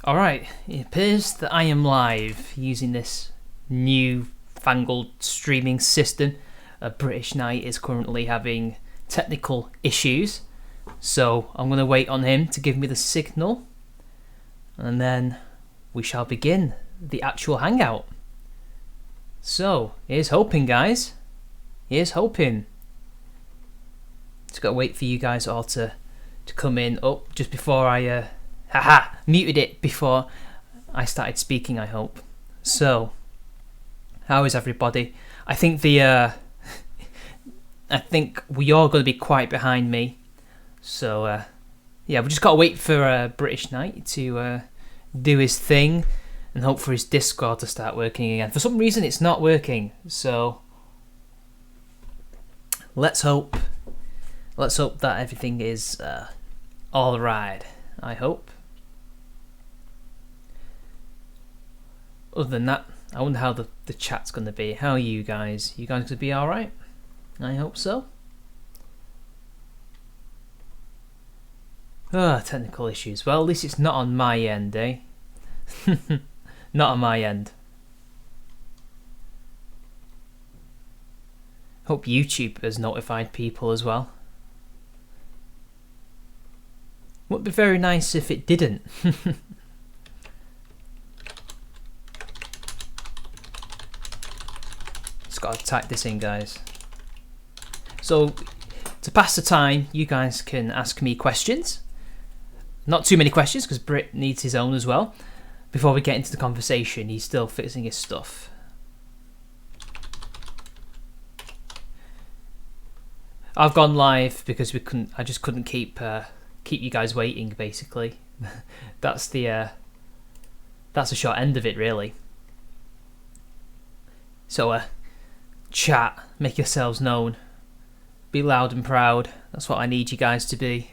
Alright, it appears that I am live using this new fangled streaming system. British Knight is currently having technical issues, so I'm going to wait on him to give me the signal, and then we shall begin the actual hangout. So, here's hoping, guys. Here's hoping. Just got to wait for you guys all to come in. Oh, just before I muted it before I started speaking, I hope. So, how is everybody? I think I think we are going to be quite behind me. So, yeah, we just got to wait for British Knight to do his thing and hope for his Discord to start working again. For some reason, it's not working. So, let's hope that everything is all right. I hope. Other than that, I wonder how the chat's going to be. How are you guys? You guys going to be alright? I hope so. Technical issues. Well, at least it's not on my end, eh? Not on my end. Hope YouTube has notified people as well. Would be very nice if it didn't. Just gotta type this in, guys. So, to pass the time, you guys can ask me questions. Not too many questions, because Brit needs his own as well. Before we get into the conversation, he's still fixing his stuff. I've gone live because I just couldn't keep you guys waiting. Basically, that's the short end of it, really. So, chat, make yourselves known, be loud and proud. That's what I need you guys to be.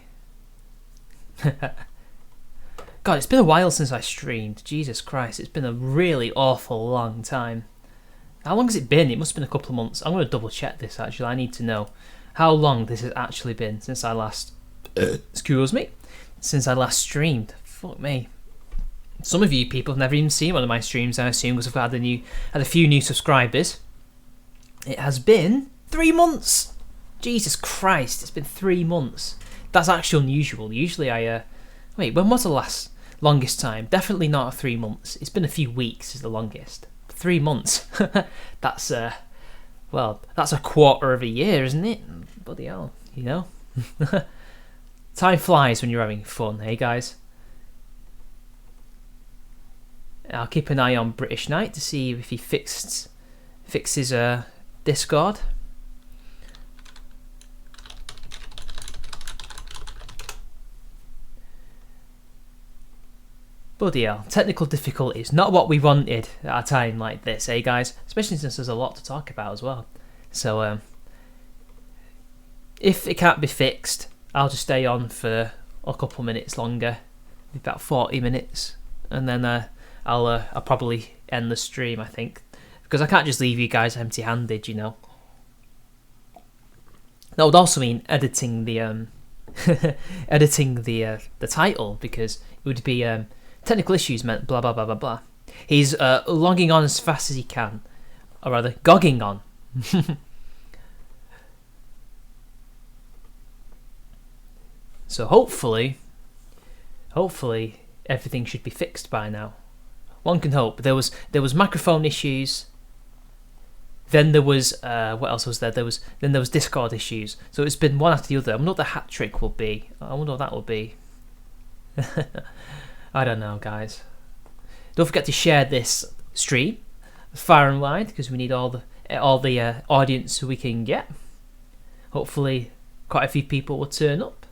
God, it's been a while since I streamed. Jesus Christ, it's been a really awful long time. How long has it been? It must have been a couple of months. I'm going to double check this, actually. I need to know how long this has actually been since I last... since I last streamed. Fuck me. Some of you people have never even seen one of my streams, I assume, because I've had a few new subscribers. It has been 3 months! Jesus Christ, it's been 3 months. That's actually unusual. Usually wait, when was the longest time? Definitely not 3 months. It's been a few weeks is the longest. 3 months. That's a quarter of a year, isn't it? Bloody hell, you know? Time flies when you're having fun, hey guys? I'll keep an eye on British Knight to see if he fixes Discord. Bloody hell, technical difficulties, not what we wanted at a time like this, eh guys? Especially since there's a lot to talk about as well. So, if it can't be fixed, I'll just stay on for a couple minutes longer, about 40 minutes, and then I'll probably end the stream, I think, because I can't just leave you guys empty-handed, you know. That would also mean editing the the title, because it would be technical issues meant blah blah blah blah blah. He's logging on as fast as he can, or rather, gogging on. So hopefully everything should be fixed by now. One can hope. There was microphone issues. Then there was what else was there? There was Discord issues. So it's been one after the other. I wonder what the hat trick will be. I wonder what that will be. I don't know, guys. Don't forget to share this stream far and wide, because we need all the audience we can get. Hopefully, quite a few people will turn up.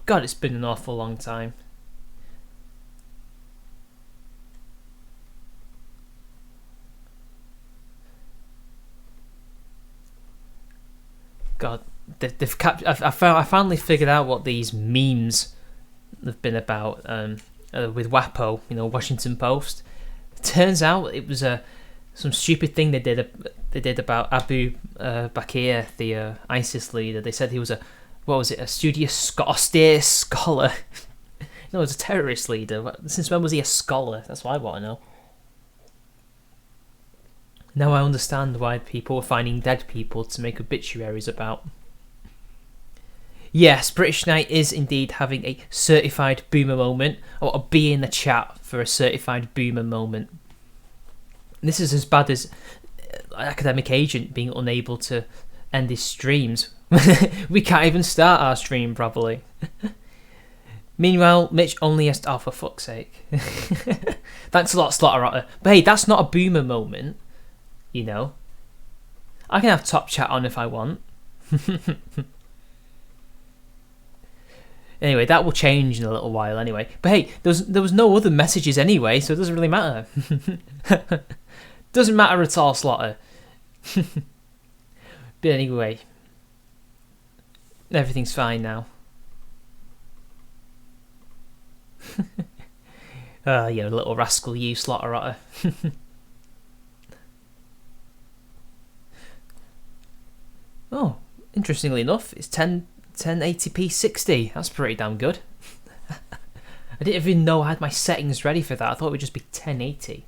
God, it's been an awful long time. God, I finally figured out what these memes have been about with WAPO, you know, Washington Post. It turns out it was some stupid thing they did about Abu Bakr, the ISIS leader. They said he was a what was it? A studious, austere scholar. No, it's a terrorist leader. Since when was he a scholar? That's what I want to know. Now I understand why people were finding dead people to make obituaries about. Yes, British Knight is indeed having a certified boomer moment. Or be in the chat for a certified boomer moment. This is as bad as academic agent being unable to end his streams. We can't even start our stream properly. Meanwhile, Mitch only has... Oh, for fuck's sake. Thanks a lot, Slaughter. But hey, that's not a boomer moment. You know. I can have top chat on if I want. Anyway, that will change in a little while anyway. But hey, there was no other messages anyway, so it doesn't really matter. Doesn't matter at all, Slaughter. But anyway, everything's fine now. You little rascal, you, Slaughter. Oh, interestingly enough, it's 1080p 60. That's pretty damn good. I didn't even know I had my settings ready for that. I thought it would just be 1080.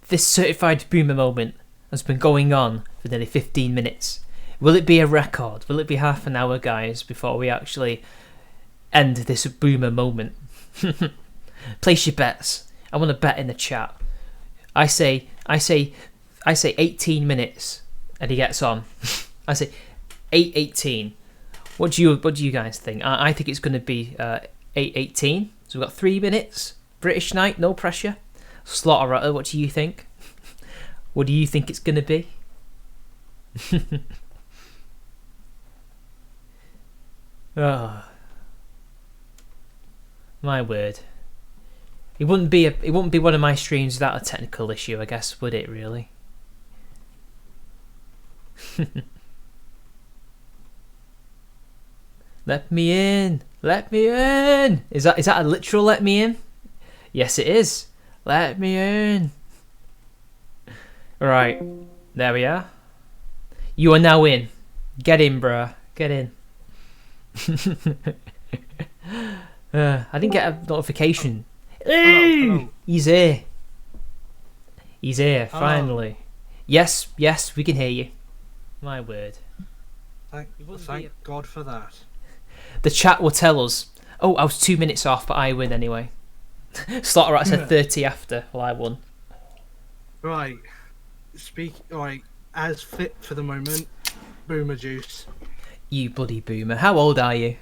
This certified boomer moment has been going on for nearly 15 minutes. Will it be a record? Will it be half an hour, guys, before we actually end this boomer moment? Place your bets. I want to bet in the chat. I say 18 minutes and he gets on. I say 8:18. What do you guys think? I think it's going to be 8:18. So we've got 3 minutes. British Knight, no pressure. Slaughter, what do you think? What do you think it's going to be? Oh, my word. It wouldn't be one of my streams without a technical issue, I guess, would it really? Let me in. Let me in. Is that a literal let me in? Yes, it is. Let me in. Right. There we are. You are now in. Get in, bruh. Get in. I didn't get a notification. Hello. He's here. He's here, finally. Yes, we can hear you. My word. Thank God for that. The chat will tell us. Oh, I was 2 minutes off, but I win anyway. Slaughter said 30 after. Well, I won. Right. Right. As fit for the moment, boomer juice. You bloody boomer. How old are you?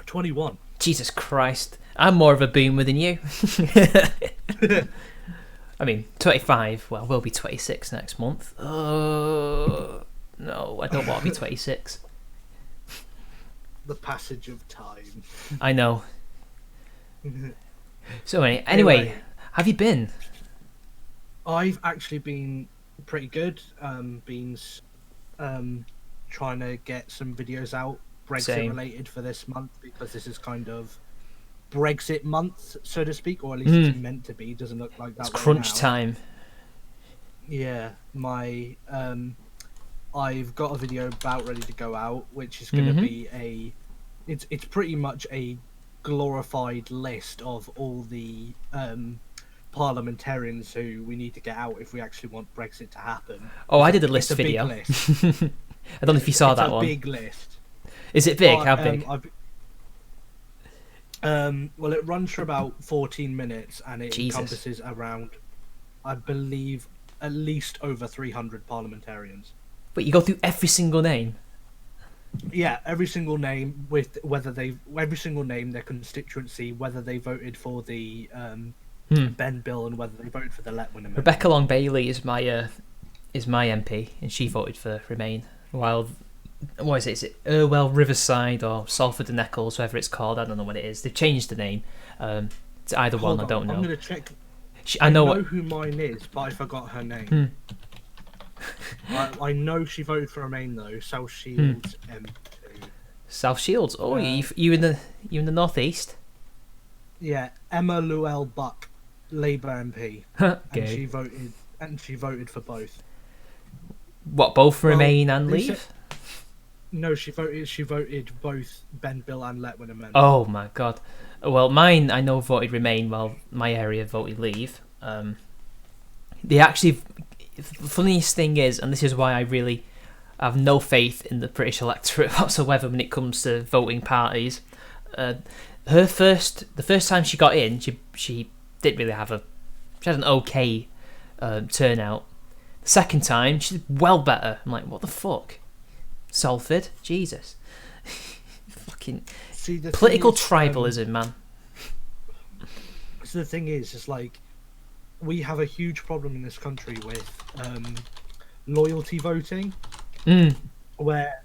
21. Jesus Christ. I'm more of a boomer than you. I mean, 25. Well, we'll be 26 next month. No, I don't want to be 26. The passage of time. I know. So anyway, have you been? I've actually been pretty good. Trying to get some videos out Brexit related for this month, because this is kind of Brexit month, so to speak, or at least it's meant to be. Doesn't look like that. It's crunch time. Yeah, I've got a video about ready to go out, which is going to be it's pretty much a glorified list of all the parliamentarians who we need to get out if we actually want Brexit to happen. Oh, I did a list video. Big list. I don't know if you saw that one. It's a big list. Is it big? How big? Well, it runs for about 14 minutes, and it Jesus. encompasses around, I believe, at least over 300 parliamentarians. But you go through every single name? Yeah, every single name, with every single name, their constituency, whether they voted for the Ben bill and whether they voted for the Letwin amendment. Rebecca Long Bailey is my MP, and she voted for Remain. While what is it? Is it Irwell Riverside or Salford and Eccles, whatever it's called? I don't know what it is. They've changed the name. To either one, I don't know. I'm gonna check. I know who mine is, but I forgot her name. I know she voted for Remain though. South Shields MP. South Shields. Oh, you in the northeast? Yeah, Emma Llewell Buck, Labour MP, Okay. and she voted for both. What, both Remain and they said- Leave? No, she voted both Ben, Bill, and Letwin Amendment. Oh my god. Well, mine, I know, voted Remain, while my area voted Leave. The funniest thing is, and this is why I really have no faith in the British electorate whatsoever when it comes to voting parties. The first time she got in, she didn't really she had an okay turnout. The second time, she's well better. I'm like, what the fuck? Salford? Jesus. Fucking political tribalism, man. So the thing is, it's like, we have a huge problem in this country with loyalty voting, where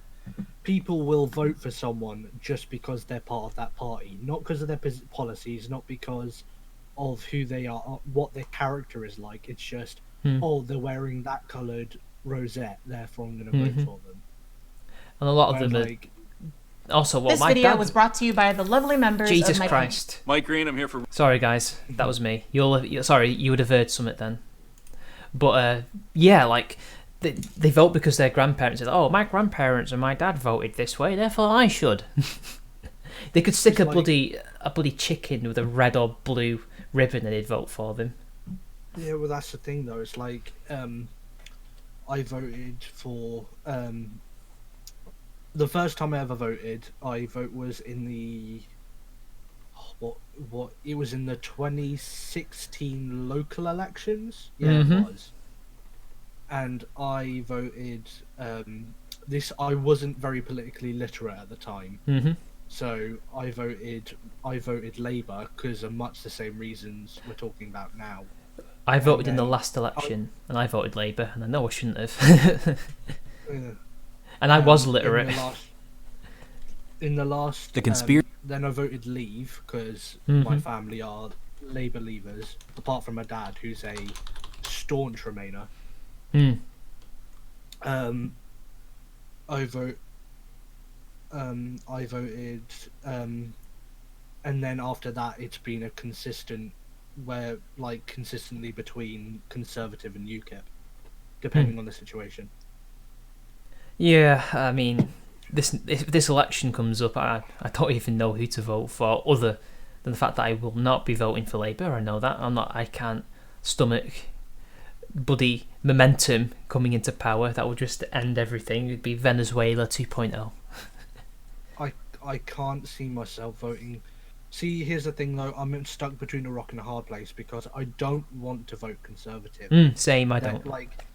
people will vote for someone just because they're part of that party, not because of their policies, not because of who they are, what their character is like. It's just, oh, they're wearing that coloured rosette, therefore I'm going to vote for them. And a lot of them are... Also, this video was brought to you by the lovely members Jesus of my Christ. Mike Green, I'm here for... Sorry, guys. That was me. Sorry, you would have heard something then. But, yeah, like, they vote because their grandparents said, oh, my grandparents and my dad voted this way, therefore I should. They could stick a bloody chicken with a red or blue ribbon and they'd vote for them. Yeah, well, that's the thing, though. It's like, I voted for... the first time I ever voted, was in the... What? It was in the 2016 local elections? Yeah, it was. And I voted... I wasn't very politically literate at the time. So I voted Labour because of much the same reasons we're talking about now. I voted in the last election, and I voted Labour, and I know I shouldn't have. And I was literate. In the last The conspiracy. Then I voted Leave because my family are Labour leavers, apart from my dad, who's a staunch Remainer. I voted, and then after that, it's been a consistently between Conservative and UKIP, depending on the situation. Yeah, I mean, if this election comes up, I don't even know who to vote for, other than the fact that I will not be voting for Labour. I know that. I can't stomach bloody momentum coming into power. That would just end everything. It'd be Venezuela 2.0. I can't see myself voting. See, here's the thing though, I'm stuck between a rock and a hard place because I don't want to vote Conservative. Same, I don't. Like,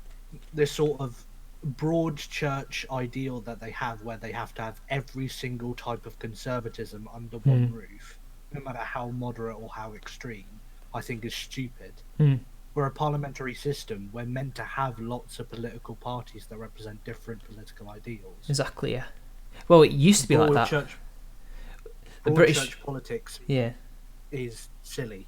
this sort of broad church ideal that they have, where they have to have every single type of conservatism under one roof, no matter how moderate or how extreme, I think is stupid. We're a parliamentary system. We're meant to have lots of political parties that represent different political ideals. Exactly, yeah. Well, it used to be like that. The British church politics is silly.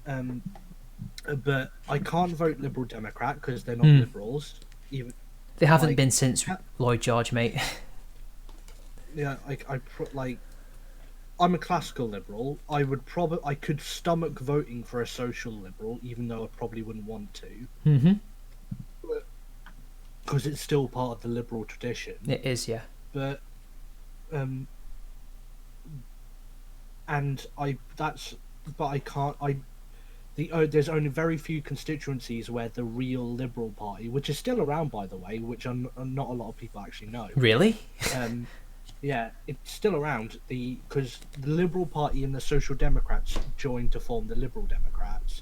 But I can't vote Liberal Democrat because they're not liberals. They haven't been since Lloyd George, mate. Yeah, I'm a classical liberal. I could stomach voting for a social liberal, even though I probably wouldn't want to. Because it's still part of the liberal tradition. It is, yeah. But there's only very few constituencies where the real Liberal Party, which is still around by the way, which not a lot of people actually know. Really? Yeah, it's still around. Because the Liberal Party and the Social Democrats joined to form the Liberal Democrats,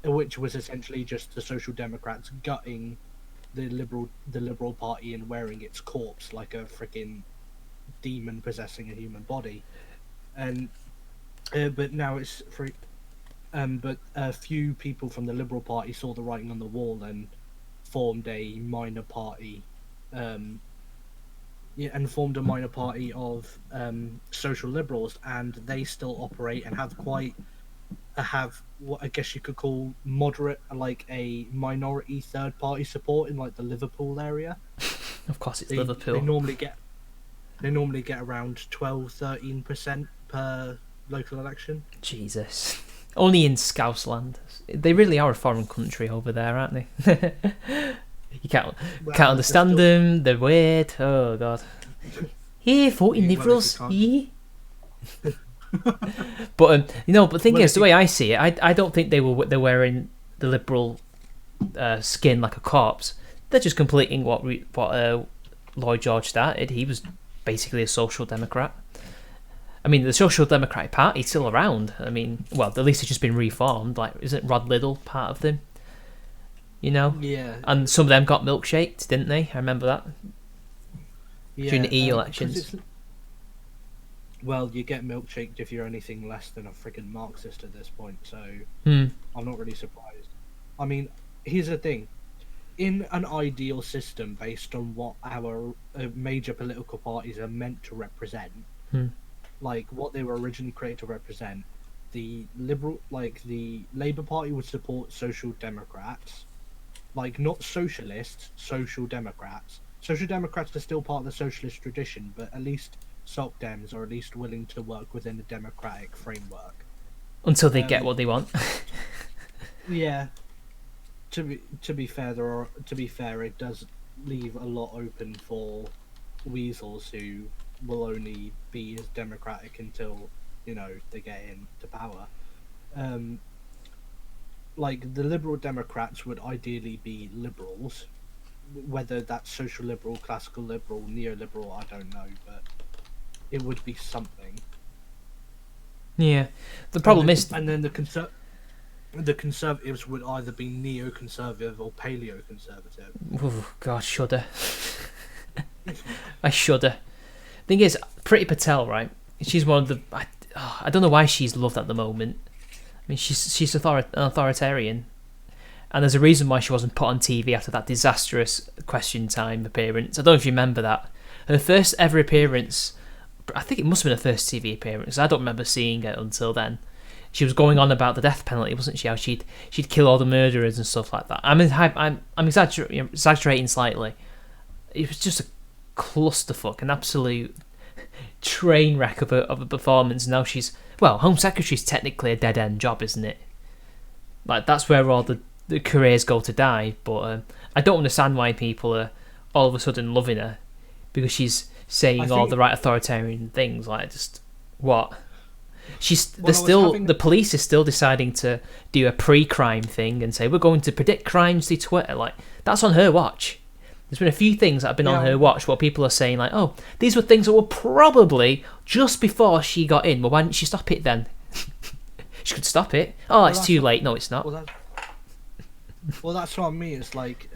which was essentially just the Social Democrats gutting the Liberal Party and wearing its corpse like a freaking demon possessing a human body. And but now it's free. But a few people from the Liberal Party saw the writing on the wall and formed a minor party. And formed a minor party of social liberals, and they still operate and have what I guess you could call moderate, like a minority third party support in like the Liverpool area. Of course, it's Liverpool. They normally get around 12-13% per local election. Jesus. Only in Scousland. They really are a foreign country over there, aren't they? You can't Well, understand them. They're weird. Oh god. Here, voting Liberals. Yeah. But but the thing is, the way I see it, I don't think they're wearing the Liberal skin like a corpse. They're just completing what Lloyd George started. He was basically a social democrat. I mean, the Social Democratic Party's still around. I mean, well, at least it's just been reformed. Like, isn't Rod Liddell part of them? Yeah. And some of them got milkshaked, didn't they? I remember that. Yeah, During the elections. Well, you get milkshaked if you're anything less than a freaking Marxist at this point, so Hmm. I'm not really surprised. I mean, here's the thing. In an ideal system based on what our major political parties are meant to represent, like what they were originally created to represent, the Labour Party would support Social Democrats, like not socialists, Social Democrats. Social Democrats are still part of the socialist tradition, but at least Soc Dems are at least willing to work within a democratic framework. Until they get what they want. Yeah. To be fair, it does leave a lot open for weasels who will only be as democratic until they get into power. Like the Liberal Democrats would ideally be liberals, whether that's social liberal, classical liberal, neoliberal, I don't know, but it would be something. Yeah, the problem is, and then the Conservatives would either be neoconservative or paleoconservative. oh god, shudder. I shudder. Thing is, Priti Patel, right? She's one of the. I don't know why she's loved at the moment. I mean, she's an authoritarian, and there's a reason why she wasn't put on TV after that disastrous Question Time appearance. I don't know if you remember that. Her first ever appearance, I think it must have been her first TV appearance. I don't remember seeing it until then. She was going on about the death penalty, wasn't she? How she'd kill all the murderers and stuff like that. I'm exaggerating slightly. It was just a clusterfuck, an absolute train wreck of a performance. Now she's Home Secretary's technically a dead end job, isn't it? Like that's where all the careers go to die. But I don't understand why people are all of a sudden loving her because she's saying all the right authoritarian things. Like just what? The police is still deciding to do a pre-crime thing and say we're going to predict crimes through Twitter. Like that's on her watch. There's been a few things that have been on her watch where people are saying like, oh, these were things that were probably just before she got in. Well, why didn't she stop it then? She could stop it. Oh, it's too late. No, it's not. Well, that's what I mean. It's like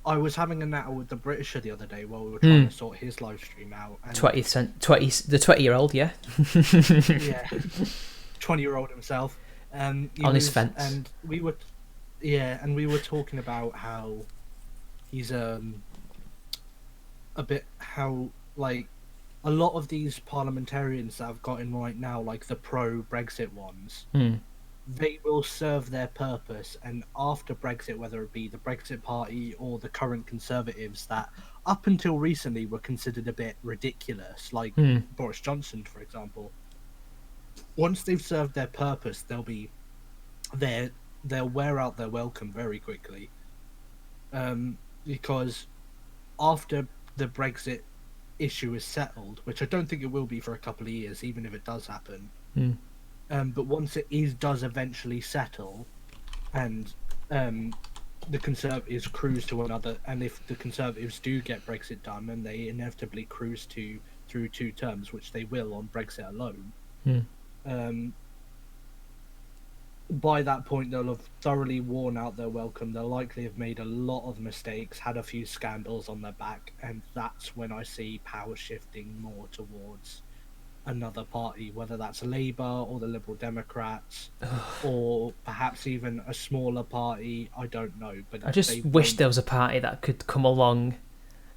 I was having a natter with the Britisher the other day while we were trying to sort his live stream out. And the 20-year-old, yeah. Yeah, 20-year-old himself. On his fence. And we were talking about how he's a lot of these parliamentarians that I've got in right now, like the pro-Brexit ones, they will serve their purpose, and after Brexit, whether it be the Brexit Party or the current Conservatives that up until recently were considered a bit ridiculous, like Boris Johnson, for example, once they've served their purpose, they'll wear out their welcome very quickly. Because after the Brexit issue is settled, which I don't think it will be for a couple of years, even if it does happen. But once it does eventually settle, and the Conservatives cruise to another, and if the Conservatives do get Brexit done, and they inevitably cruise through 2 terms, which they will on Brexit alone, by that point they'll have thoroughly worn out their welcome. They'll likely have made a lot of mistakes, had a few scandals on their back, and that's when I see power shifting more towards another party, whether that's Labour or the Liberal Democrats, or perhaps even a smaller party. I don't know, but I just wish there was a party that could come along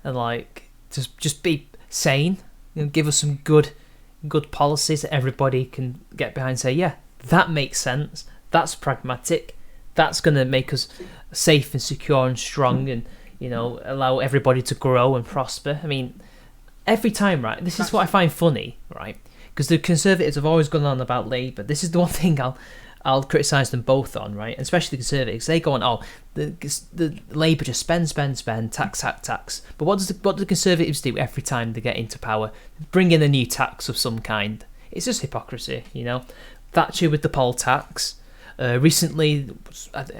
and like just be sane and give us some good policies that everybody can get behind. Say, yeah, that makes sense. That's pragmatic. That's going to make us safe and secure and strong, and allow everybody to grow and prosper. I mean, every time, right? This is what I find funny, right? Because the Conservatives have always gone on about Labour. This is the one thing I'll criticise them both on, right? And especially the Conservatives. They go on, oh, the Labour just spend, tax. But what do the Conservatives do every time they get into power? Bring in a new tax of some kind. It's just hypocrisy, you know? Thatcher with the poll tax. Recently,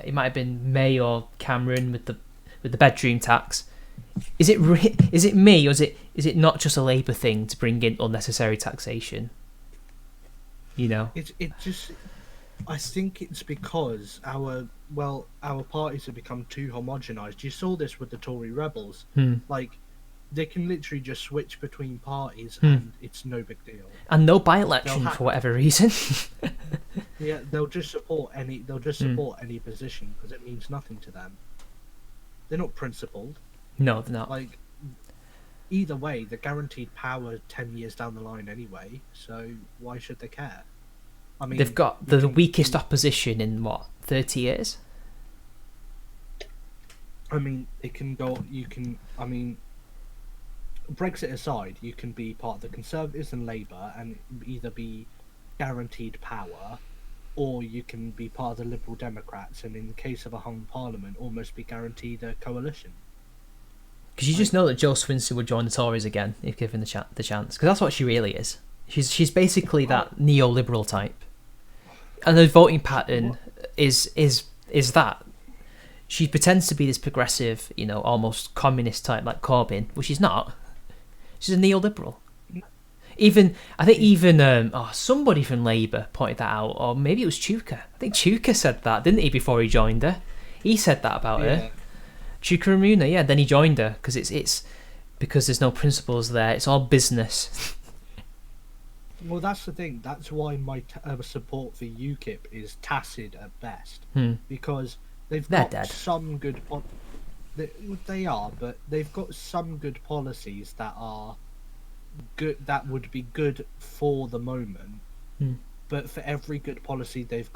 it might have been May or Cameron with the bedroom tax. Is it me, or is it not just a Labour thing to bring in unnecessary taxation? You know, it just. I think it's because our parties have become too homogenised. You saw this with the Tory rebels. Like, they can literally just switch between parties, and it's no big deal. And no by-election for whatever reason. Yeah, they'll just support any position because it means nothing to them. They're not principled. No, they're not. Like, either way, they're guaranteed power 10 years down the line anyway, so why should they care? I mean, they've got the weakest opposition in, 30 years? I mean, Brexit aside, you can be part of the Conservatives and Labour and either be guaranteed power, or you can be part of the Liberal Democrats and in the case of a hung parliament, almost be guaranteed a coalition. Because you just know that Jo Swinson would join the Tories again if given the chance. Because that's what she really is. She's basically that neoliberal type. And her voting pattern is that. She pretends to be this progressive, you know, almost communist type like Corbyn, which she's not. She's a neoliberal. I think somebody from Labour pointed that out, or maybe it was Chuka. I think Chuka said that, didn't he, before he joined her? He said that about her. Chuka Ramuna, yeah. Then he joined her because it's because there's no principles there. It's all business. Well, that's the thing. That's why my support for UKIP is tacit at best, because they've got some good. They are, but they've got some good policies that are good. That would be good for the moment. But for every good policy they've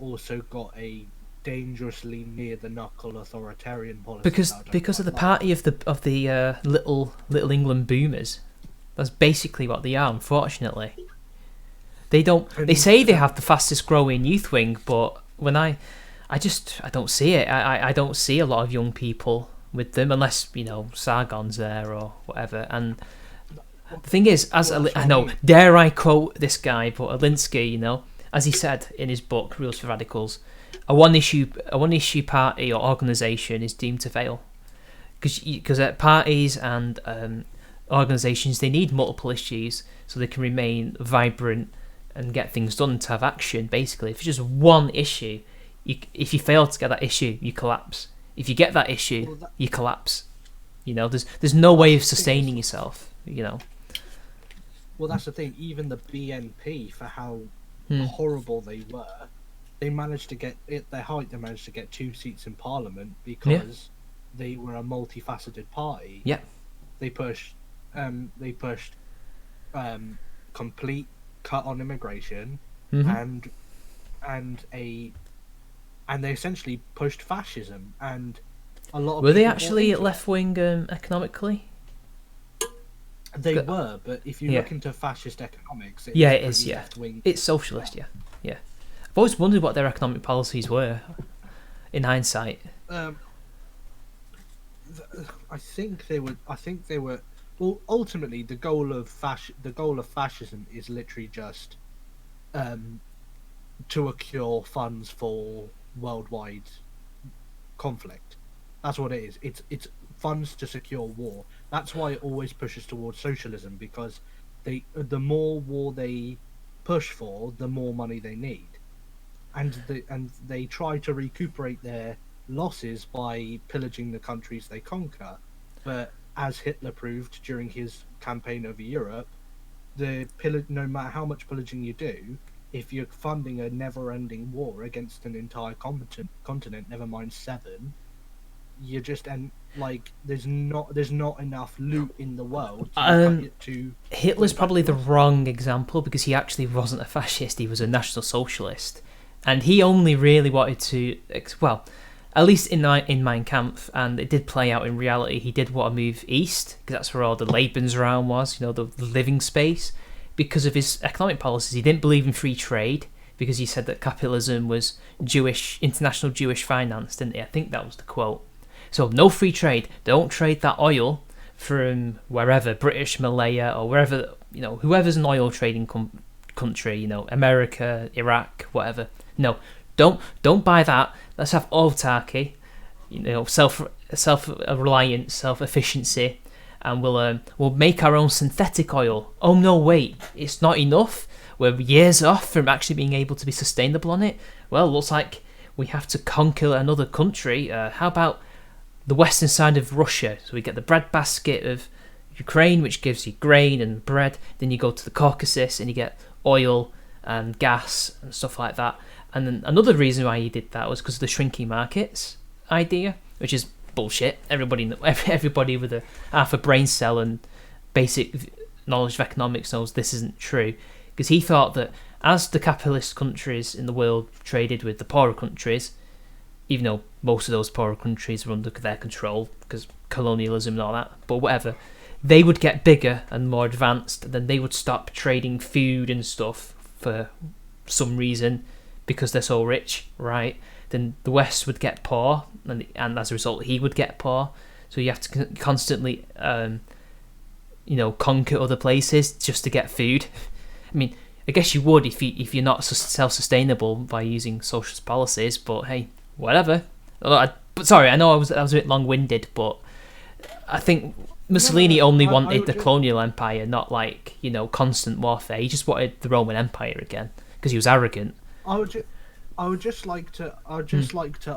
also got a dangerously near the knuckle authoritarian policy. Because of the party of the little England boomers. That's basically what they are, unfortunately. They say they have the fastest growing youth wing, but when I don't see it. I don't see a lot of young people with them, unless, you know, Sargon's there or whatever. And the thing is, I know, dare I quote this guy, but Alinsky, you know, as he said in his book Rules for Radicals, a one issue party or organisation is doomed to fail, because parties and organisations, they need multiple issues so they can remain vibrant and get things done, to have action. Basically, if it's just one issue, if you fail to get that issue, you collapse. If you get that issue, you collapse. You know, there's no way of sustaining yourself. You know. Well, that's the thing. Even the BNP, for how horrible they were, they managed to get at their height. They managed to get 2 seats in Parliament because they were a multifaceted party. Yeah. They pushed complete cut on immigration, and they essentially pushed fascism, and a lot of were they actually left wing economically? They were, but if you look into fascist economics, it is left-wing. It's socialist. Yeah. I've always wondered what their economic policies were, in hindsight. I think they were. Well, ultimately, the goal of fascism is literally just to accrue funds for worldwide conflict. That's what it is. It's funds to secure war. That's why it always pushes towards socialism, because the more war they push for, the more money they need, and they try to recuperate their losses by pillaging the countries they conquer. But as Hitler proved during his campaign over Europe, no matter how much pillaging you do, if you're funding a never-ending war against an entire continent, never mind 7, you just there's not enough loot in the world to Hitler's probably the wrong example, because he actually wasn't a fascist. He was a National Socialist, and he only really wanted to, well, at least in Mein Kampf, and it did play out in reality, he did want to move east, because that's where all the Lebensraum was, you know, the living space. Because of his economic policies, he didn't believe in free trade, because he said that capitalism was international Jewish finance, didn't he? I think that was the quote. So no free trade. Don't trade that oil from wherever, British Malaya or wherever, whoever's an oil trading country, America, Iraq, whatever. No, don't buy that. Let's have autarky, self-reliance, self-efficiency, and we'll make our own synthetic oil. Oh no, wait, it's not enough. We're years off from actually being able to be sustainable on it. Well, looks like we have to conquer another country. How about the western side of Russia? So we get the breadbasket of Ukraine, which gives you grain and bread. Then you go to the Caucasus and you get oil and gas and stuff like that. And then another reason why he did that was because of the shrinking markets idea, which is bullshit. Everybody with a half a brain cell and basic knowledge of economics knows this isn't true. Because he thought that as the capitalist countries in the world traded with the poorer countries, even though most of those poorer countries were under their control because colonialism and all that, but whatever, they would get bigger and more advanced, then they would stop trading food and stuff for some reason because they're so rich, right? Then the West would get poor, and as a result, he would get poor. So you have to constantly, conquer other places just to get food. I mean, I guess you would if you're not self-sustainable by using socialist policies, but hey, whatever. But sorry, I know I was a bit long-winded, but I think Mussolini only wanted the colonial empire, not constant warfare. He just wanted the Roman Empire again because he was arrogant. I would just like to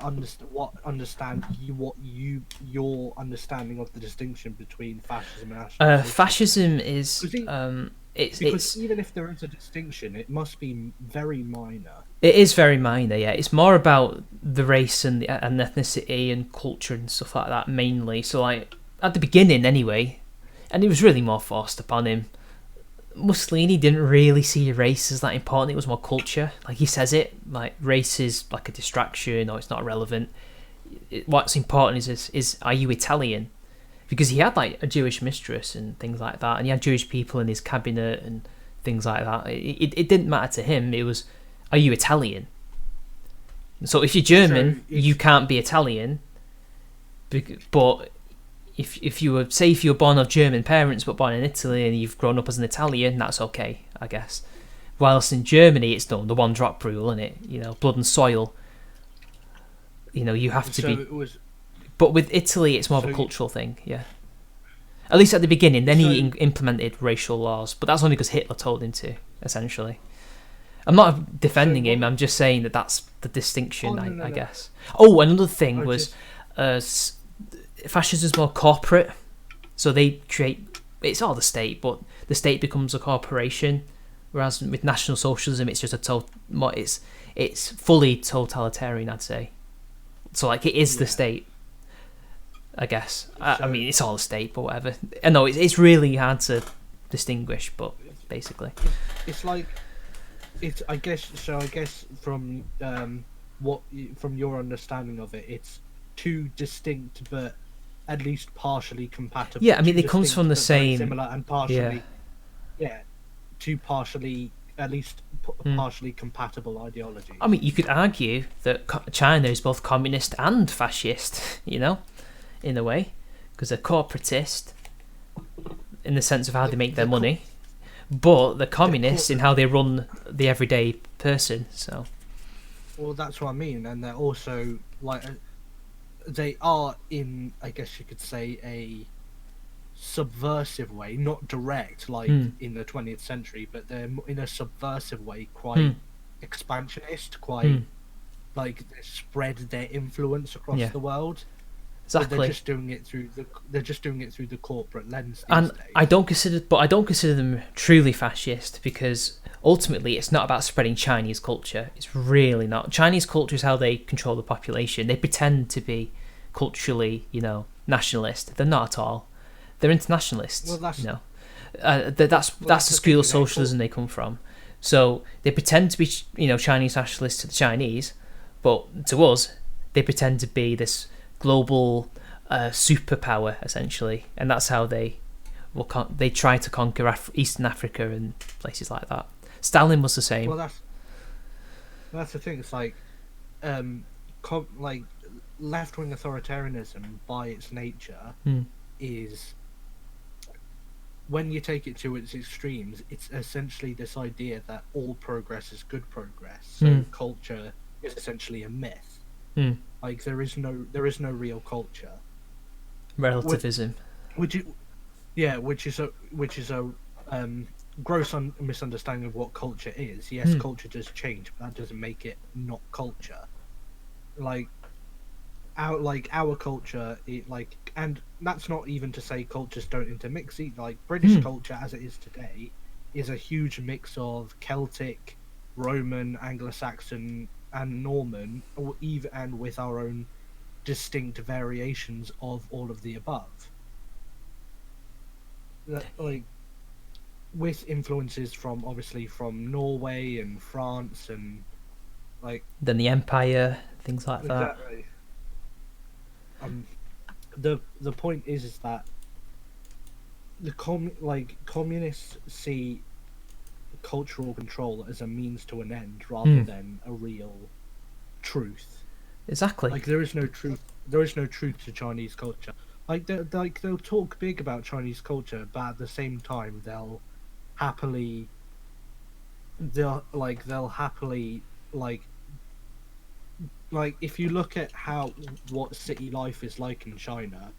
understand your understanding of the distinction between fascism and national fascism is because even if there is a distinction, it must be very minor. It is very minor, yeah. It's more about the race and ethnicity and culture and stuff like that mainly. So at the beginning anyway, and it was really more forced upon him. Mussolini didn't really see race as that important. It was more culture. Like he says it, like race is like a distraction or it's not relevant. What's important is are you Italian? Because he had like a Jewish mistress and things like that, and he had Jewish people in his cabinet and things like that. It didn't matter to him. It was, are you Italian? So if you're German, you can't be Italian. But if you were born of German parents but born in Italy and you've grown up as an Italian, that's okay, I guess. Whilst in Germany, it's the one drop rule, isn't it? Blood and soil. You have to be. But with Italy, it's more of a cultural thing, yeah. At least at the beginning. Then he implemented racial laws, but that's only because Hitler told him to, essentially. I'm not defending him. I'm just saying that that's the distinction, I guess. Oh, another thing was fascism is more corporate. So they create... It's all the state, but the state becomes a corporation. Whereas with National Socialism, it's just it's fully totalitarian, I'd say. So it is the state. I guess. I mean, it's all a state, but whatever. I know it's really hard to distinguish, but basically, I guess from from your understanding of it, it's two distinct but at least partially compatible. Yeah, I mean, it comes from the same similar and partially, two partially at least partially compatible ideologies. I mean, you could argue that China is both communist and fascist. In a way, because they're corporatist in the sense of how they make their money, but they're communists in how they run the everyday person. So, well, that's what I mean, and they're also they are in, I guess you could say, a subversive way, not direct in the 20th century, but they're in a subversive way, quite expansionist, quite they spread their influence across the world. Exactly. But they're just doing it through the corporate lens these and days. I don't consider them truly fascist, because ultimately it's not about spreading Chinese culture. It's really not. Chinese culture is how they control the population. They pretend to be culturally, nationalist. They're not at all. They're internationalists. Well, that's the school of socialism they come from. So they pretend to be, Chinese nationalists to the Chinese, but to us, they pretend to be this global superpower, essentially, and that's how they try to conquer Eastern Africa and places like that. Stalin was the same. Well, that's the thing. It's like, like left-wing authoritarianism by its nature is, when you take it to its extremes, it's essentially this idea that all progress is good progress. So culture is essentially a myth. Like there is no real culture. Relativism. Which is a gross misunderstanding of what culture is. Yes, culture does change, but that doesn't make it not culture. Like our culture, and that's not even to say cultures don't intermix. Like British culture, as it is today, is a huge mix of Celtic, Roman, Anglo-Saxon, and Norman, or even and with our own distinct variations of all of the above. Like with influences from obviously from Norway and France and like then the Empire, things like that. Exactly. The point is that the communists see cultural control as a means to an end rather than a real truth. Exactly. Like there is no truth. There is no truth to Chinese culture. They'll talk big about Chinese culture, but at the same time they'll happily if you look at what city life is like in China,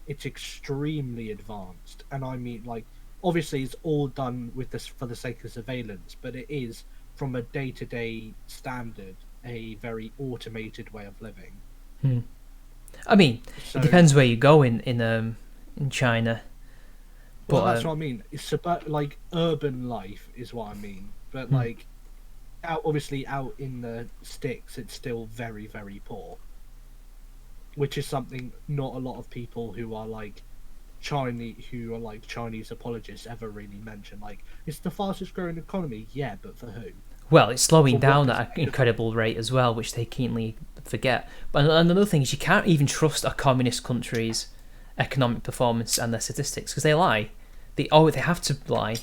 it's extremely advanced, and I mean, like, obviously it's all done with this for the sake of surveillance, but it is from a day-to-day standard a very automated way of living. I mean, So, it depends where you go in China. But well, that's what I mean. It's about like urban life is what I mean, but like obviously out in the sticks, it's still very, very poor, which is something not a lot of people who are like Chinese apologists ever really mention. Like, it's the fastest growing economy, yeah, but for who? well, it's slowing For what down at an perspective? incredible rate as well, which they keenly forget. But another thing is you can't even trust a communist country's economic performance and their statistics because they lie. They have to lie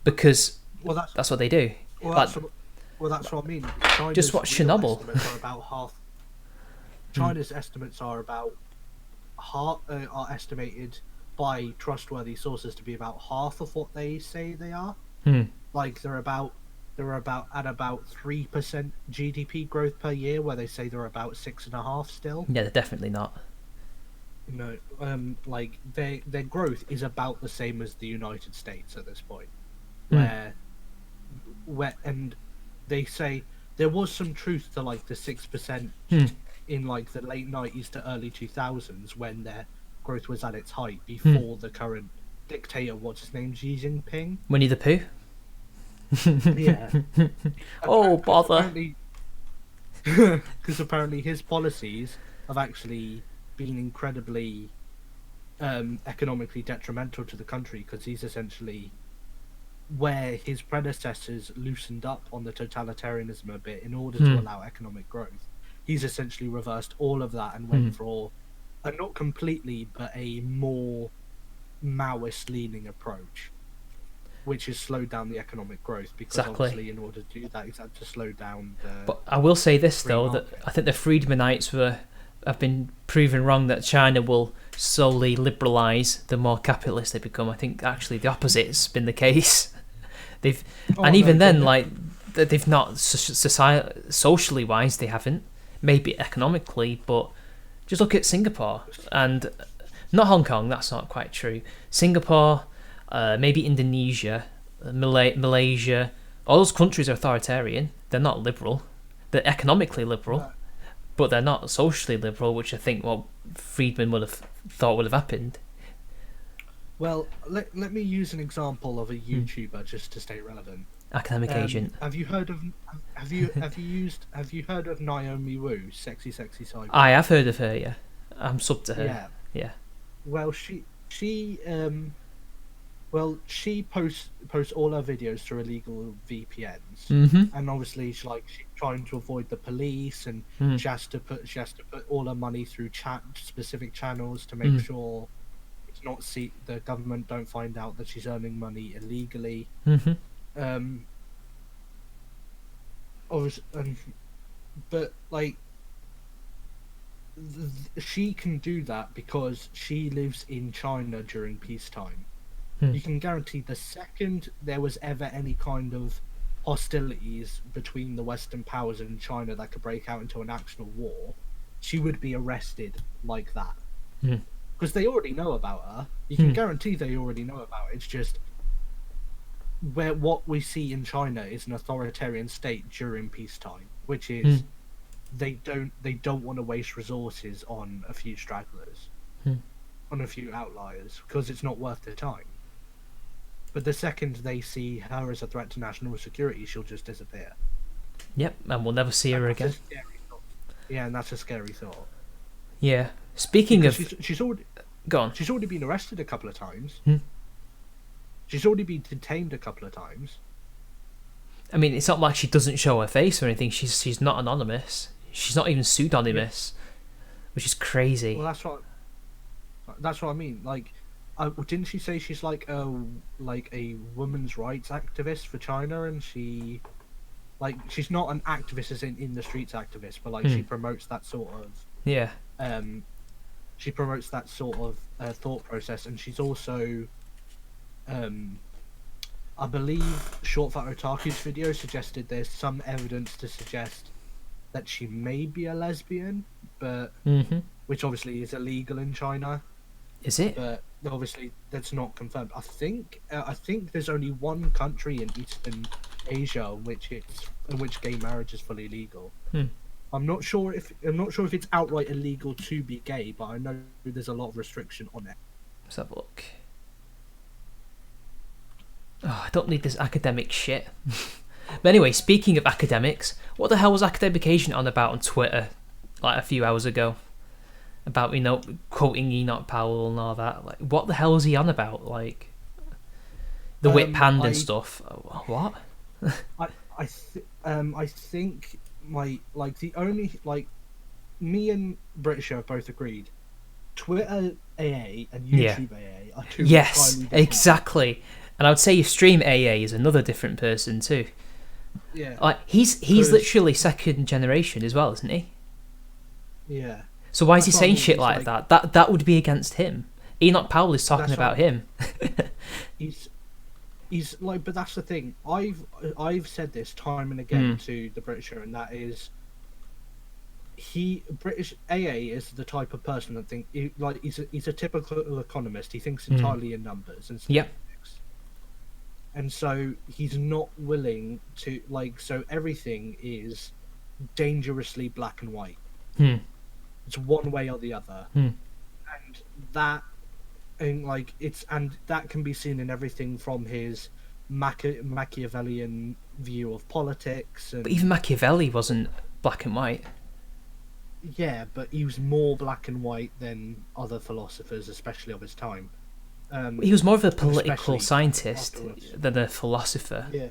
because Well, that's what they do. well, Like, that's what I mean. Just watch real Chernobyl. estimates are about half. China's estimates are about are estimated by trustworthy sources to be about half of what they say they are. Like they're about at about 3% GDP growth per year, where they say they're about 6.5 still. yeah, they're definitely not. No, like their growth is about the same as the United States at this point, where and they say there was some truth to like the 6% in like the late 90s to early 2000s when their growth was at its height before the current dictator, what's his name, Xi Jinping. Winnie the Pooh. Yeah. Oh, bother. Because apparently his policies have actually been incredibly economically detrimental to the country, because he's essentially, where his predecessors loosened up on the totalitarianism a bit in order to allow economic growth, he's essentially reversed all of that and went for not completely, but a more Maoist leaning approach, which has slowed down the economic growth, because Exactly. obviously in order to do that, he's had to slow down the... But I will say this free though, market. that I think the Friedmanites have been proven wrong, that China will slowly liberalise the more capitalist they become. I think actually the opposite's been the case. They've they've not socially wise, they haven't. Maybe economically, but just look at Singapore and not Hong Kong. That's not quite true. Singapore, maybe Indonesia, Malaysia. All those countries are authoritarian. They're not liberal. They're economically liberal, but they're not socially liberal, which I think what Friedman would have thought would have happened. Well, let me use an example of a YouTuber just to stay relevant. Academic agent. Have you heard of Naomi Wu, Sexy Cyber? I have heard of her. Yeah, I'm sub to her. Yeah. Well, she posts all her videos through illegal VPNs, and obviously she's trying to avoid the police, and she has to put all her money through specific channels to make sure it's not the government don't find out that she's earning money illegally. obviously, but like she can do that because she lives in China during peacetime. You can guarantee the second there was ever any kind of hostilities between the Western powers and China that could break out into an actual war, she would be arrested like that. Because they already know about her. You can guarantee they already know about it. It's just where what we see in China is an authoritarian state during peacetime, which is they don't want to waste resources on a few stragglers, on a few outliers, because it's not worth their time. But the second they see her as a threat to national security, she'll just disappear. Yep, and we'll never see her That's a again. scary thought. Yeah, and that's a scary thought. Yeah. Speaking Because of... she's already Go on. she's already been arrested a couple of times. She's already been detained a couple of times. I mean, it's not like she doesn't show her face or anything. She's not anonymous. She's not even pseudonymous, which is crazy. Well, that's what I mean. Like, didn't she say she's like a women's rights activist for China, and she's not an activist as in the streets activist, but like she promotes that sort of Yeah. she promotes that sort of thought process, and she's also I believe Short Fat Otaku's video suggested there's some evidence to suggest that she may be a lesbian, but which obviously is illegal in China. Is it? But obviously that's not confirmed. I think there's only one country in Eastern Asia in which gay marriage is fully legal. I'm not sure if it's outright illegal to be gay, but I know there's a lot of restriction on it. Let's have a look. Oh, I don't need this academic shit. But anyway, speaking of academics, what the hell was Academic Agent on about on Twitter like a few hours ago? About, quoting Enoch Powell and all that. Like, what the hell was he on about? Like, the whip hand and stuff. What? I think the only me and British have both agreed. Twitter AA and YouTube AA are two Yes, entirely different. Exactly. And I would say your stream AA is another different person too. Yeah. Like he's literally second generation as well, isn't he? Yeah. So why is he That's what I saying mean, shit it's like that? That would be against him. Enoch Powell is talking That's about right. him. He's like, but that's the thing. I've said this time and again to the Britisher, and that is, British AA is the type of person that he's a typical economist. He thinks entirely in numbers and statistics. And so he's not willing to so everything is dangerously black and white. It's one way or the other. And that can be seen in everything from his Machiavellian view of politics. And, But even Machiavelli wasn't black and white. yeah, but he was more black and white than other philosophers, especially of his time. He was more of a political especially scientist afterwards. than a philosopher. Yeah.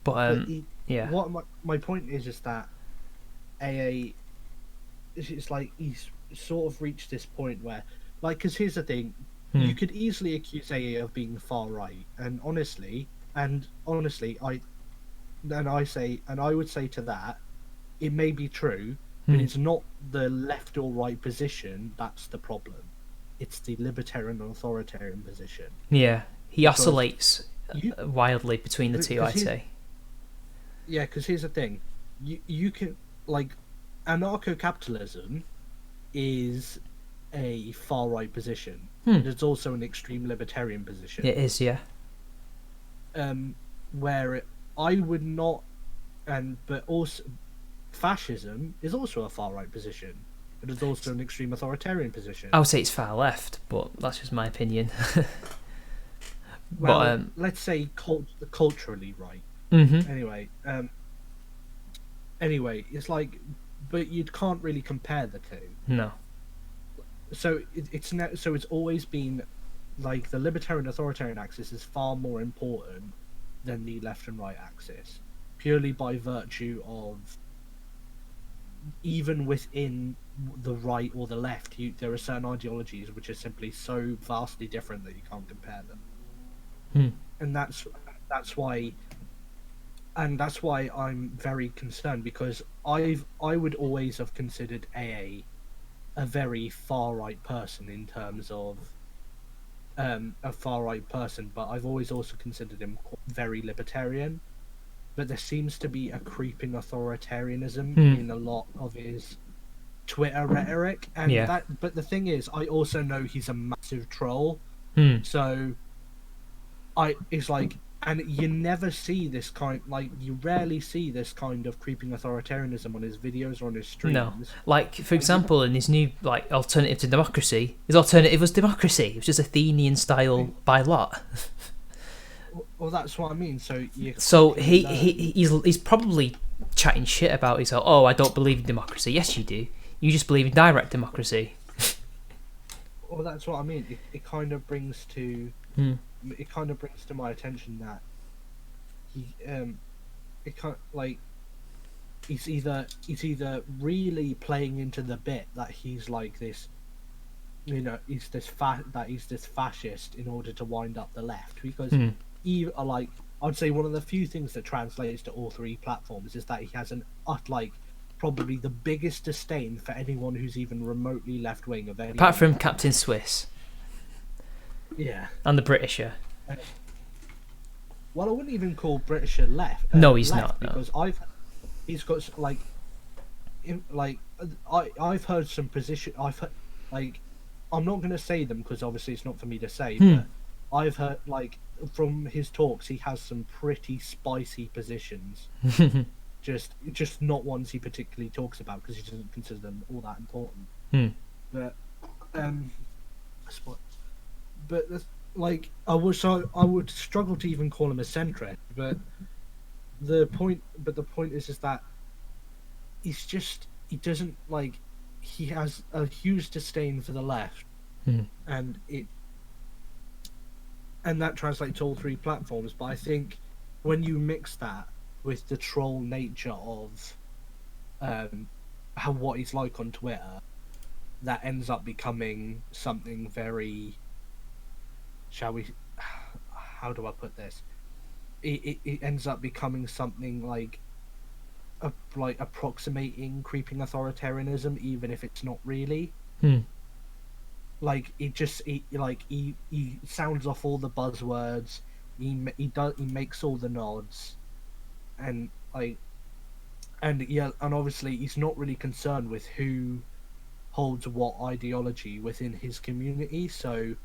But yeah. What my point is that AA, it's like he's sort of reached this point where, because here's the thing, you could easily accuse AA of being far right, and honestly, I would say to that, it may be true, but it's not the left or right position that's the problem. It's the libertarian and authoritarian position. Yeah, he Because oscillates wildly between the two, I'd say. Yeah, because here's the thing, you can anarcho-capitalism is a far right position, but it's also an extreme libertarian position. It is, yeah. Where I would not, but also fascism is also a far right position, but it's also an extreme authoritarian position. I would say it's far left, but that's just my opinion. Well, but let's say culturally right. Anyway, it's like, but you can't really compare the two. no. So it's always been like the libertarian authoritarian axis is far more important than the left and right axis, purely by virtue of, even within the right or the left, there are certain ideologies which are simply so vastly different that you can't compare them. And that's why and that's why I'm very concerned, because I would always have considered AA a very far right person in terms of a far right person, but I've always also considered him very libertarian. But there seems to be a creeping authoritarianism in a lot of his Twitter rhetoric, and that. But the thing is, I also know he's a massive troll, so it's like, and you never see this kind, like you rarely see this kind of creeping authoritarianism on his videos or on his streams. No, like for example, in his new like alternative to democracy, his alternative was democracy. It was just Athenian style by lot. Well, that's what I mean. So he's probably chatting shit about his. Oh, I don't believe in democracy. Yes, you do. You just believe in direct democracy. Well, that's what I mean. It kind of brings to my attention that he's either really playing into the bit that he's like this, he's this fascist in order to wind up the left, because I'd say one of the few things that translates to all three platforms is that he has probably the biggest disdain for anyone who's even remotely left wing of any. Apart from Captain Swiss. Yeah. And the Britisher. Well, I wouldn't even call Britisher left. No, he's left, not. No. Because he's got I've heard some position. I'm not going to say them because obviously it's not for me to say. But I've heard from his talks, he has some pretty spicy positions. just not ones he particularly talks about because he doesn't consider them all that important. But I would struggle to even call him a centrist. But the point is that he doesn't he has a huge disdain for the left, and that translates to all three platforms. But I think when you mix that with the troll nature of what he's like on Twitter, that ends up becoming something very, how do I put this? It ends up becoming something like approximating creeping authoritarianism, even if it's not really. He sounds off all the buzzwords. He makes all the nods, and obviously he's not really concerned with who holds what ideology within his community. So,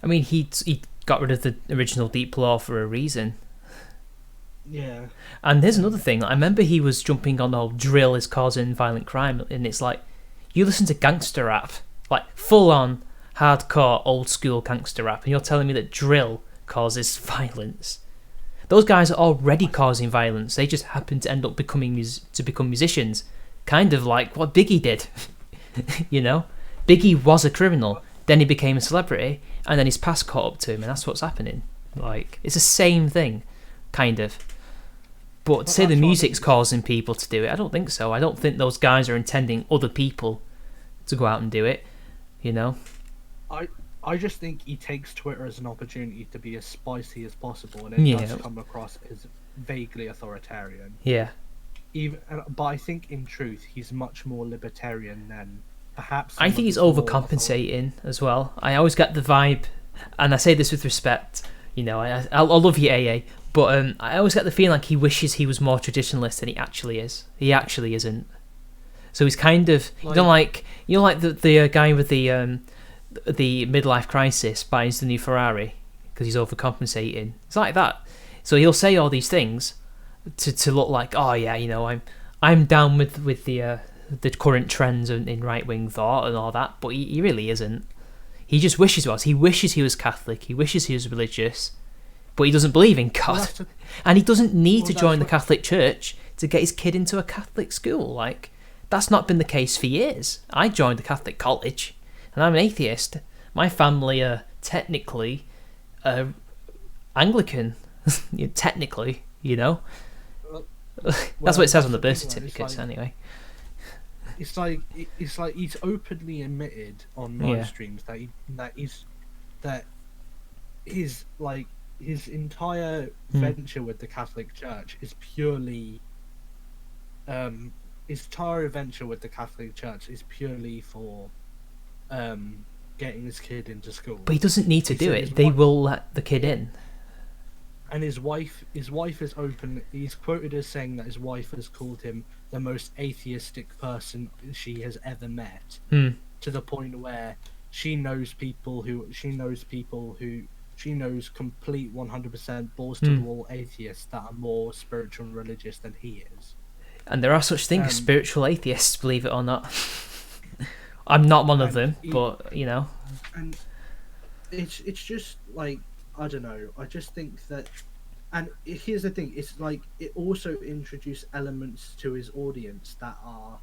I mean, he got rid of the original Deep Law for a reason. Yeah. And there's another thing. I remember he was jumping on the whole drill is causing violent crime, and it's like, you listen to gangster rap, like full on hardcore old school gangster rap, and you're telling me that drill causes violence. Those guys are already causing violence. They just happen to end up becoming musicians, kind of like what Biggie did. Biggie was a criminal, then he became a celebrity, and then his past caught up to him, and that's what's happening. It's the same thing, kind of. But say the music's causing people to do it, I don't think so. I don't think those guys are intending other people to go out and do it, I just think he takes Twitter as an opportunity to be as spicy as possible, and it does come across as vaguely authoritarian. Yeah. But I think in truth he's much more libertarian than perhaps. I think he's overcompensating as well. I always get the vibe, and I say this with respect. I love you, AA, but I always get the feeling like he wishes he was more traditionalist than he actually is. He actually isn't. So he's kind of the guy with the midlife crisis buys the new Ferrari because he's overcompensating. It's like that. So he'll say all these things to look like, oh yeah, I'm down with the current trends in right wing thought and all that, but he really isn't. He just wishes he was. He wishes he was Catholic. He wishes he was religious, but he doesn't believe in God, and he doesn't need to join the Catholic Church to get his kid into a Catholic school. That's not been the case for years. I joined the Catholic college, and I'm an atheist. My family are technically Anglican, technically, That's what it says on the birth certificates, anyway. It's like he's openly admitted on live streams that his his entire venture with the Catholic Church is purely his entire venture with the Catholic Church is purely for getting his kid into school. But he doesn't need to do it. They will let the kid in. And his wife is open. He's quoted as saying that his wife has called him the most atheistic person she has ever met, to the point where she knows complete 100% balls to the wall atheists that are more spiritual and religious than he is. And there are such things as spiritual atheists, believe it or not. I'm not one of them, but you know. And it's just like, I don't know. I just think that, and here's the thing: it's like it also introduced elements to his audience that are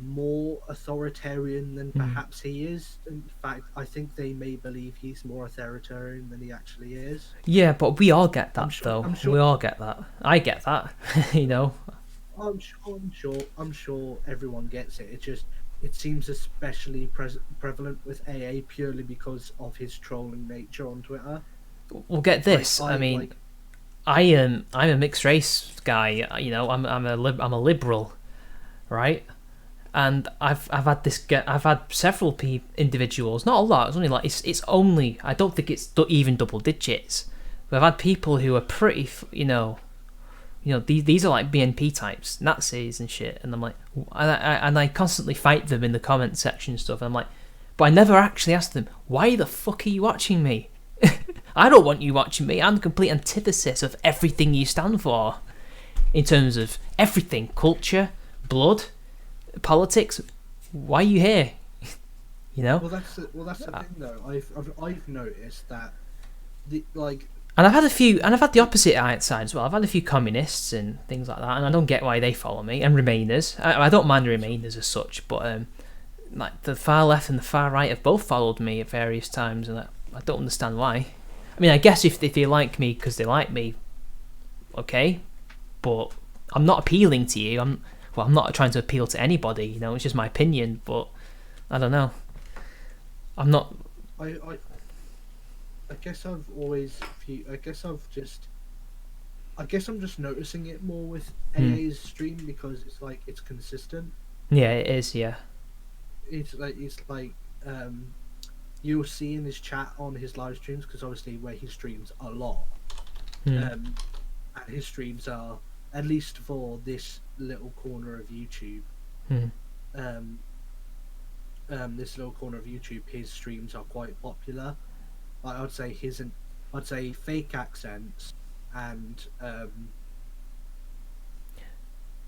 more authoritarian than perhaps he is. In fact, I think they may believe he's more authoritarian than he actually is. Yeah, but we all get that, though. sure, we all get that. I get that. You know. I'm sure everyone gets it. It seems especially prevalent with AA purely because of his trolling nature on Twitter. Well, get this. I mean, I'm a mixed race guy. You know, I'm a liberal, right? And I've had several individuals, not a lot. It's only it's only, I don't think it's even double digits. But I've had people who are pretty, you know, these are like BNP types, Nazis and shit, and I'm like, and I constantly fight them in the comment section and stuff, and I'm like, but I never actually ask them, why the fuck are you watching me? I don't want you watching me. I'm the complete antithesis of everything you stand for, in terms of everything, culture, blood, politics. Why are you here? You know. Well, that's the thing though. I've noticed that And I've had the opposite side as well. I've had a few communists and things like that, and I don't get why they follow me. And Remainers, I don't mind the Remainers as such, but like the far left and the far right have both followed me at various times, and I don't understand why. I mean, I guess if they like me because they like me, okay, but I'm not appealing to you. I'm not trying to appeal to anybody. You know, it's just my opinion. But I don't know. I'm not. I guess I'm just noticing it more with AA's stream because it's like it's consistent. Yeah, it is. Yeah. It's like you'll see in his chat on his live streams, because obviously where he streams a lot, and his streams are, at least for this little corner of YouTube, his streams are quite popular. Like I'd say Fake Accents and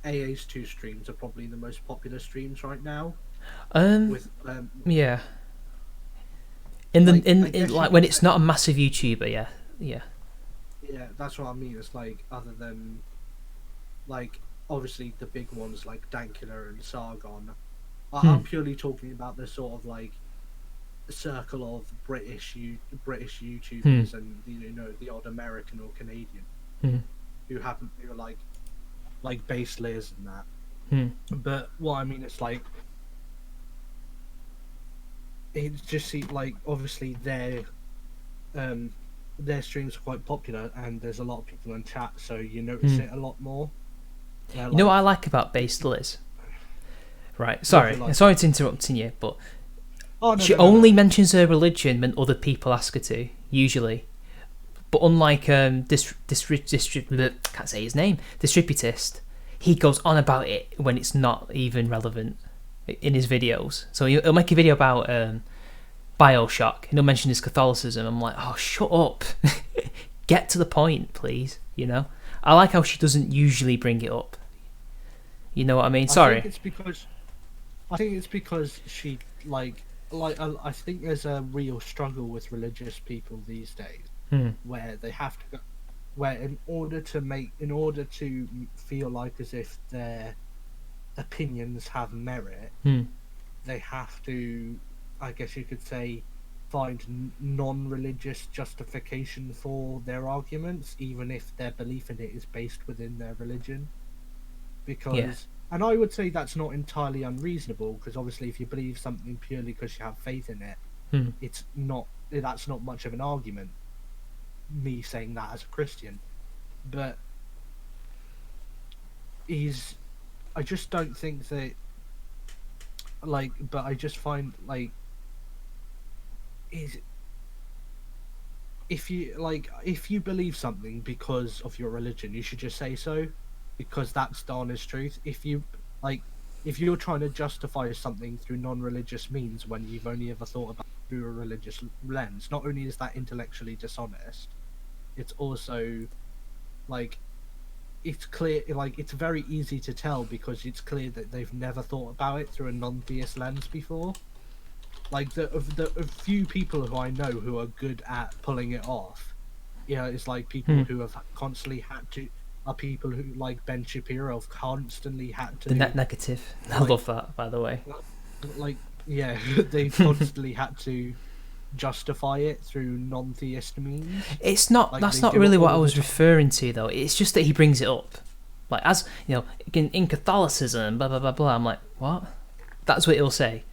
AA's two streams are probably the most popular streams right now. Yeah. Like when it's not a massive YouTuber, yeah. Yeah, that's what I mean. It's like, other than like obviously the big ones like Dankula and Sargon. I'm purely talking about the sort of like circle of British YouTubers and the odd American or Canadian who are like Base Liz and that. But what I mean, it's like it just seems like obviously their streams are quite popular and there's a lot of people in chat, so you notice it a lot more. You know what I like about Base Liz? Right, sorry to interrupting you, but she only mentions her religion when other people ask her to, usually. But unlike can't say his name, Distributist, he goes on about it when it's not even relevant in his videos. So he'll make a video about Bioshock, and he'll mention his Catholicism. I'm like, oh, shut up. Get to the point, please. You know? I like how she doesn't usually bring it up. You know what I mean? Sorry. I think it's because she I think there's a real struggle with religious people these days, where they have to in order to feel like as if their opinions have merit, they have to, I guess you could say, find non-religious justification for their arguments, even if their belief in it is based within their religion. Because, and I would say that's not entirely unreasonable, because obviously if you believe something purely because you have faith in it, that's not much of an argument. me saying that as a Christian, but I just don't think that, like, but I just find, like, is if you believe something because of your religion, you should just say so, because that's the honest truth. If you're trying to justify something through non-religious means when you've only ever thought about it through a religious lens, not only is that intellectually dishonest, it's also, like, it's clear, like, it's very easy to tell because it's clear that they've never thought about it through a non-theist lens before. Like, the few people who I know who are good at pulling it off, it's like people who have constantly had to, are people who, like Ben Shapiro, have constantly had to... The net negative. I love that, by the way. Like, yeah, they've constantly had to justify it through non-theist means. It's not, like, that's not really what I was referring to, though. It's just that he brings it up. Like, as, in Catholicism, blah, blah, blah, blah. I'm like, what? That's what he'll say.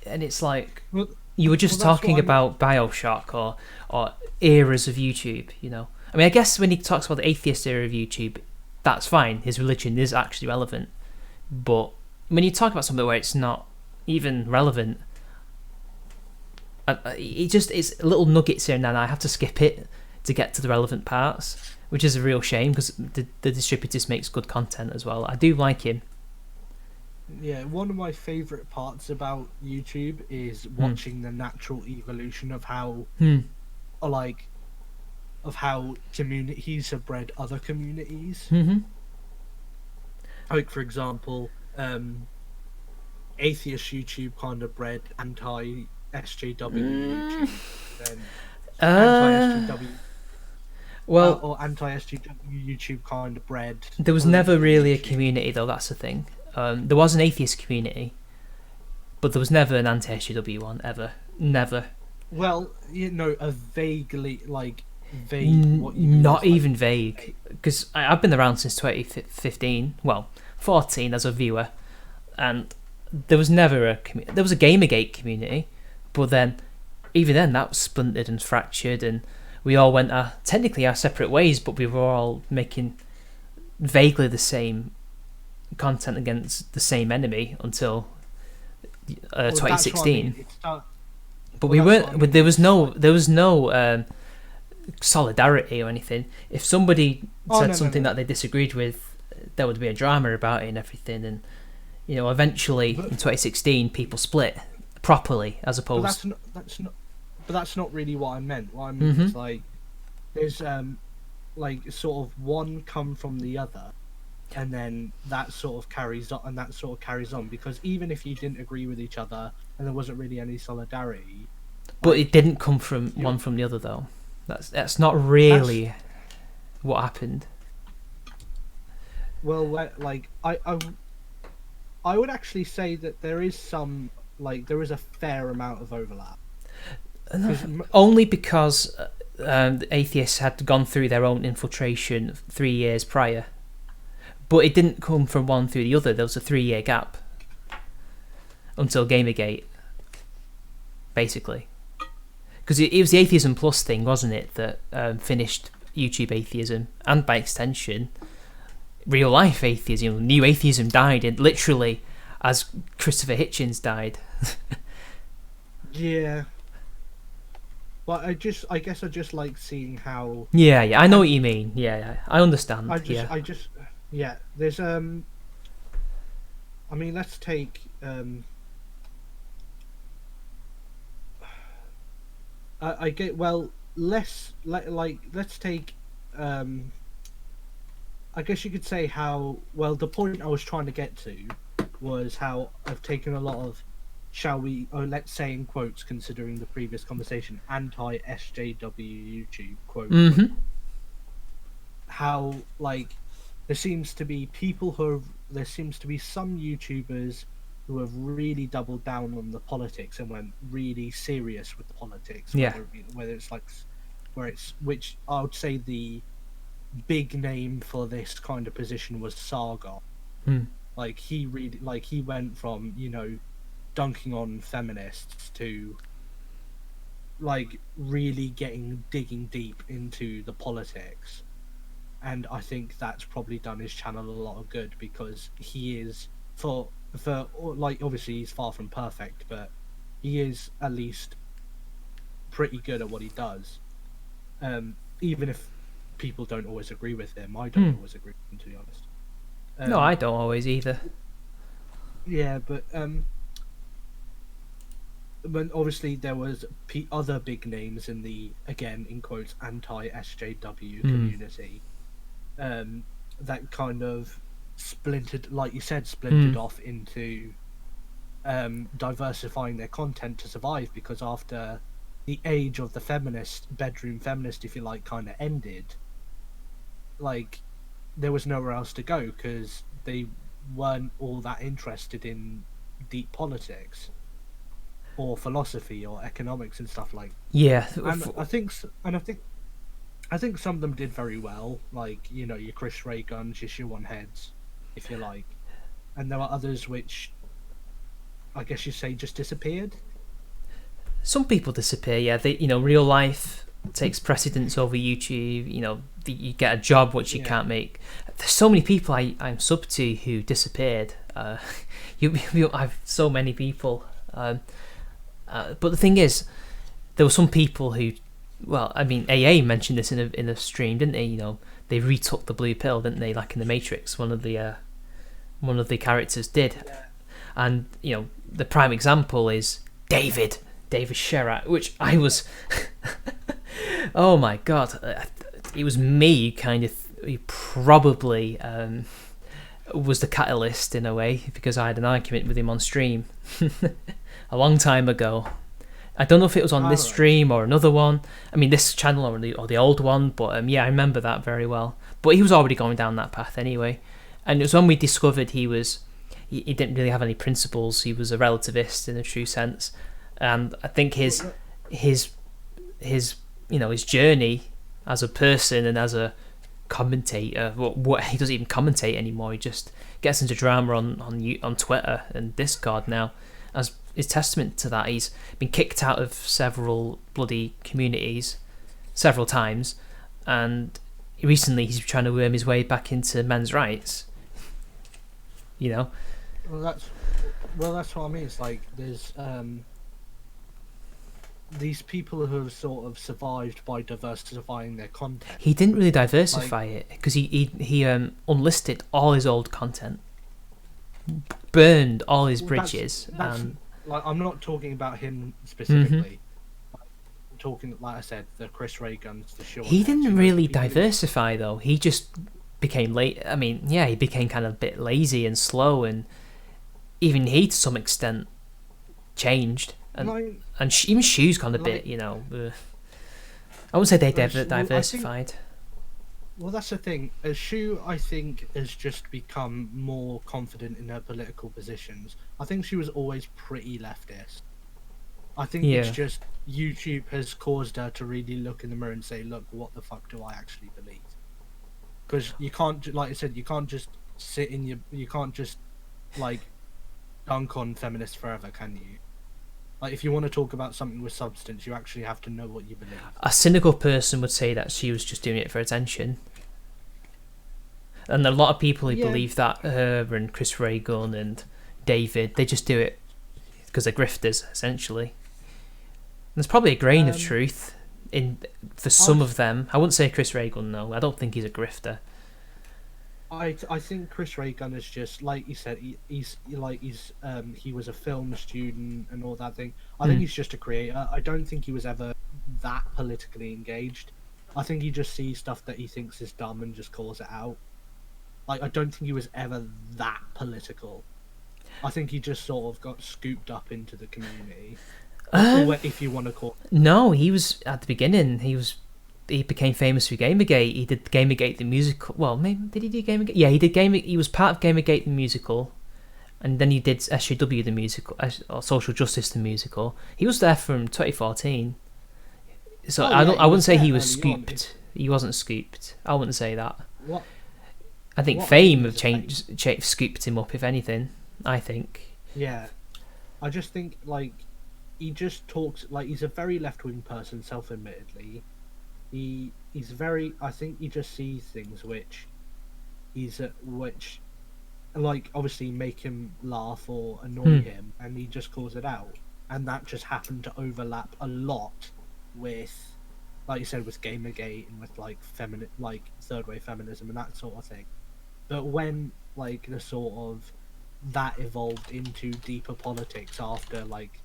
And it's like, well, you were just talking about Bioshock or eras of YouTube, I mean, I guess when he talks about the atheist era of YouTube, that's fine. His religion is actually relevant. But when you talk about something where it's not even relevant, it's little nuggets here and there, and I have to skip it to get to the relevant parts, which is a real shame because the distributor makes good content as well. I do like him. Yeah, one of my favourite parts about YouTube is watching the natural evolution of how, of how communities have bred other communities. Mm-hmm. Like, for example, atheist YouTube kind of bred anti-SJW YouTube, then anti-SJW. Well, or anti-SJW YouTube kind of bred. There was never really a community, though. That's the thing. There was an atheist community, but there was never an anti-SJW one ever. Never. Well, a vaguely vague. Not even vague, because I've been around since 2015. Well, 14 as a viewer, and there was never there was a Gamergate community, but then even then that was splintered and fractured, and we all went technically our separate ways, but we were all making vaguely the same content against the same enemy until 2016. But we weren't. There was no solidarity or anything. If somebody said something that they disagreed with, there would be a drama about it and everything. And eventually in 2016, people split properly, as opposed. But that's not really what I meant. What I meant is there's sort of one come from the other, and then that sort of carries on. Because even if you didn't agree with each other and there wasn't really any solidarity, but it didn't come from one from the other, though. That's not really what happened. Well, I would actually say that there is a fair amount of overlap. Only because the atheists had gone through their own infiltration 3 years prior. But it didn't come from one through the other. There was a 3-year gap until Gamergate, basically. Because it was the Atheism Plus thing, wasn't it, that finished YouTube atheism, and by extension, real life atheism. New atheism died, and literally as Christopher Hitchens died. Yeah. But I guess I just like seeing how. Yeah, I know what you mean. Yeah, I understand. There's I mean, let's take let's take I guess you could say how, the point I was trying to get to was how I've taken a lot of, let's say in quotes, considering the previous conversation, anti-SJW YouTube quote. Mm-hmm. How there seems to be some YouTubers who have really doubled down on the politics and went really serious with the politics. Yeah. Which I would say the big name for this kind of position was Sargon. He went from dunking on feminists to like really digging deep into the politics, and I think that's probably done his channel a lot of good, because he is for like, obviously he's far from perfect, but he is at least pretty good at what he does. Even if people don't always agree with him, I don't always agree with him, to be honest. No, I don't always either. Yeah, but obviously there was other big names in the, again in quotes, anti-SJW community, that kind of splintered, like you said, off into diversifying their content to survive, because after the age of the bedroom feminist, if you like, kind of ended, like there was nowhere else to go, because they weren't all that interested in deep politics or philosophy or economics and stuff like. Yeah, and I think some of them did very well, like, you know, your Chris Ray Guns, your shoe-on heads, if you like, and there are others which I guess you say just disappeared. Some people disappear. Yeah, real life takes precedence over YouTube. You get a job which you can't make. There's so many people I'm sub to who disappeared. I have so many people. But the thing is, there were some people who, well, I mean, AA mentioned this in a stream, didn't they? They retook the blue pill, didn't they? Like in the Matrix, one of the characters did. Yeah. And the prime example is David Shara, which I was. Oh my god, it was me who probably was the catalyst in a way, because I had an argument with him on stream a long time ago. I don't know if it was on this stream or another one. I mean, this channel or the old one, but yeah, I remember that very well. But he was already going down that path anyway, and it was when we discovered he didn't really have any principles. He was a relativist in a true sense, and I think his journey as a person and as a commentator, what he doesn't even commentate anymore. He just gets into drama on Twitter and Discord now, as is testament to that. He's been kicked out of several bloody communities several times, and recently he's trying to worm his way back into men's rights. Well, that's what I mean. It's like there's these people who have sort of survived by diversifying their content. He didn't really diversify it, because he unlisted all his old content, burned all his bridges. That's like, I'm not talking about him specifically. I'm talking, like I said, the Chris Ray Guns, the short. He didn't really diversify though. He just became late. I mean, yeah, he became kind of a bit lazy and slow, and even he to some extent changed. And even Shoe's gone a bit, I wouldn't say they diversified. Well, that's the thing. Shoe, I think, has just become more confident in her political positions. I think she was always pretty leftist. I think it's just YouTube has caused her to really look in the mirror and say, look, what the fuck do I actually believe? Because you can't, like I said, you can't just you can't just, like, dunk on feminists forever, can you? Like, if you want to talk about something with substance, you actually have to know what you believe. A cynical person would say that she was just doing it for attention. And a lot of people who believe that, her and Chris Ray Gun and David, they just do it because they're grifters, essentially. And there's probably a grain of truth for some of them. I wouldn't say Chris Ray Gun, no. I don't think he's a grifter. I think Chris Ray Gun is just, like you said, he was a film student and all that thing. I think he's just a creator. I don't think he was ever that politically engaged. I think he just sees stuff that he thinks is dumb and just calls it out. Like, I don't think he was ever that political. I think he just sort of got scooped up into the community, if you want to call it. No, he was at the beginning. He became famous through Gamergate. He did Gamergate the musical. Well, maybe did he do Gamergate? Yeah, he did He was part of Gamergate the musical, and then he did SJW the musical, or Social Justice the musical. He was there from 2014. So I wouldn't say he was scooped. He wasn't scooped. I wouldn't say that. What? I think fame have scooped him up, if anything. I think. Yeah, I just think, like, he just talks like he's a very left-wing person, self-admittedly. He's very. I think he just sees things which like obviously make him laugh or annoy him, and he just calls it out, and that just happened to overlap a lot with, like you said, with Gamergate and with like like third wave feminism and that sort of thing. But when like the sort of that evolved into deeper politics after like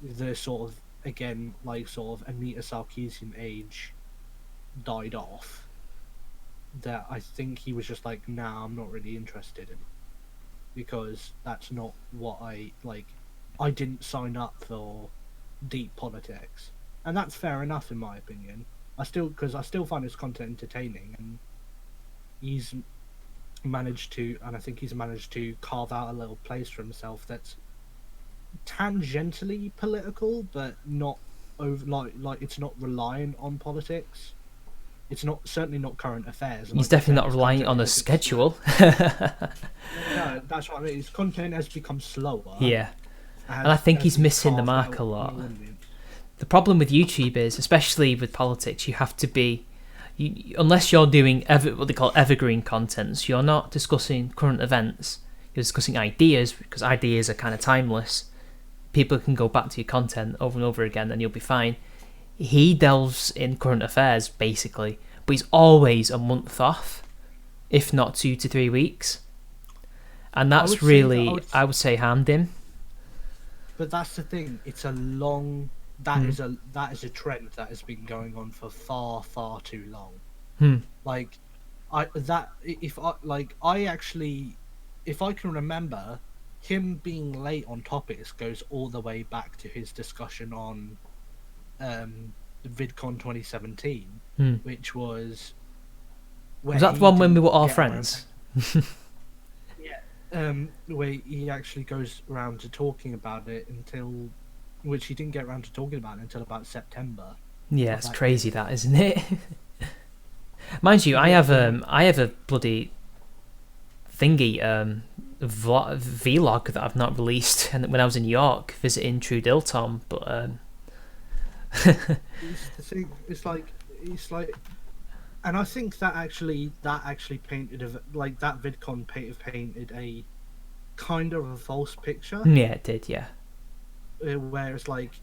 the sort of again like sort of Anita Sarkeesian age died off, that I think he was just like, nah, I'm not really interested in, because that's not what I like. I didn't sign up for deep politics, and that's fair enough in my opinion. I still find his content entertaining, and he's managed to, and I think he's managed to carve out a little place for himself that's tangentially political, but not over like it's not reliant on politics. It's not certainly not current affairs. He's definitely not relying on a schedule. No, that's what I mean. His content has become slower. Yeah, and I think he's missing the mark a lot. The problem with YouTube is, especially with politics, you have to be, unless you're doing what they call evergreen contents, you're not discussing current events. You're discussing ideas, because ideas are kind of timeless. People can go back to your content over and over again, and you'll be fine. He delves in current affairs, basically, but he's always a month off, if not 2 to 3 weeks. And that's I would say, harmed him. But that's the thing, it's a long... That is a trend that has been going on for far too long. Like, if I can remember, him being late on topics goes all the way back to his discussion on VidCon 2017, which was that the one when we were all friends? Yeah, where he actually goes around to talking about it which he didn't get around to talking about until about September. Yeah, it's crazy that, isn't it? Mind you, I have a bloody thingy vlog that I've not released, and when I was in York visiting True Diltom, but it's like, and I think that actually painted like that VidCon painted a kind of a false picture. Yeah, it did. Yeah. Where it's like,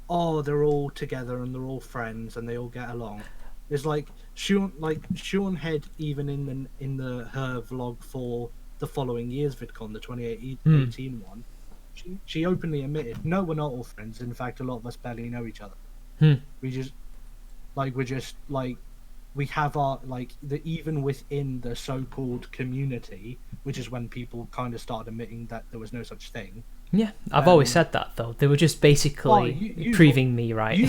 oh, they're all together and they're all friends and they all get along. It's like Sean Head, even in her vlog for the following year's VidCon, the 2018 one, she openly admitted, no, we're not all friends. In fact, a lot of us barely know each other. We have our even within the so-called community, which is when people kind of started admitting that there was no such thing. Yeah, I've always said that, though. They were just basically proving me right.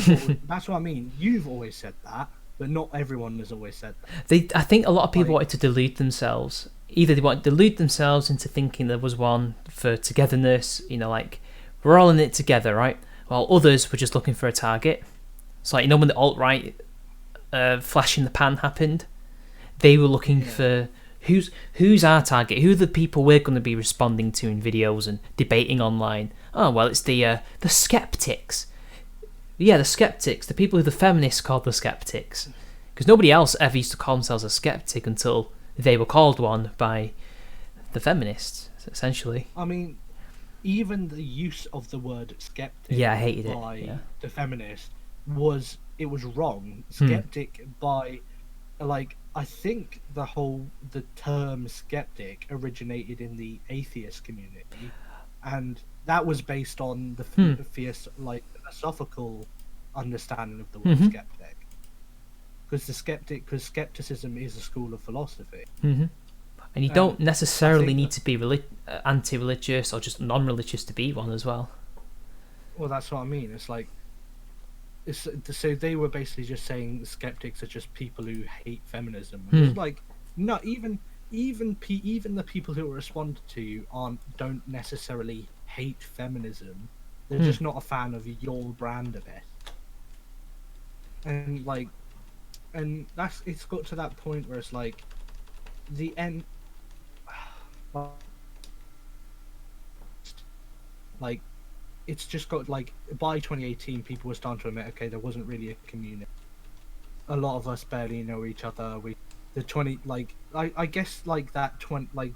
That's what I mean. You've always said that, but not everyone has always said that. I think a lot of people wanted to delude themselves. Either they wanted to delude themselves into thinking there was one for togetherness, like, we're all in it together, right? While others were just looking for a target. It's like, when the alt-right flash in the pan happened, they were looking for... Who's our target? Who are the people we're going to be responding to in videos and debating online? Oh, well, it's the skeptics. Yeah, the skeptics. The people who the feminists called the skeptics. Because nobody else ever used to call themselves a skeptic until they were called one by the feminists, essentially. I mean, even the use of the word skeptic I hated by the feminists was wrong. Skeptic by... I think the term skeptic originated in the atheist community, and that was based on the philosophical understanding of the word skeptic. Because skepticism is a school of philosophy. And you don't necessarily need to be anti-religious or just non-religious to be one as well. Well, that's what I mean. It's like... so they were basically just saying skeptics are just people who hate feminism. It's like, no, even the people who respond to you don't necessarily hate feminism. They're just not a fan of your brand of it. And it's got to that point where it's like the end. it's just got like by 2018, people were starting to admit, okay, there wasn't really a community. A lot of us barely know each other. I guess like that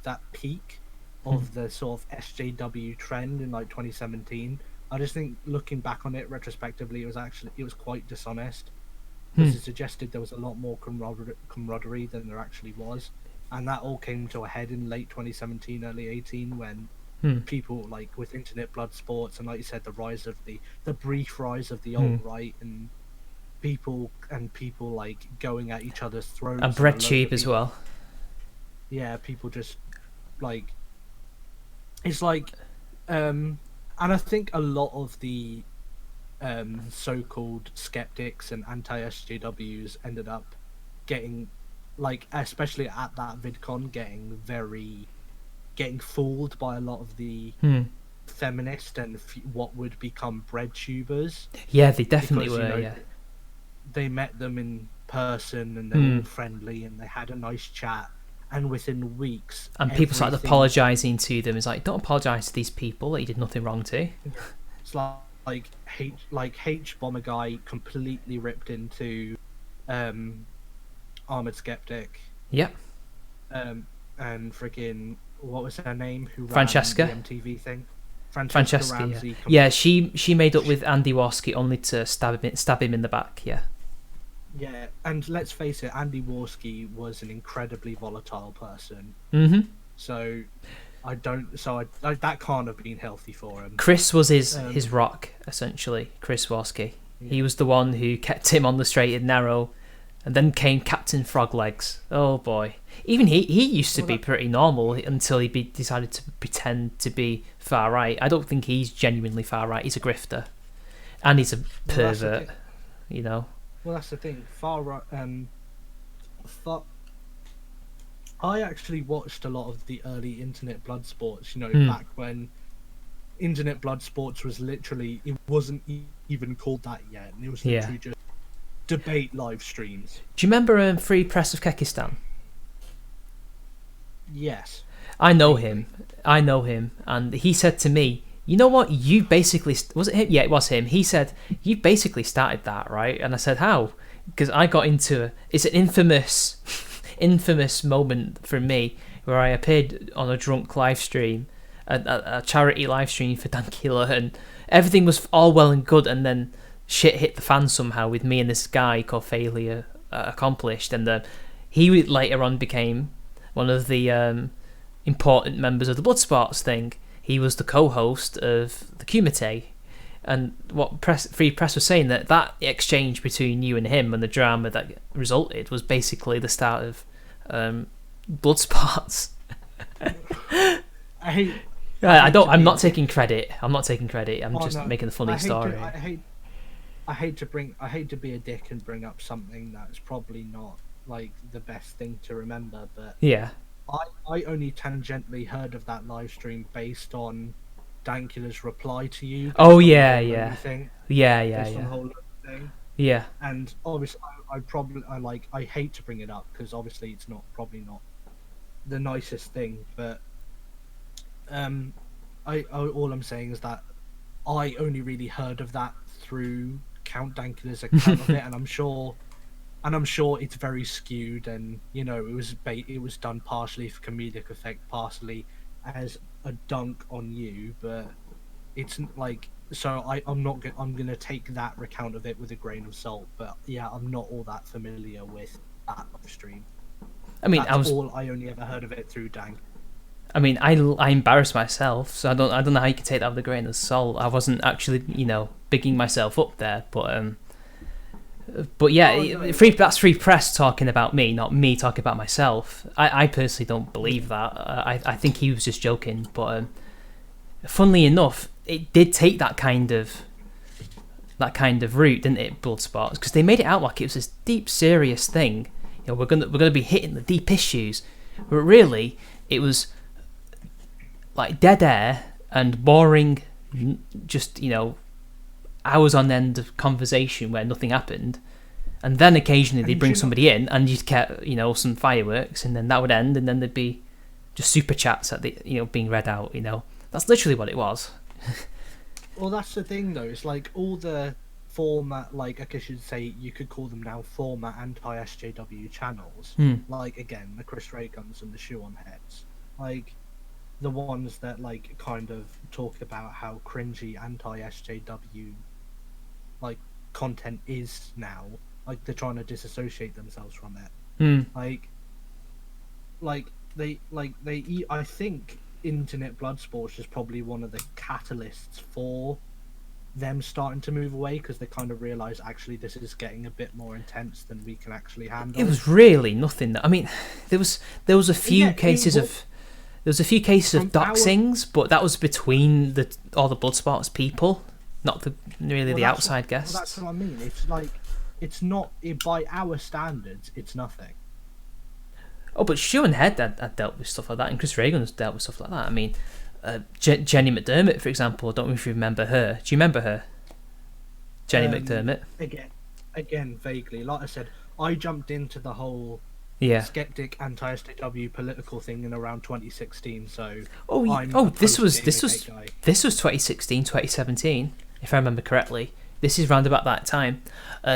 that peak of the sort of SJW trend in like 2017. I just think looking back on it retrospectively, it was quite dishonest, because it suggested there was a lot more camaraderie than there actually was, and that all came to a head in late 2017, early 18, when people like with internet blood sports and, like you said, the brief rise of the alt-right, and people like going at each other's throats, and bread tube as well. Yeah, people just like, it's like and I think a lot of the so-called skeptics and anti-SJWs ended up getting, like, especially at that VidCon, getting fooled by a lot of the feminist and what would become bread tubers. Yeah, they definitely were. Yeah, they met them in person and they're all friendly and they had a nice chat, and within weeks, and people started apologizing to them. It's like, don't apologize to these people that you did nothing wrong to. It's like H Bomber Guy completely ripped into Armored Skeptic. Yep. And freaking, what was her name? Who ran Francesca. the MTV thing? Francesca. Ramsey. Yeah, she made up with Andy Warski only to stab him in the back. Yeah. Yeah, and let's face it, Andy Warski was an incredibly volatile person. Mm-hmm. So that can't have been healthy for him. Chris was his rock, essentially. Chris Warski. Yeah. He was the one who kept him on the straight and narrow, and then came Captain Froglegs. Oh boy. Even he used to be pretty normal until he decided to pretend to be far right. I don't think he's genuinely far right. He's a grifter, and he's a pervert. You know. Well, that's the thing. Far right. I actually watched a lot of the early internet blood sports. You know, back when internet blood sports was literally, it wasn't even called that yet, and it was literally just debate live streams. Do you remember Free Press of Kekistan? Yes. I know him, and he said to me, you know what, you basically... Was it him? Yeah, it was him. He said, you basically started that, right? And I said, how? Because I got into... It's an infamous moment for me where I appeared on a drunk live stream, a charity live stream for Dankula, and everything was all well and good, and then shit hit the fan somehow with me and this guy called Failure Accomplished, and he later on became one of the important members of the Bloodsports thing. He was the co-host of the Kumite, and what Free Press was saying, that exchange between you and him and the drama that resulted was basically the start of Bloodsports. I'm not taking credit. I'm just making a funny story. I hate to be a dick and bring up something that's probably not like the best thing to remember, but yeah. I only tangentially heard of that live stream based on Dankula's reply to you. Oh yeah. Yeah. On the whole thing. Yeah. And obviously, I hate to bring it up because obviously it's probably not the nicest thing, but all I'm saying is that I only really heard of that through Count Dankula's account of it, and I'm sure it's very skewed, and you know, it was done partially for comedic effect, partially as a dunk on you, but it's like, so I'm gonna take that recount of it with a grain of salt, but yeah, I'm not all that familiar with that live stream. I mean, I only ever heard of it through Dank. I mean, I embarrassed myself, so I don't know how you can take that with a grain of salt. I wasn't actually, bigging myself up there, but yeah, that's Free Press talking about me, not me talking about myself. I personally don't believe that. I think he was just joking, but funnily enough, it did take that kind of route, didn't it, Bloodsports? Because they made it out like it was this deep, serious thing. We're gonna be hitting the deep issues, but really, it was like dead air and boring, just hours on end of conversation where nothing happened, and then occasionally they'd bring somebody in and you'd get some fireworks, and then that would end, and then there'd be just super chats at the being read out. That's literally what it was. Well, that's the thing, though. It's like all the former, like, I guess you'd say you could call them now former anti-SJW channels. Like, again, the Chris Ray Guns and the Shoe on Heads. Like, the ones that, like, kind of talk about how cringy anti-SJW, like, content is now. Like, they're trying to disassociate themselves from it. I think internet blood sports is probably one of the catalysts for them starting to move away, because they kind of realize actually this is getting a bit more intense than we can actually handle. It was really nothing. I mean, there was a few cases of doxings, but that was between all the Bloodsports people, not the outside guests. Well, that's what I mean. It's like, it's not, by our standards, it's nothing. Oh, but Shoe and Head had dealt with stuff like that, and Chris Reagan's dealt with stuff like that. I mean, Jenny McDermott, for example, I don't know if you remember her. Do you remember her? Jenny McDermott? Again, vaguely. Like I said, I jumped into the whole skeptic anti-SJW political thing in around 2016, so... This was 2016, 2017, if I remember correctly. This is round about that time.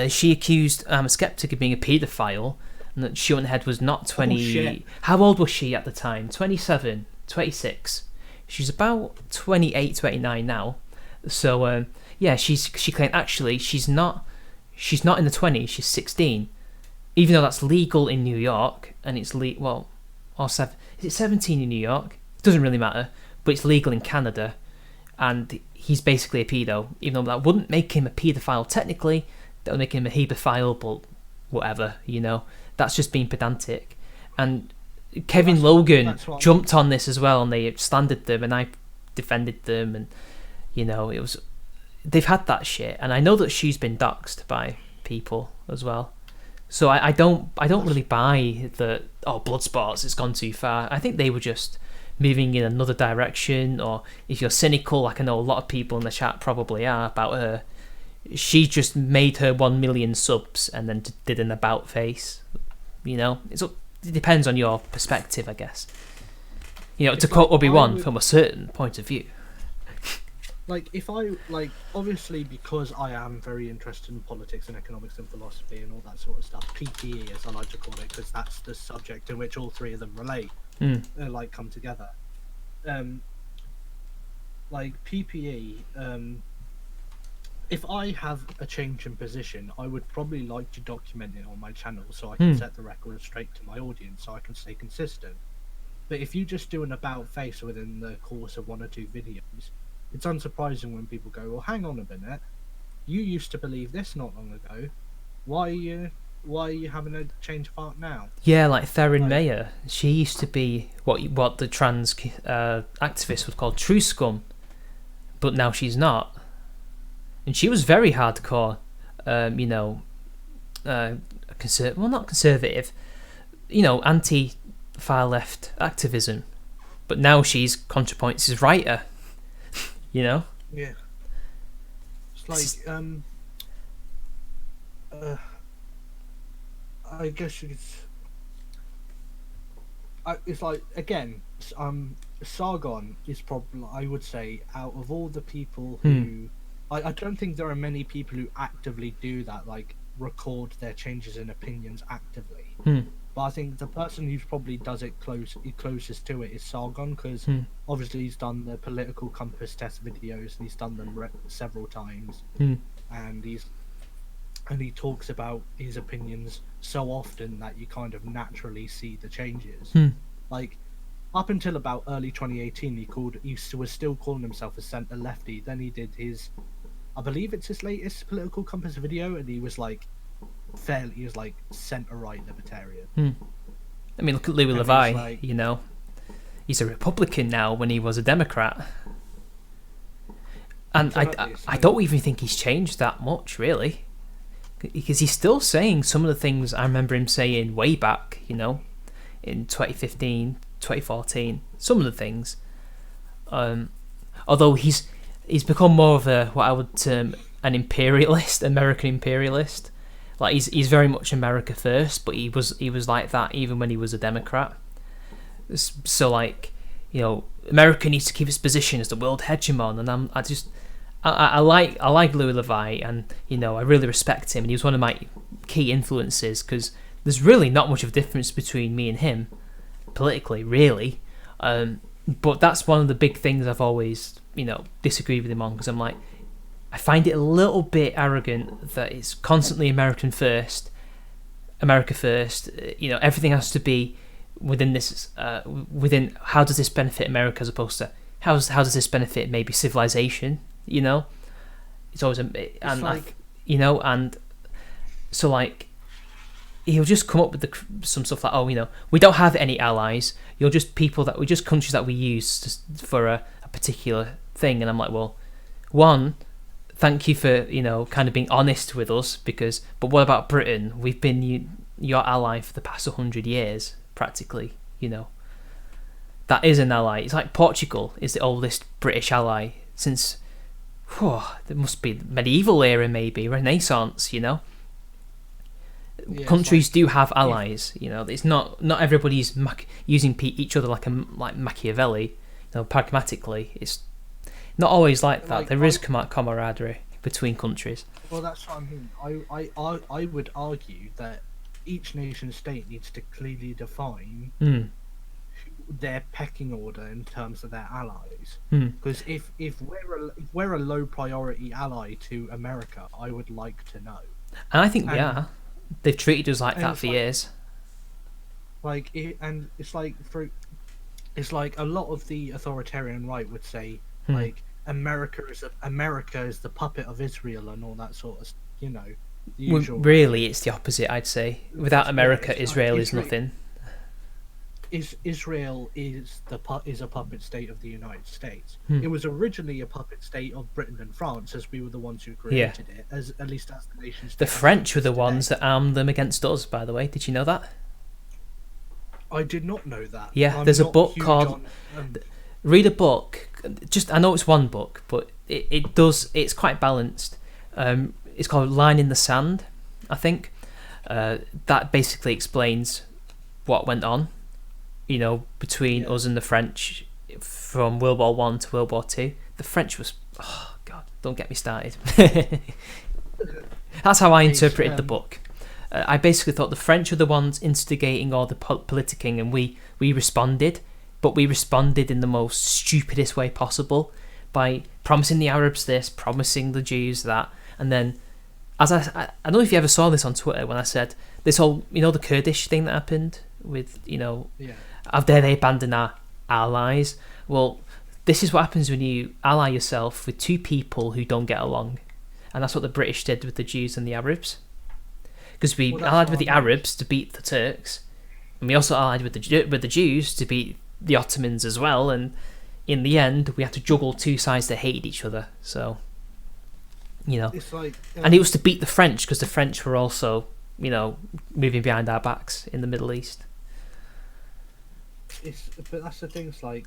She accused I'm a Skeptic of being a paedophile, and that Shoe and Head was not 20... Oh, shit. How old was she at the time? 27, 26. She's about 28, 29 now. So, she claimed actually she's not in the 20s, she's 16. Even though that's legal in New York, and it's is it 17 in New York? It doesn't really matter, but it's legal in Canada, and he's basically a pedo. Even though that wouldn't make him a paedophile technically, that would make him a hebephile, but whatever, that's just being pedantic. And Kevin Logan jumped on this as well, and they slandered them, and I defended them, and they've had that shit, and I know that she's been doxed by people as well. So I don't really buy that. Bloodsports, it's gone too far. I think they were just moving in another direction, or if you're cynical, like I know a lot of people in the chat probably are about her, she just made her 1 million subs and then did an about face. It depends on your perspective, I guess. To quote Obi-Wan, from a certain point of view. Obviously, because I am very interested in politics and economics and philosophy and all that sort of stuff, PPE, as I like to call it, because that's the subject in which all three of them relate, come together. PPE, if I have a change in position, I would probably like to document it on my channel so I can set the record straight to my audience so I can stay consistent. But if you just do an about face within the course of 1 or 2 videos, it's unsurprising when people go, well, hang on a minute, you used to believe this not long ago. Why are you having a change of heart now? Yeah, like Theron Mayer. She used to be what the trans activist would call true scum, but now she's not. And she was very hardcore, not conservative, anti-far left activism. But now she's ContraPoints' writer. Yeah. It's like, I guess it's like, again, Sargon is probably, I would say, out of all the people who, I don't think there are many people who actively do that, like record their changes in opinions actively. But I think the person who probably does it closest to it is Sargon, because obviously he's done the political compass test videos and he's done them several times, and he talks about his opinions so often that you kind of naturally see the changes. Like up until about early 2018, he was still calling himself a centre lefty. Then he did his, I believe it's his latest political compass video, and he was like centre right libertarian. I mean, look at Louis Levi. He's a Republican now when he was a Democrat, and I don't even think he's changed that much, really, because he's still saying some of the things I remember him saying way back, in 2015, 2014. Some of the things, although he's become more of what I would term an imperialist, American imperialist. Like he's very much America first, but he was like that even when he was a Democrat. So America needs to keep its position as the world hegemon, and I like Louis Levi, and I really respect him, and he was one of my key influences because there's really not much of a difference between me and him politically, really. But that's one of the big things I've always disagreed with him on, because I'm like, I find it a little bit arrogant that it's constantly America first. Everything has to be within this. Within how does this benefit America as opposed to how does this benefit maybe civilization? It's always and so like he'll just come up with some stuff like, we don't have any allies. You're just countries that we use for a particular thing. And I'm like, well, one, thank you for kind of being honest with us, but what about Britain? We've been your ally for the past 100 years practically. That is an ally. It's like Portugal is the oldest British ally since there must be medieval era, maybe Renaissance. Countries do have allies. It's not everybody's using each other like Machiavelli. Pragmatically, it's not always like that. There is camaraderie between countries. Well, that's what I mean. I would argue that each nation state needs to clearly define their pecking order in terms of their allies. Because if we're a low priority ally to America, I would like to know. And I think they've treated us like that for years. It's like a lot of the authoritarian right would say like America is the puppet of Israel and all that sort of the usual. Well, really, it's the opposite. I'd say without America, Israel is nothing. Israel is a puppet state of the United States. It was originally a puppet state of Britain and France, as we were the ones who created it, at least as the nations. The French were the ones that armed them against us, by the way. Did you know that? I did not know that. Yeah, there's a book called... Read a book. I know it's one book, but it's quite balanced. It's called Line in the Sand, I think. That basically explains what went on, between us and the French from World War One to World War Two. The French was... Oh, God, don't get me started. That's how I interpreted the book. I basically thought the French were the ones instigating all the politicking, and we responded, but we responded in the most stupidest way possible by promising the Arabs this, promising the Jews that, and then, as I don't know if you ever saw this on Twitter when I said this whole, the Kurdish thing that happened with, how dare they abandon our allies? Well, this is what happens when you ally yourself with two people who don't get along, and that's what the British did with the Jews and the Arabs. Because we allied with the Arabs to beat the Turks, and we also allied with the Jews to beat the Ottomans as well. And in the end, we had to juggle two sides that hated each other. So, it's like, and it was to beat the French, because the French were also, moving behind our backs in the Middle East. But that's the thing. It's like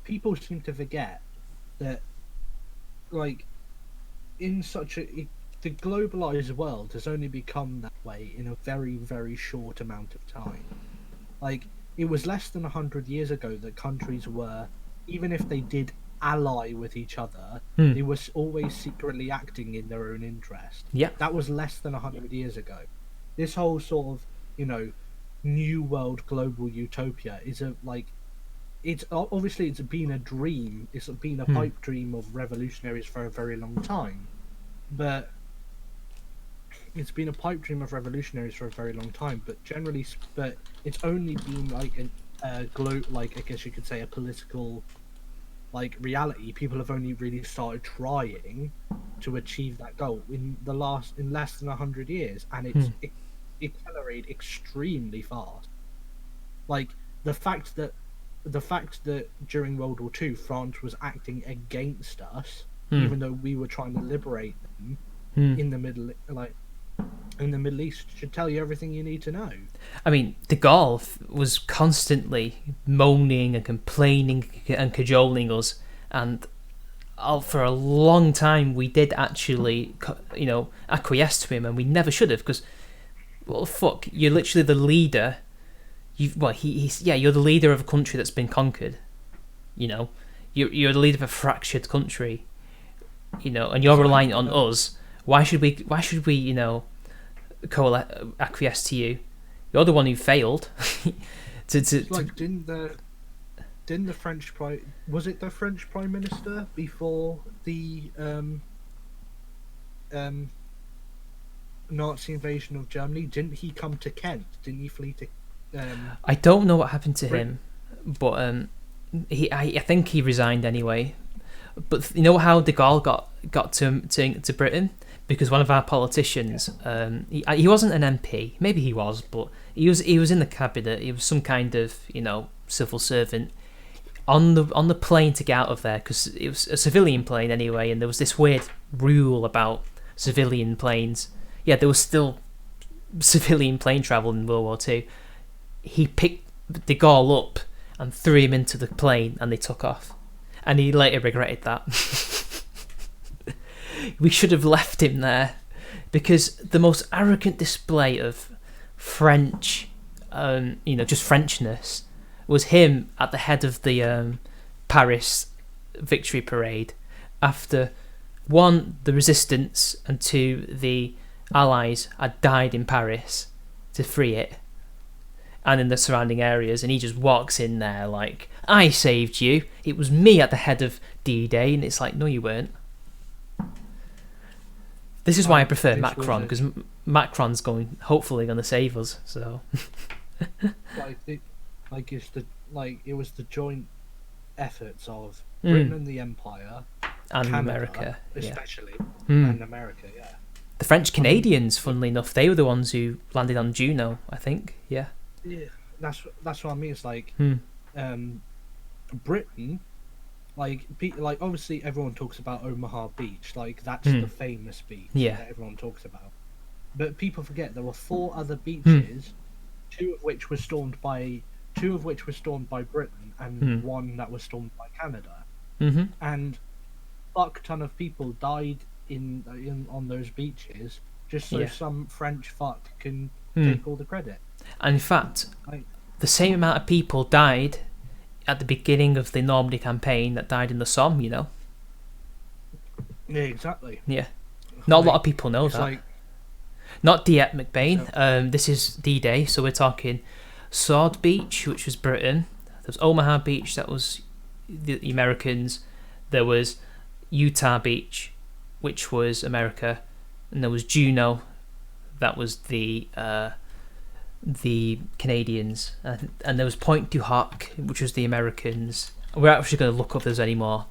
people seem to forget that, like, in such the globalized world has only become that way in a very, very short amount of time. Like, it was less than 100 years ago that countries were, even if they did ally with each other, they were always secretly acting in their own interest. Yeah. That was less than 100 years ago. This whole sort of, new world global utopia is it's obviously it's been a dream. It's been a pipe dream of revolutionaries for a very long time. But it's been a pipe dream of revolutionaries for a very long time, but it's only been like I guess you could say a political reality. People have only really started trying to achieve that goal in less than 100 years, and it accelerated extremely fast. Like the fact that during World War II France was acting against us, even though we were trying to liberate them in the Middle East, should tell you everything you need to know. I mean, de Gaulle was constantly moaning and complaining and cajoling us, and for a long time we did actually, acquiesce to him, and we never should have, because, well, fuck, you're literally the leader. You're the leader of a country that's been conquered. You're the leader of a fractured country. and you're relying on us. Why should we acquiesce to you? You're the one who failed. Didn't the French was it the French Prime Minister before the Nazi invasion of Germany? Didn't he come to Kent? Didn't he flee to? I don't know what happened to him, but I think he resigned anyway. But you know how de Gaulle got to Britain? Because one of our politicians, he wasn't an MP, maybe he was, but he was in the cabinet. He was some kind of civil servant on the plane to get out of there, because it was a civilian plane anyway, and there was this weird rule about civilian planes. Yeah, there was still civilian plane travel in World War II. He picked de Gaulle up and threw him into the plane, and they took off. And he later regretted that. We should have left him there, because the most arrogant display of French, just Frenchness, was him at the head of the Paris victory parade after, one, the resistance, and two, the Allies had died in Paris to free it and in the surrounding areas, and he just walks in there like, I saved you, it was me at the head of D-Day, and it's like, no you weren't. This is why I prefer Macron, because Macron's hopefully going to save us. So, it was the joint efforts of Britain and the Empire, and Canada, America, especially, and America. Yeah, the French Canadians, funnily enough, they were the ones who landed on Juno, I think. Yeah, that's what I mean. It's like Britain. Like obviously everyone talks about Omaha Beach, like that's the famous beach that everyone talks about. But people forget there were 4 other beaches, two of which were stormed by Britain, and one that was stormed by Canada. And fuck ton of people died on those beaches just so some French fuck can take all the credit. And in fact, the same amount of people died at the beginning of the Normandy campaign that died in the Somme, Yeah, exactly. Yeah. Not a lot of people know that. Not Dieppe McBain. This is D-Day, so we're talking Sword Beach, which was Britain. There was Omaha Beach, that was the Americans. There was Utah Beach, which was America. And there was Juneau, that was the Canadians, and there was Pointe du Hoc, which was the Americans. We're actually going to look up if there's any more.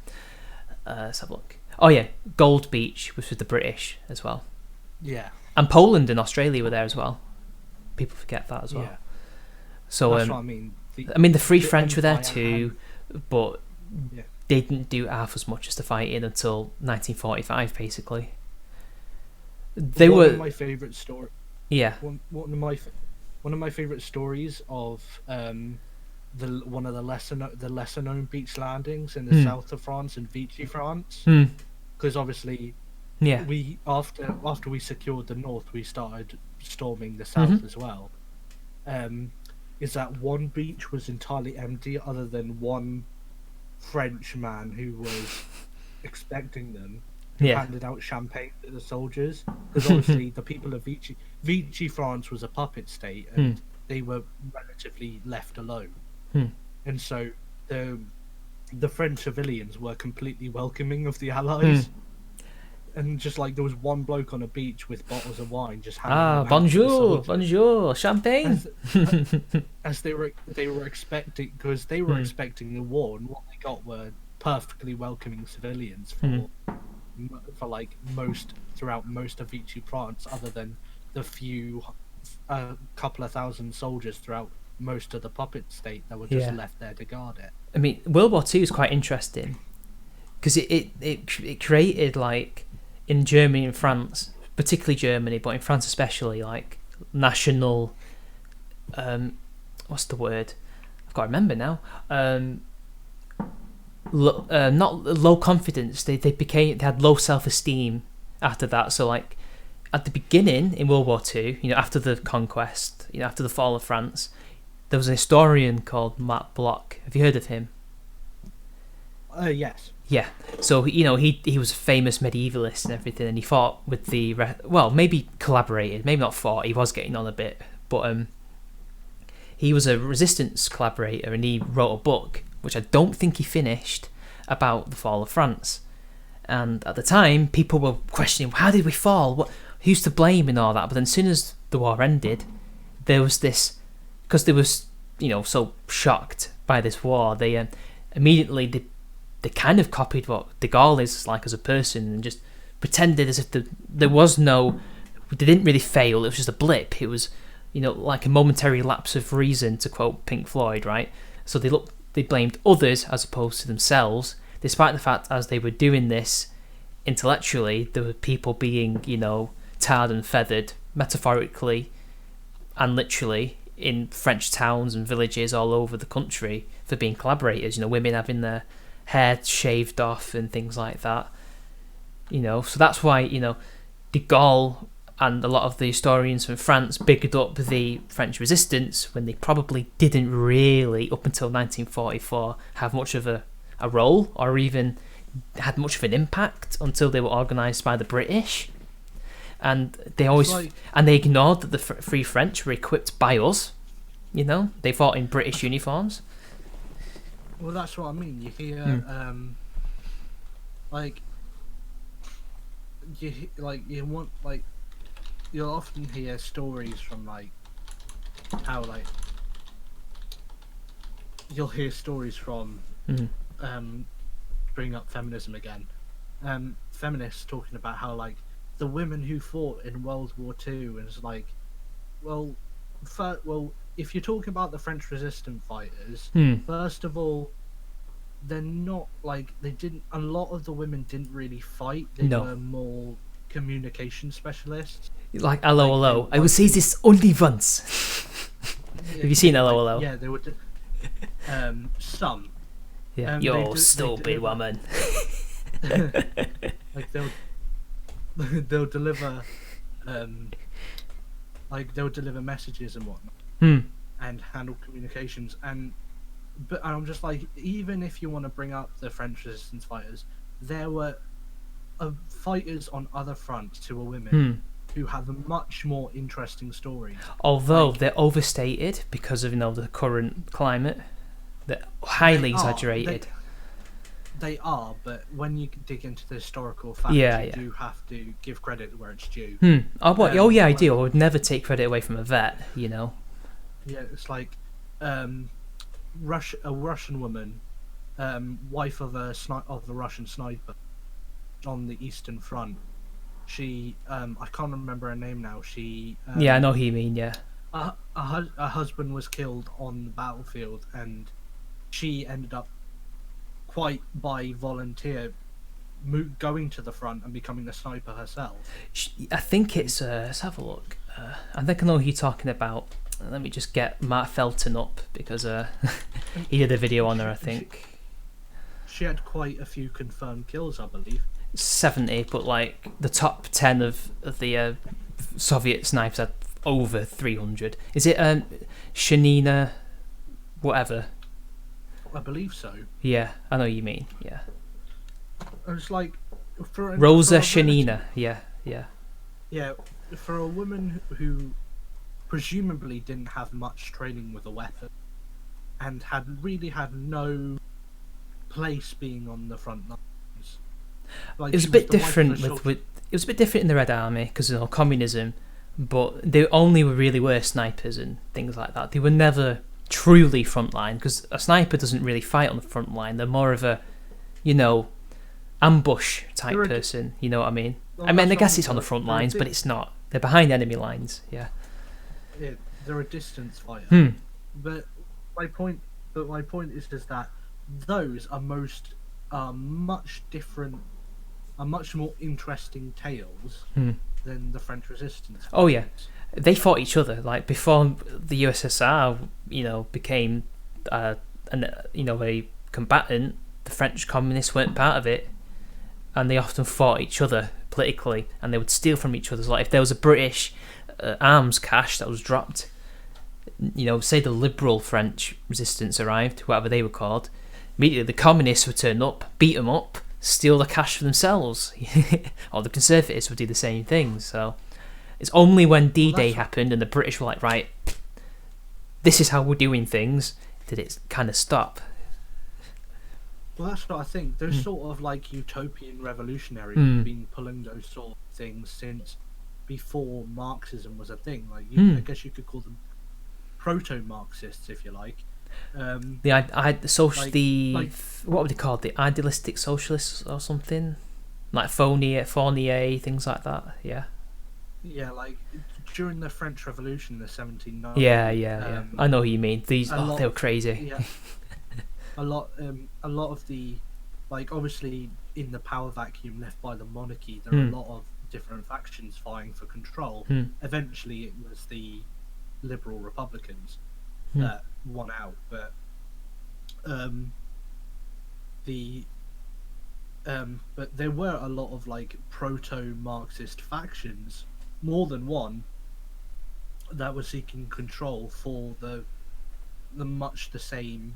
Let's have a look. Oh yeah, Gold Beach, which was the British as well. Yeah. And Poland and Australia were there as well. People forget that as well. Yeah. So that's what I mean. The Free French were there too, but they didn't do half as much as the fighting until 1945, basically. One of my favourite stories. Yeah. One of my favourite stories of one of the lesser known beach landings in the south of France, in Vichy, France, because obviously, we after we secured the north, we started storming the south as well. Is that one beach was entirely empty, other than one French man who was expecting them. Handed out champagne to the soldiers, because obviously the people of Vichy, France was a puppet state, and they were relatively left alone. And so the French civilians were completely welcoming of the Allies. And just there was one bloke on a beach with bottles of wine just handing bonjour, champagne. As they were expecting, because they were expecting the war, and what they got were perfectly welcoming civilians for throughout most of Vichy France, other than the few couple of thousand soldiers throughout most of the puppet state that were just left there to guard it. I mean, World War II is quite interesting because it created, in Germany and France, particularly Germany, but in France especially, national what's the word? I've got to remember now. Not low confidence. They had low self-esteem after that. So at the beginning in World War II, after the conquest, after the fall of France, there was a historian called Matt Bloch. Have you heard of him? Yes. Yeah, so he was a famous medievalist and everything, and he fought with the maybe collaborated, maybe not fought. He was getting on a bit, but he was a resistance collaborator, and he wrote a book which I don't think he finished about the fall of France. And at the time, people were questioning, how did we fall? Who's to blame and all that? But then, as soon as the war ended, there was this, because they was so shocked by this war, they immediately they kind of copied what de Gaulle is like as a person, and just pretended as if there was no, they didn't really fail. It was just a blip. It was like a momentary lapse of reason, to quote Pink Floyd, right? So they blamed others as opposed to themselves, despite the fact as they were doing this intellectually, there were people being tarred and feathered metaphorically and literally in French towns and villages all over the country for being collaborators. Women having their hair shaved off and things like that. So that's why de Gaulle and a lot of the historians from France bigged up the French resistance when they probably didn't really, up until 1944, have much of a role or even had much of an impact until they were organised by the British. And they always they ignored that the Free French were equipped by us. They fought in British uniforms. Well, that's what I mean. You hear you'll often hear stories from how you'll hear stories from bring up feminism again. Feminists talking about how the women who fought in World War II, and it's if you're talking about the French resistance fighters, first of all, they're not a lot of the women didn't really fight. They were more communication specialists. Hello, I will say this only once. Have you seen Hello? Yeah, they would. Some. Yeah, you stupid woman. They'll deliver, they'll deliver messages and whatnot, and handle communications. And I'm just even if you want to bring up the French resistance fighters, there were fighters on other fronts who were women who have much more interesting stories. Although they're overstated because of the current climate, they're highly exaggerated. They are, but when you dig into the historical facts, you do have to give credit where it's due. I do. I would never take credit away from a vet. Yeah, it's a Russian woman, wife of a Russian sniper on the Eastern Front. She, I can't remember her name now. She. I know who you mean. Yeah. Her husband was killed on the battlefield, and she ended up, quite by volunteer, going to the front and becoming a sniper herself. I think it's let's have a look. I think I know who you're talking about. Let me just get Matt Felton up, because he did a video on her, I think. She had quite a few confirmed kills, I believe. 70, but the top 10 of the Soviet snipers had over 300. Is it Shanina whatever? I believe so. Yeah, I know what you mean. Yeah. It's Rosa Shanina. Yeah. Yeah, for a woman who presumably didn't have much training with a weapon and had no place being on the front lines. It was a bit different it was a bit different in the Red Army because of communism, but they only really were snipers and things like that. They were never truly frontline, because a sniper doesn't really fight on the front line. They're more of a ambush type person, you know what I mean? Well, I guess it's on the front lines, but it's not. They're behind enemy lines. Yeah, they're a distance fighter. But my point is just that those are much different, are much more interesting tales than the French resistance. Oh yeah, they fought each other. Before the USSR, became a combatant, the French communists weren't part of it, and they often fought each other politically, and they would steal from each other. If there was a British arms cache that was dropped, say the liberal French resistance arrived, whatever they were called, immediately the communists would turn up, beat them up, steal the cash for themselves. Or the conservatives would do the same thing. So it's only when D-Day happened and the British were like, right, this is how we're doing things, did it kind of stop. Well, that's what I think. Those sort of like utopian revolutionaries have been pulling those sort of things since before Marxism was a thing. Like, I guess you could call them proto-Marxists, if you like. What would they call it? The idealistic socialists or something, like Fournier, things like that. Yeah. Yeah, like during the French Revolution, the 1790s. Yeah. I know who you mean. They were crazy. Yeah. a lot of the, like, obviously in the power vacuum left by the monarchy, there are a lot of different factions vying for control. Eventually, it was the Liberal Republicans that won out, but but there were a lot of like proto-Marxist factions, more than one, that were seeking control for the much the same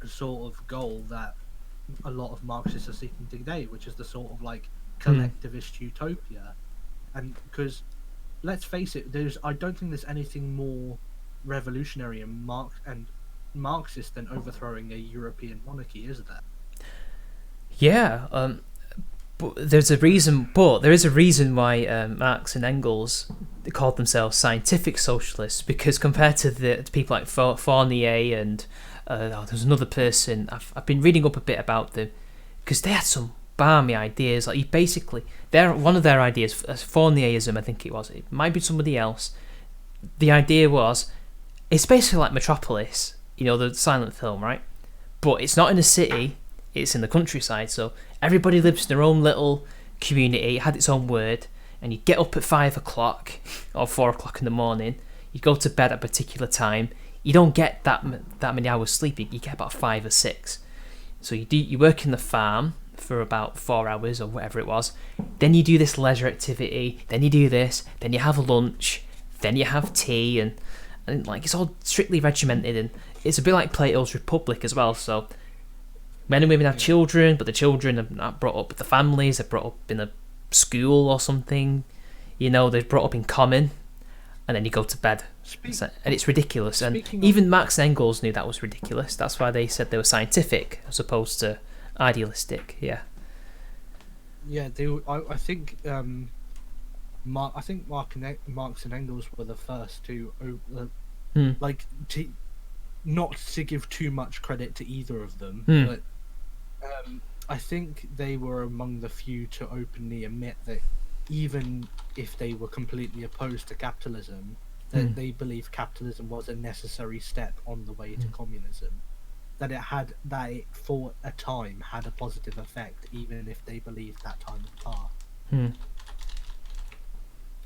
sort of goal that a lot of Marxists are seeking today, which is the sort of like collectivist utopia. And because let's face it, I don't think there's anything more revolutionary and Marxist than overthrowing a European monarchy, is there? Yeah, but there is a reason why Marx and Engels called themselves scientific socialists, because compared to the people like Fournier and there's another person, I've been reading up a bit about them, because they had some balmy ideas. Like, basically, one of their ideas, Fournierism, I think it might be somebody else. The idea was, it's basically like Metropolis, the silent film, right? But it's not in a city, it's in the countryside, so everybody lives in their own little community. It had its own word, and you get up at 5 o'clock or 4 o'clock in the morning, you go to bed at a particular time. You don't get that many hours sleeping, you get about 5 or 6. So you work in the farm for about 4 hours or whatever it was, then you do this leisure activity, then you do this, then you have lunch, then you have tea, and like, it's all strictly regimented, and it's a bit like Plato's Republic as well. So men and women have children, but the children are not brought up with the families, they're brought up in a school or something, they're brought up in common, and then you go to bed. And it's ridiculous. And even Marx and Engels knew that was ridiculous. That's why they said they were scientific as opposed to idealistic. Yeah. Yeah, I think Marx and Engels were the first to not to give too much credit to either of them, but I think they were among the few to openly admit that even if they were completely opposed to capitalism, that they believed capitalism was a necessary step on the way to communism. That it for a time had a positive effect, even if they believed that time had passed.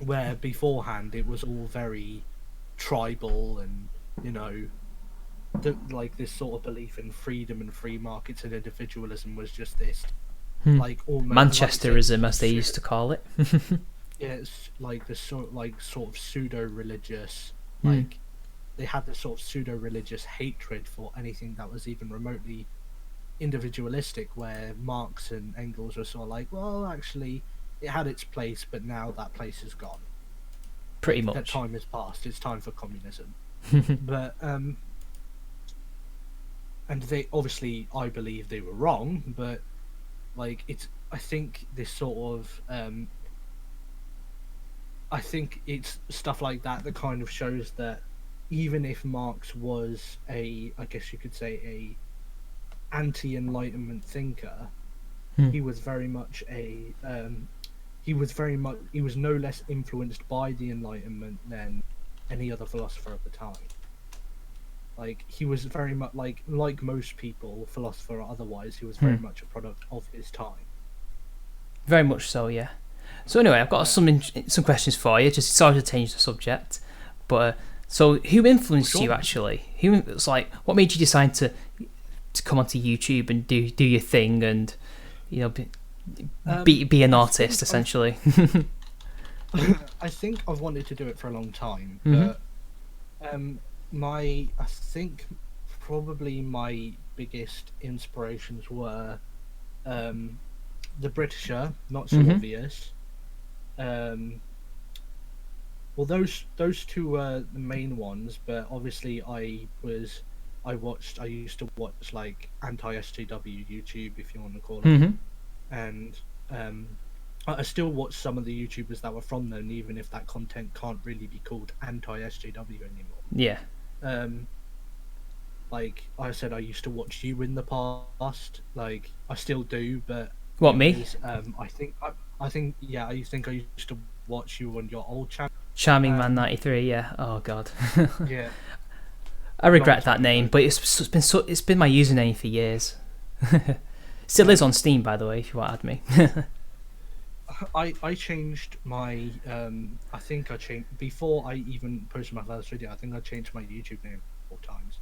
Where beforehand it was all very tribal, and like this sort of belief in freedom and free markets and individualism was just this like almost Manchesterism, as they used to call it. Yeah, it's like this sort of pseudo-religious, like they had this sort of pseudo-religious hatred for anything that was even remotely individualistic, where Marx and Engels were sort of like, well, actually, it had its place, but now that place is gone. Pretty much. That time has passed. It's time for communism. But and they obviously, I believe they were wrong, but like I think this sort of I think it's stuff like that kind of shows that even if Marx was I guess you could say a anti-Enlightenment thinker, he was very much he was no less influenced by the Enlightenment than any other philosopher of the time. Like, he was very much like most people, philosopher or otherwise, he was very much a product of his time. Very much so, yeah. So anyway, I've got some questions for you. Just sorry to change the subject, but so who influenced you actually? It's like, what made you decide to come onto YouTube and do your thing, and be an artist essentially? I think I've wanted to do it for a long time, but I think probably my biggest inspirations were the Britisher, not so Mhm. obvious. Well, those two were the main ones, but obviously I used to watch like anti-SJW YouTube, if you want to call it, Mhm. and I still watch some of the YouTubers that were from them, even if that content can't really be called anti-SJW anymore. Yeah. Like I said, I used to watch you in the past. Like I still do, but What, it me? was I think yeah, I think I used to watch you on your old channel. Charming Man 93. Yeah. Oh God. Yeah, I regret long that time name, ago. but it's been my username for years. Still is on Steam, by the way, if you want to add me. I changed my I think I changed before I even posted my first video. I think I changed my YouTube name 4 times.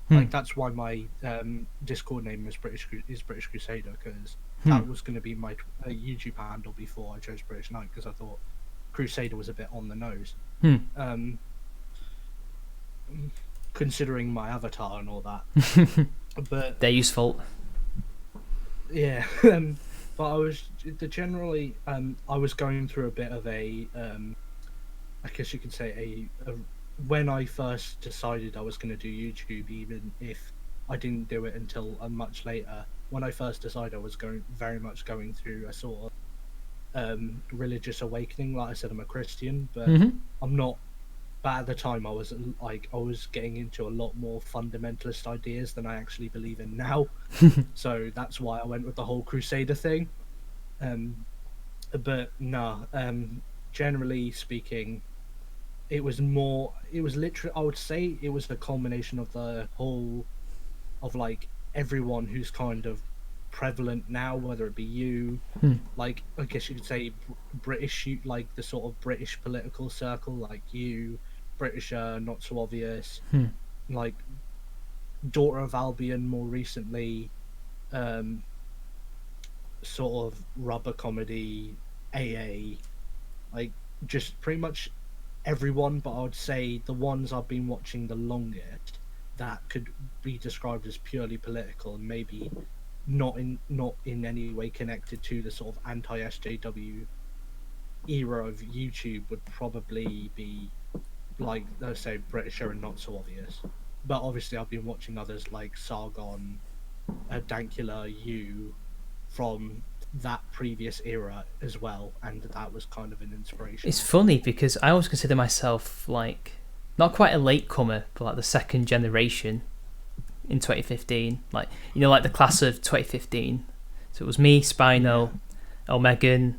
Like that's why my Discord name is British Crusader, because that was going to be my YouTube handle before I chose British Knight, because I thought Crusader was a bit on the nose. Considering my avatar and all that. But They're useful. yeah, but generally I was going through a bit of a I guess you could say a when I first decided I was going to do YouTube, even if I didn't do it until much later. When I first decided, I was very much going through a sort of religious awakening. Like I said, I'm a Christian, but I'm not. But at the time, I was getting into a lot more fundamentalist ideas than I actually believe in now. So that's why I went with the whole Crusader thing. But no, generally speaking, it was literally, I would say it was the culmination of the whole of like everyone who's kind of prevalent now, whether it be you, like I guess you could say British, like the sort of British political circle, like you, Britisher, not so obvious, like Daughter of Albion more recently, sort of rubber comedy, AA, like just pretty much everyone, but I would say the ones I've been watching the longest that could be described as purely political and maybe not in any way connected to the sort of anti-SJW era of YouTube would probably be like, let's say, Britisher and not so obvious. But obviously I've been watching others like Sargon, Dankula, you from that previous era as well, and that was kind of an inspiration. It's funny because I always consider myself like not quite a latecomer, but like the second generation in 2015. Like, you know, like the class of 2015. So it was me, Spino, Elmegan.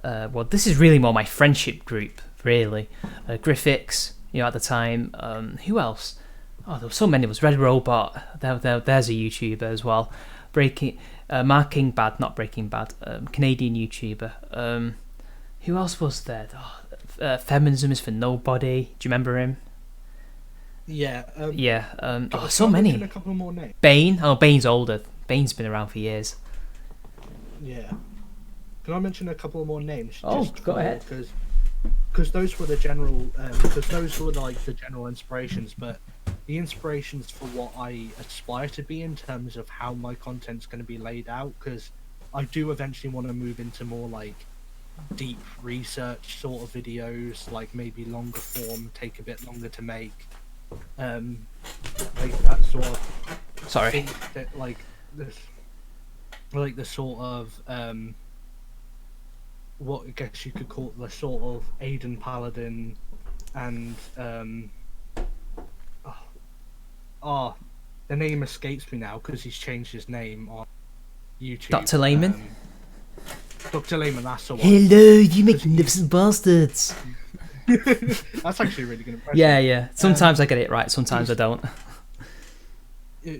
Well, this is really more my friendship group, really. Griffix, you know, at the time. Who else? Oh, there were so many of us. Red Robot. There's a YouTuber as well. Marking Bad, not Breaking Bad. Canadian YouTuber. Who else was there? Feminism is for Nobody. Do you remember him? Yeah. So many. A couple more names. Bane. Oh, Bane's older. Bane's been around for years. Yeah. Can I mention a couple more names? Go ahead. Because those were the general. Because those were like the general inspirations, but the inspirations for what I aspire to be in terms of how my content's going to be laid out. Because I do eventually want to move into more like deep research sort of videos, like maybe longer form, take a bit longer to make. Like that sort of. Sorry. That, like the sort of what I guess you could call the sort of Aiden Paladin and the name escapes me now because he's changed his name on YouTube. Dr. Layman. Dr. Layman, that's the one. Hello, you magnificent bastards. That's actually a really good impression. Yeah. Sometimes I get it right, sometimes I don't.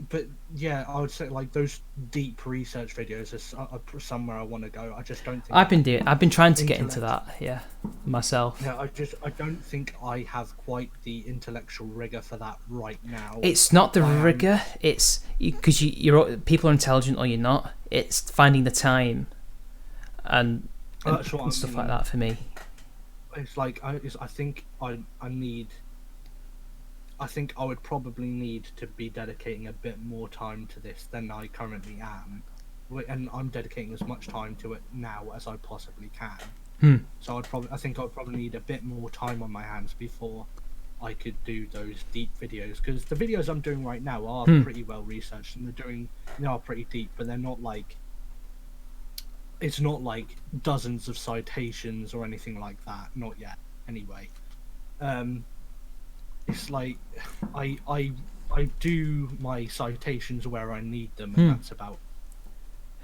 But yeah, I would say like those deep research videos are somewhere I want to go. I just don't think I've been trying to get into that, myself. Yeah, I don't think I have quite the intellectual rigor for that right now. It's not the rigor. It's because you're people are intelligent or you're not. It's finding the time and stuff like that for me. It's like I think I need. I think I would probably need to be dedicating a bit more time to this than I currently am, and I'm dedicating as much time to it now as I possibly can. So I think I'd probably need a bit more time on my hands before I could do those deep videos, because the videos I'm doing right now are pretty well researched, and they are pretty deep, but they're not like, it's not like dozens of citations or anything like that, not yet anyway. It's like I do my citations where I need them, and that's about.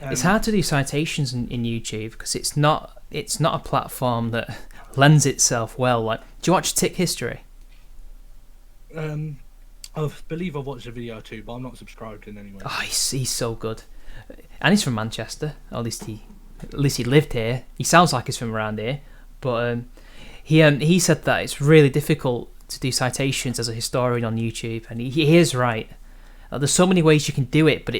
It's hard to do citations in YouTube because it's not a platform that lends itself well. Like, do you watch Tick History? I believe I've watched a video or two, but I'm not subscribed in any way. Oh, he's so good, and he's from Manchester. At least he lived here. He sounds like he's from around here, but he said that it's really difficult to do citations as a historian on YouTube, and he is right. There's so many ways you can do it, but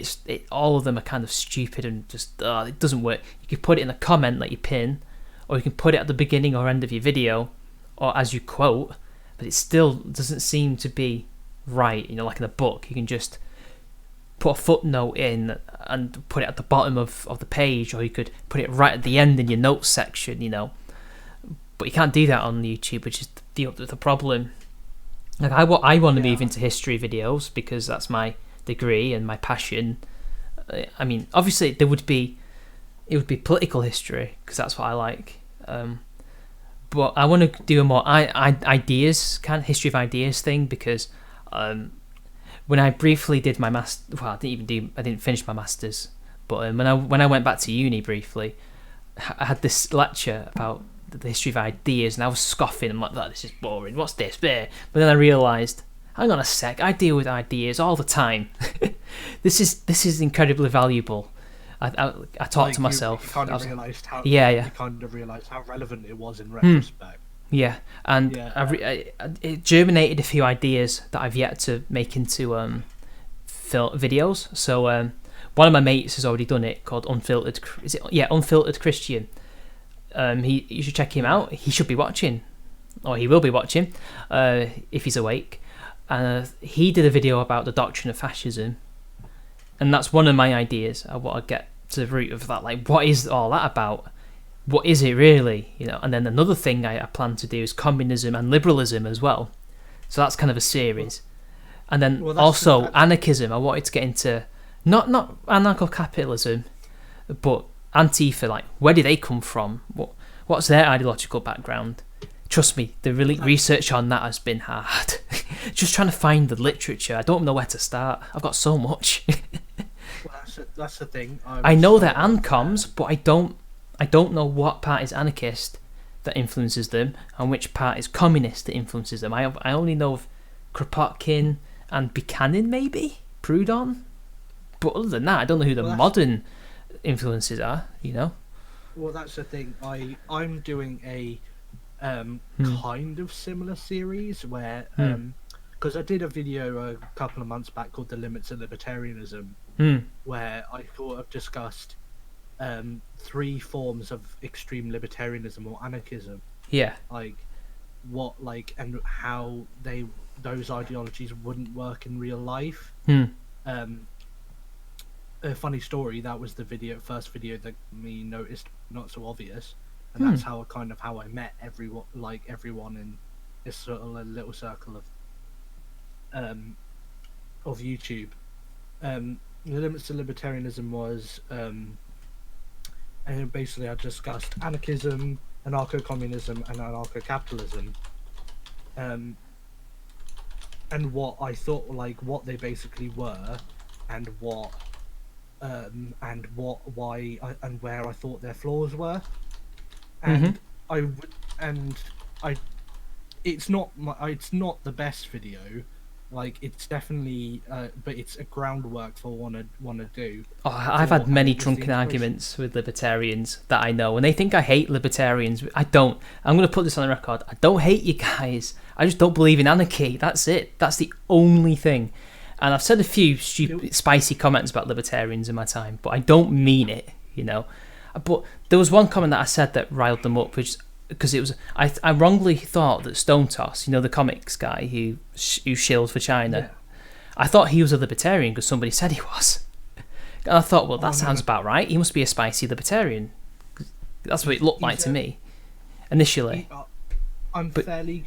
all of them are kind of stupid and just it doesn't work. You can put it in a comment that you pin, or you can put it at the beginning or end of your video, or as you quote, but it still doesn't seem to be right. You know, like in a book, you can just put a footnote in and put it at the bottom of the page, or you could put it right at the end in your notes section, you know. But you can't do that on YouTube, which is the problem. Like I want to move into history videos because that's my degree and my passion. I mean, obviously it would be political history because that's what I like. But I want to do a more ideas kind of history of ideas thing, because when I briefly did my I didn't finish my masters, but when I went back to uni briefly, I had this lecture about the history of ideas, and I was scoffing. I'm like, oh, this is boring. What's this? But then I realised, hang on a sec, I deal with ideas all the time. This is incredibly valuable. I talk to myself. You kind of realised how you kind of realised how relevant it was in retrospect. Yeah, and it germinated a few ideas that I've yet to make into videos. So one of my mates has already done it, called Unfiltered. Unfiltered Christian. You should check him out. He should be watching, or he will be watching, if he's awake. He did a video about the doctrine of fascism, and that's one of my ideas. I want to get to the root of that. Like, what is all that about? What is it really? You know. And then another thing I plan to do is communism and liberalism as well. So that's kind of a series. And then also anarchism. I wanted to get into not anarcho-capitalism, but Antifa, like, where do they come from? What's their ideological background? Trust me, the research on that has been hard. Just trying to find the literature. I don't know where to start. I've got so much. Well, that's the thing. I know they're ancoms, but I don't know what part is anarchist that influences them and which part is communist that influences them. I only know of Kropotkin and Buchanan, maybe Proudhon, but other than that, I don't know who the modern influences are, you know. Well, that's the thing. I'm doing a kind of similar series where because I did a video a couple of months back called The Limits of Libertarianism, where I sort of discussed 3 forms of extreme libertarianism or anarchism. Yeah. And how those ideologies wouldn't work in real life. A funny story, that was the first video that me noticed not so obvious, and that's how I met everyone in this sort of a little circle of YouTube. The Limits to Libertarianism was and basically I discussed anarchism, anarcho-communism, and anarcho-capitalism, and what I thought, like, what they basically were, and why and where I thought their flaws were, and it's not the best video, like, it's definitely but it's a groundwork for want to do. I've had many drunken arguments with libertarians that I know, and they think I hate libertarians. I don't. I'm going to put this on the record. I don't hate you guys. I just don't believe in anarchy. That's it. That's the only thing. And I've said a few stupid, spicy comments about libertarians in my time, but I don't mean it, you know. But there was one comment that I said that riled them up, which because it was I wrongly thought that Stone Toss, the comics guy who shilled for China, Yeah. I thought he was a libertarian because somebody said he was. And I thought, well, that sounds about right. He must be a spicy libertarian. That's what it looked like to me initially. I'm fairly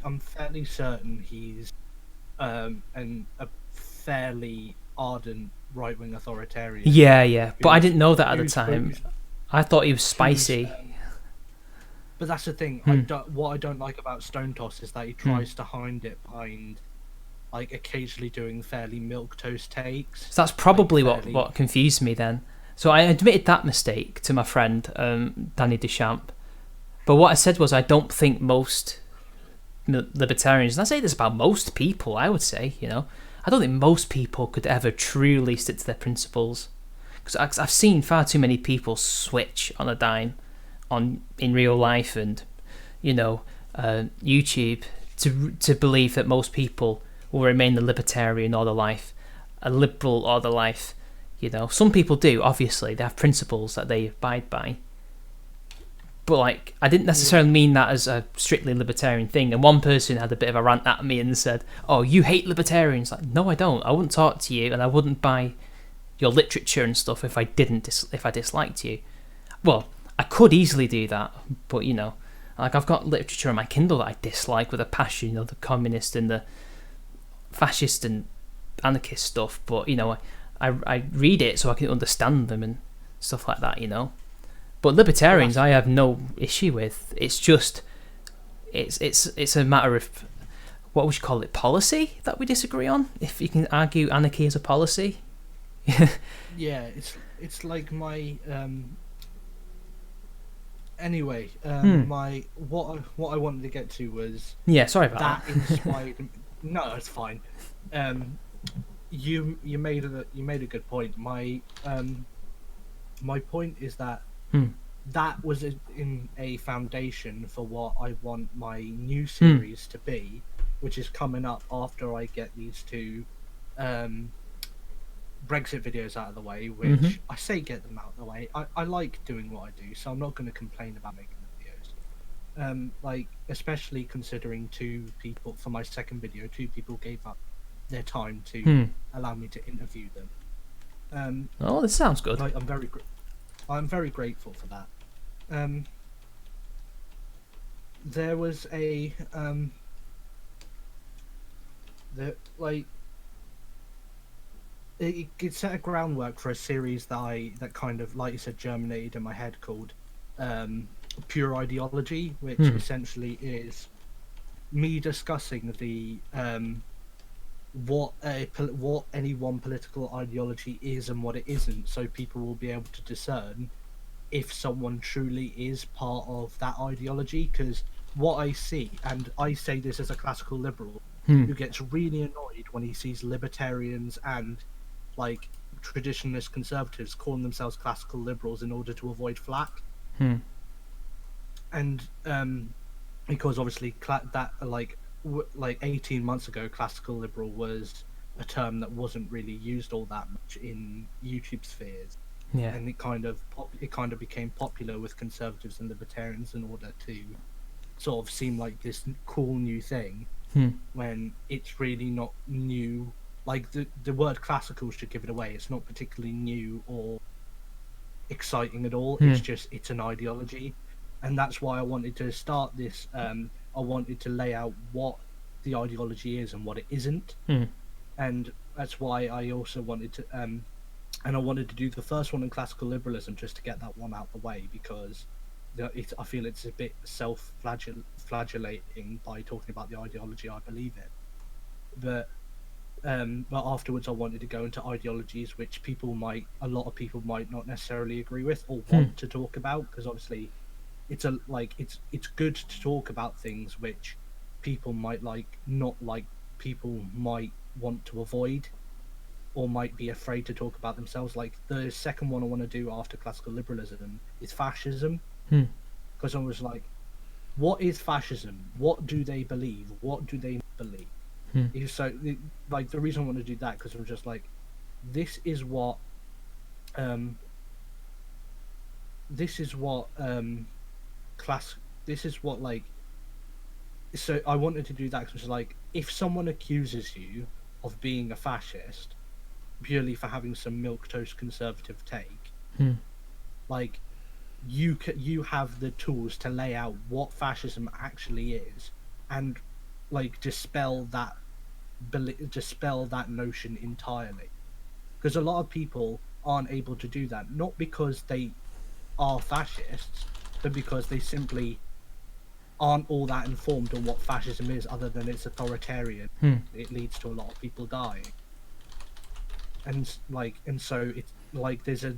certain he's a fairly ardent right-wing authoritarian. Yeah. But I didn't know that at the time. I thought he was spicy. But that's the thing. What I don't like about Stone Toss is that he tries to hide it behind, like, occasionally doing fairly milquetoast takes. So that's probably what confused me then. So I admitted that mistake to my friend Danny Deschamps. But what I said was I don't think most libertarians, and I say this about most people, I would say, I don't think most people could ever truly stick to their principles. Because I've seen far too many people switch on a dime in real life and, YouTube to believe that most people will remain a libertarian all their life, a liberal all their life. Some people do, obviously. They have principles that they abide by. But, like, I didn't necessarily mean that as a strictly libertarian thing. And one person had a bit of a rant at me and said, oh, you hate libertarians. Like, no, I don't. I wouldn't talk to you and I wouldn't buy your literature and stuff if I disliked you. Well, I could easily do that, but, like, I've got literature on my Kindle that I dislike with a passion, the communist and the fascist and anarchist stuff, but, I read it so I can understand them and stuff like that, But libertarians, I have no issue with. It's just, it's a matter of, what would you call it, policy that we disagree on? If you can argue anarchy as a policy. Yeah, it's like my anyway. My what I wanted to get to was sorry about that. Inspired. No, it's fine. You made a good point. My point is that that was in a foundation for what I want my new series to be, which is coming up after I get these two Brexit videos out of the way, which I say get them out of the way. I like doing what I do, so I'm not going to complain about making the videos. Like, especially considering two people, for my second video, two people gave up their time to allow me to interview them. Oh, this sounds good. Like, I'm very grateful for that. There was a it set a groundwork for a series that kind of, like you said, germinated in my head called Pure Ideology, which essentially is me discussing the what any one political ideology is and what it isn't, so people will be able to discern if someone truly is part of that ideology. Because what I see, and I say this as a classical liberal who gets really annoyed when he sees libertarians and, like, traditionalist conservatives calling themselves classical liberals in order to avoid flack. And because obviously that like 18 months ago, classical liberal was a term that wasn't really used all that much in YouTube spheres. Yeah. And it kind of became popular with conservatives and libertarians in order to sort of seem like this cool new thing, when it's really not new. Like, the word classical should give it away. It's not particularly new or exciting at all. It's an ideology. And that's why I wanted to start this. I wanted to lay out what the ideology is and what it isn't. And that's why I also wanted to and I wanted to do the first one in classical liberalism, just to get that one out the way, because I feel it's a bit self-flagellating by talking about the ideology I believe in. But afterwards I wanted to go into ideologies which a lot of people might not necessarily agree with or want to talk about, because obviously it's good to talk about things which people might not like, people might want to avoid or might be afraid to talk about themselves. Like, the second one I want to do after classical liberalism is fascism, because I was like, what is fascism? What do they believe? What do they believe? So, like, the reason I want to do that, because I'm just like, this is what this is what like. So I wanted to do that because like, if someone accuses you of being a fascist purely for having some milquetoast conservative take, like, you have the tools to lay out what fascism actually is, and like dispel that notion entirely. Because a lot of people aren't able to do that, not because they are fascists, but because they simply aren't all that informed on what fascism is, other than it's authoritarian. It leads to a lot of people dying, and so it's like there's a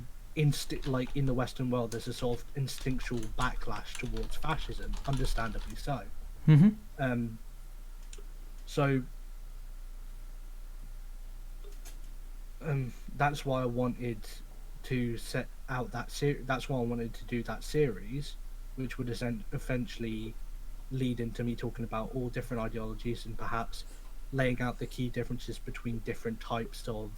like in the Western world, there's a sort of instinctual backlash towards fascism, understandably so. So that's why I wanted to set out that that's why I wanted to do that series, which would eventually lead into me talking about all different ideologies and perhaps laying out the key differences between different types of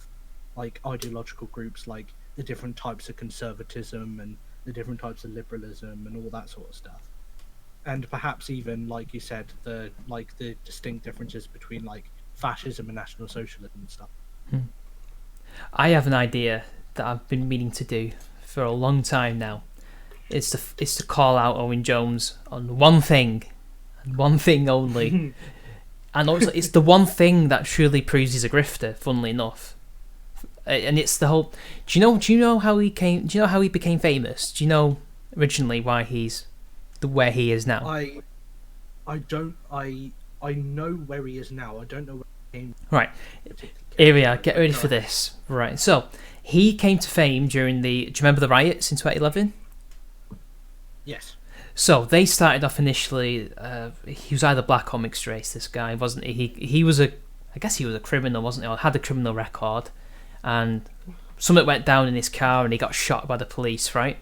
like ideological groups, like the different types of conservatism and the different types of liberalism and all that sort of stuff. And perhaps even, like you said, the distinct differences between like fascism and National Socialism and stuff. I have an idea that I've been meaning to do for a long time now. It's to call out Owen Jones on one thing, and one thing only. And also, it's the one thing that truly proves he's a grifter, funnily enough. And it's the whole. Do you know how he became famous? Do you know originally why he's where he is now? I know where he is now. I don't know where he came. Right. Here we are. Get ready for this. Right. So he came to fame during do you remember the riots in 2011? Yes. So they started off initially. He was either black or mixed race. This guy wasn't he? He was I guess he was a criminal, wasn't he? Or had a criminal record, and something went down in his car, and he got shot by the police. Right,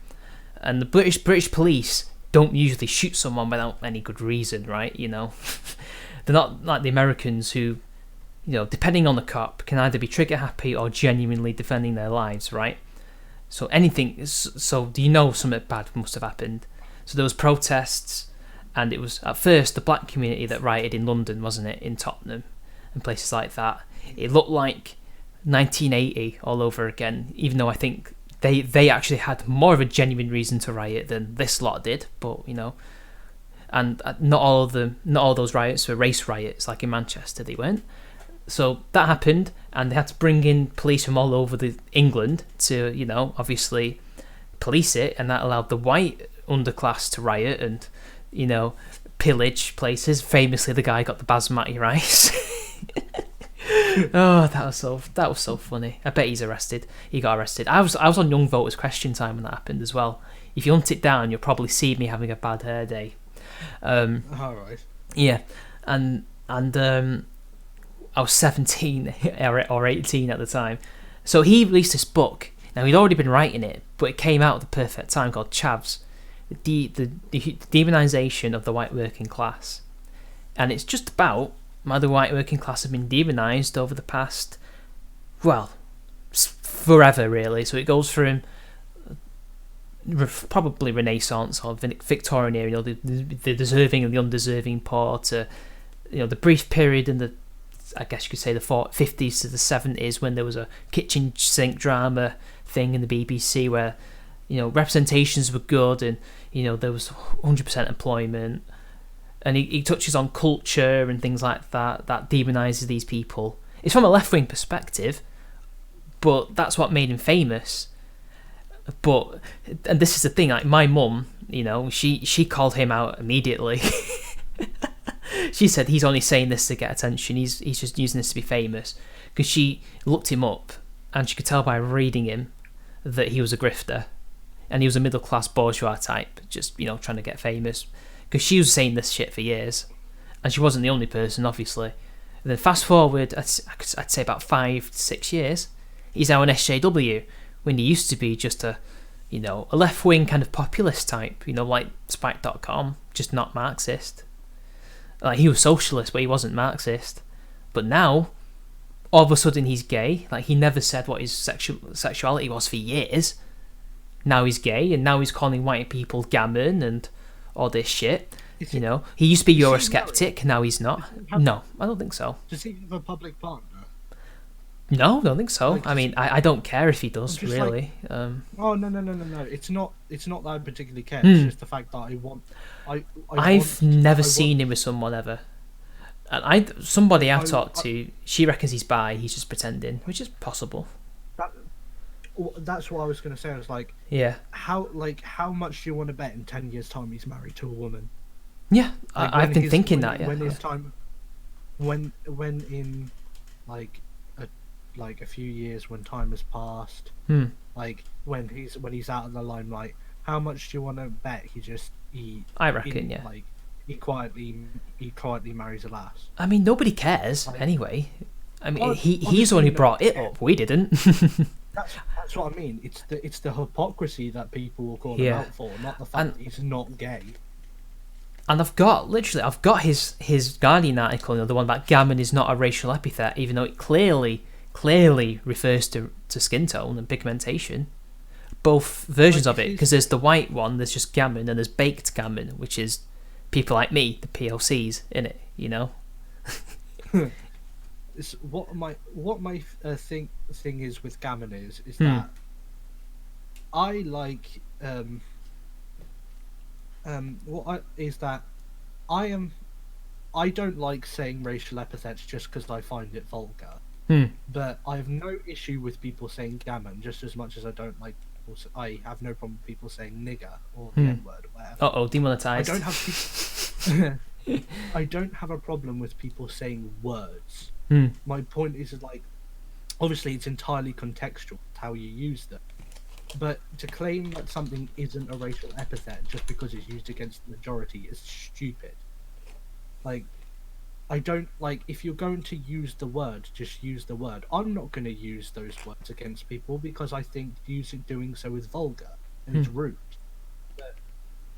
and the British police don't usually shoot someone without any good reason, right? You know, they're not like the Americans who, you know, depending on the cop, can either be trigger happy or genuinely defending their lives, right? So do you know something bad must have happened? So there was protests, and it was at first the black community that rioted in London, wasn't it? In Tottenham and places like that. It looked like 1980 all over again, even though I think they actually had more of a genuine reason to riot than this lot did. But you know, and not all those riots were race riots like in Manchester. They weren't. So that happened, and they had to bring in police from all over England to, you know, obviously police it, and that allowed the white underclass to riot and, you know, pillage places. Famously, the guy got the basmati rice. Oh, that was so funny. I bet he's arrested. He got arrested. I was on Young Voters Question Time when that happened as well. If you hunt it down, you'll probably see me having a bad hair day. All right. Yeah, and I was 17 or 18 at the time. So he released this book. Now, he'd already been writing it, but it came out at the perfect time, called Chavs, the demonisation of the white working class. And it's just about how the white working class have been demonised over the past, well, forever, really. So it goes from probably Renaissance or Victorian era, you know, the deserving and the undeserving poor, to, you know, the brief period in the, I guess you could say, the 50s to the 70s, when there was a kitchen sink drama thing in the BBC where, you know, representations were good, and, you know, there was 100% employment, and he touches on culture and things like that demonises these people. It's from a left-wing perspective, but that's what made him famous. And this is the thing, like my mum, you know, she called him out immediately. She said he's only saying this to get attention. He's just using this to be famous. Because she looked him up, and she could tell by reading him that he was a grifter, and he was a middle class bourgeois type, just, you know, trying to get famous. Because she was saying this shit for years, and she wasn't the only person, obviously. And then fast forward, I'd say about 5 to 6 years, he's now an SJW, when he used to be just a left wing kind of populist type, you know, like Spike.com, just not Marxist. Like, he was socialist, but he wasn't Marxist. But now, all of a sudden, he's gay. Like, he never said what his sexuality was for years. Now he's gay, and now he's calling white people gammon and all this shit. Is You he- know, he used to be is he Eurosceptic, now he's not. No, I don't think so. Does he have a public partner? No, I don't think so. Like, I mean, I don't care if he does, just really. Oh no! It's not that I particularly care. It's just the fact that I want. I've never seen him with someone ever. And somebody I've talked to, she reckons he's bi. He's just pretending, which is possible. That's what I was going to say. I was like, Yeah, how much do you want to bet in 10 years' time he's married to a woman? yeah. Like, I've been thinking when, that. Yeah. When his time, when in like a few years, when time has passed, like when he's out of the limelight, how much do you want to bet I reckon, yeah. like he quietly marries a lass? I mean, nobody cares anyway. I mean, Well, he's obviously only not. brought it up. We didn't. That's what I mean. It's the hypocrisy that people will call him Yeah. out for, not the fact that he's not gay. And I've got his Guardian article, the one about gammon is not a racial epithet, even though it clearly refers to skin tone and pigmentation. Both versions of it, because there's the white one, there's just gammon, and there's baked gammon, which is people like me, the POCs, in it. You know. It's what my thing is with gammon is that I like I don't like saying racial epithets just because I find it vulgar. But I have no issue with people saying gammon just as much as I don't like. I have no problem with people saying nigger or the N word or whatever. Demonetized. I don't have a problem with people saying words. My point is like, obviously it's entirely contextual how you use them, but to claim that something isn't a racial epithet just because it's used against the majority is stupid. Like, I don't like, if you're going to use the word, just use the word. I'm not going to use those words against people because I think doing so is vulgar and it's rude. But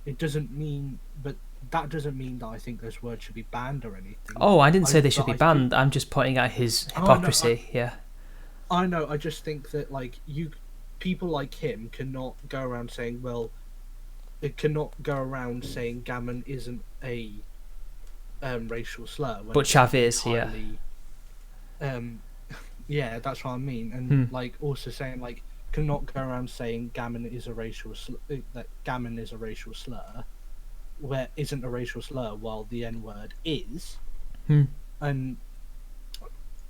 that doesn't mean that I think those words should be banned or anything. Oh, I didn't say they should be banned. I'm just pointing out his hypocrisy. I know. I just think that people like him cannot go around saying, gammon isn't a racial slur. But Chav is, yeah, that's what I mean. And also saying cannot go around saying gammon is a racial that gammon is a racial slur, where isn't a racial slur while the N word is. And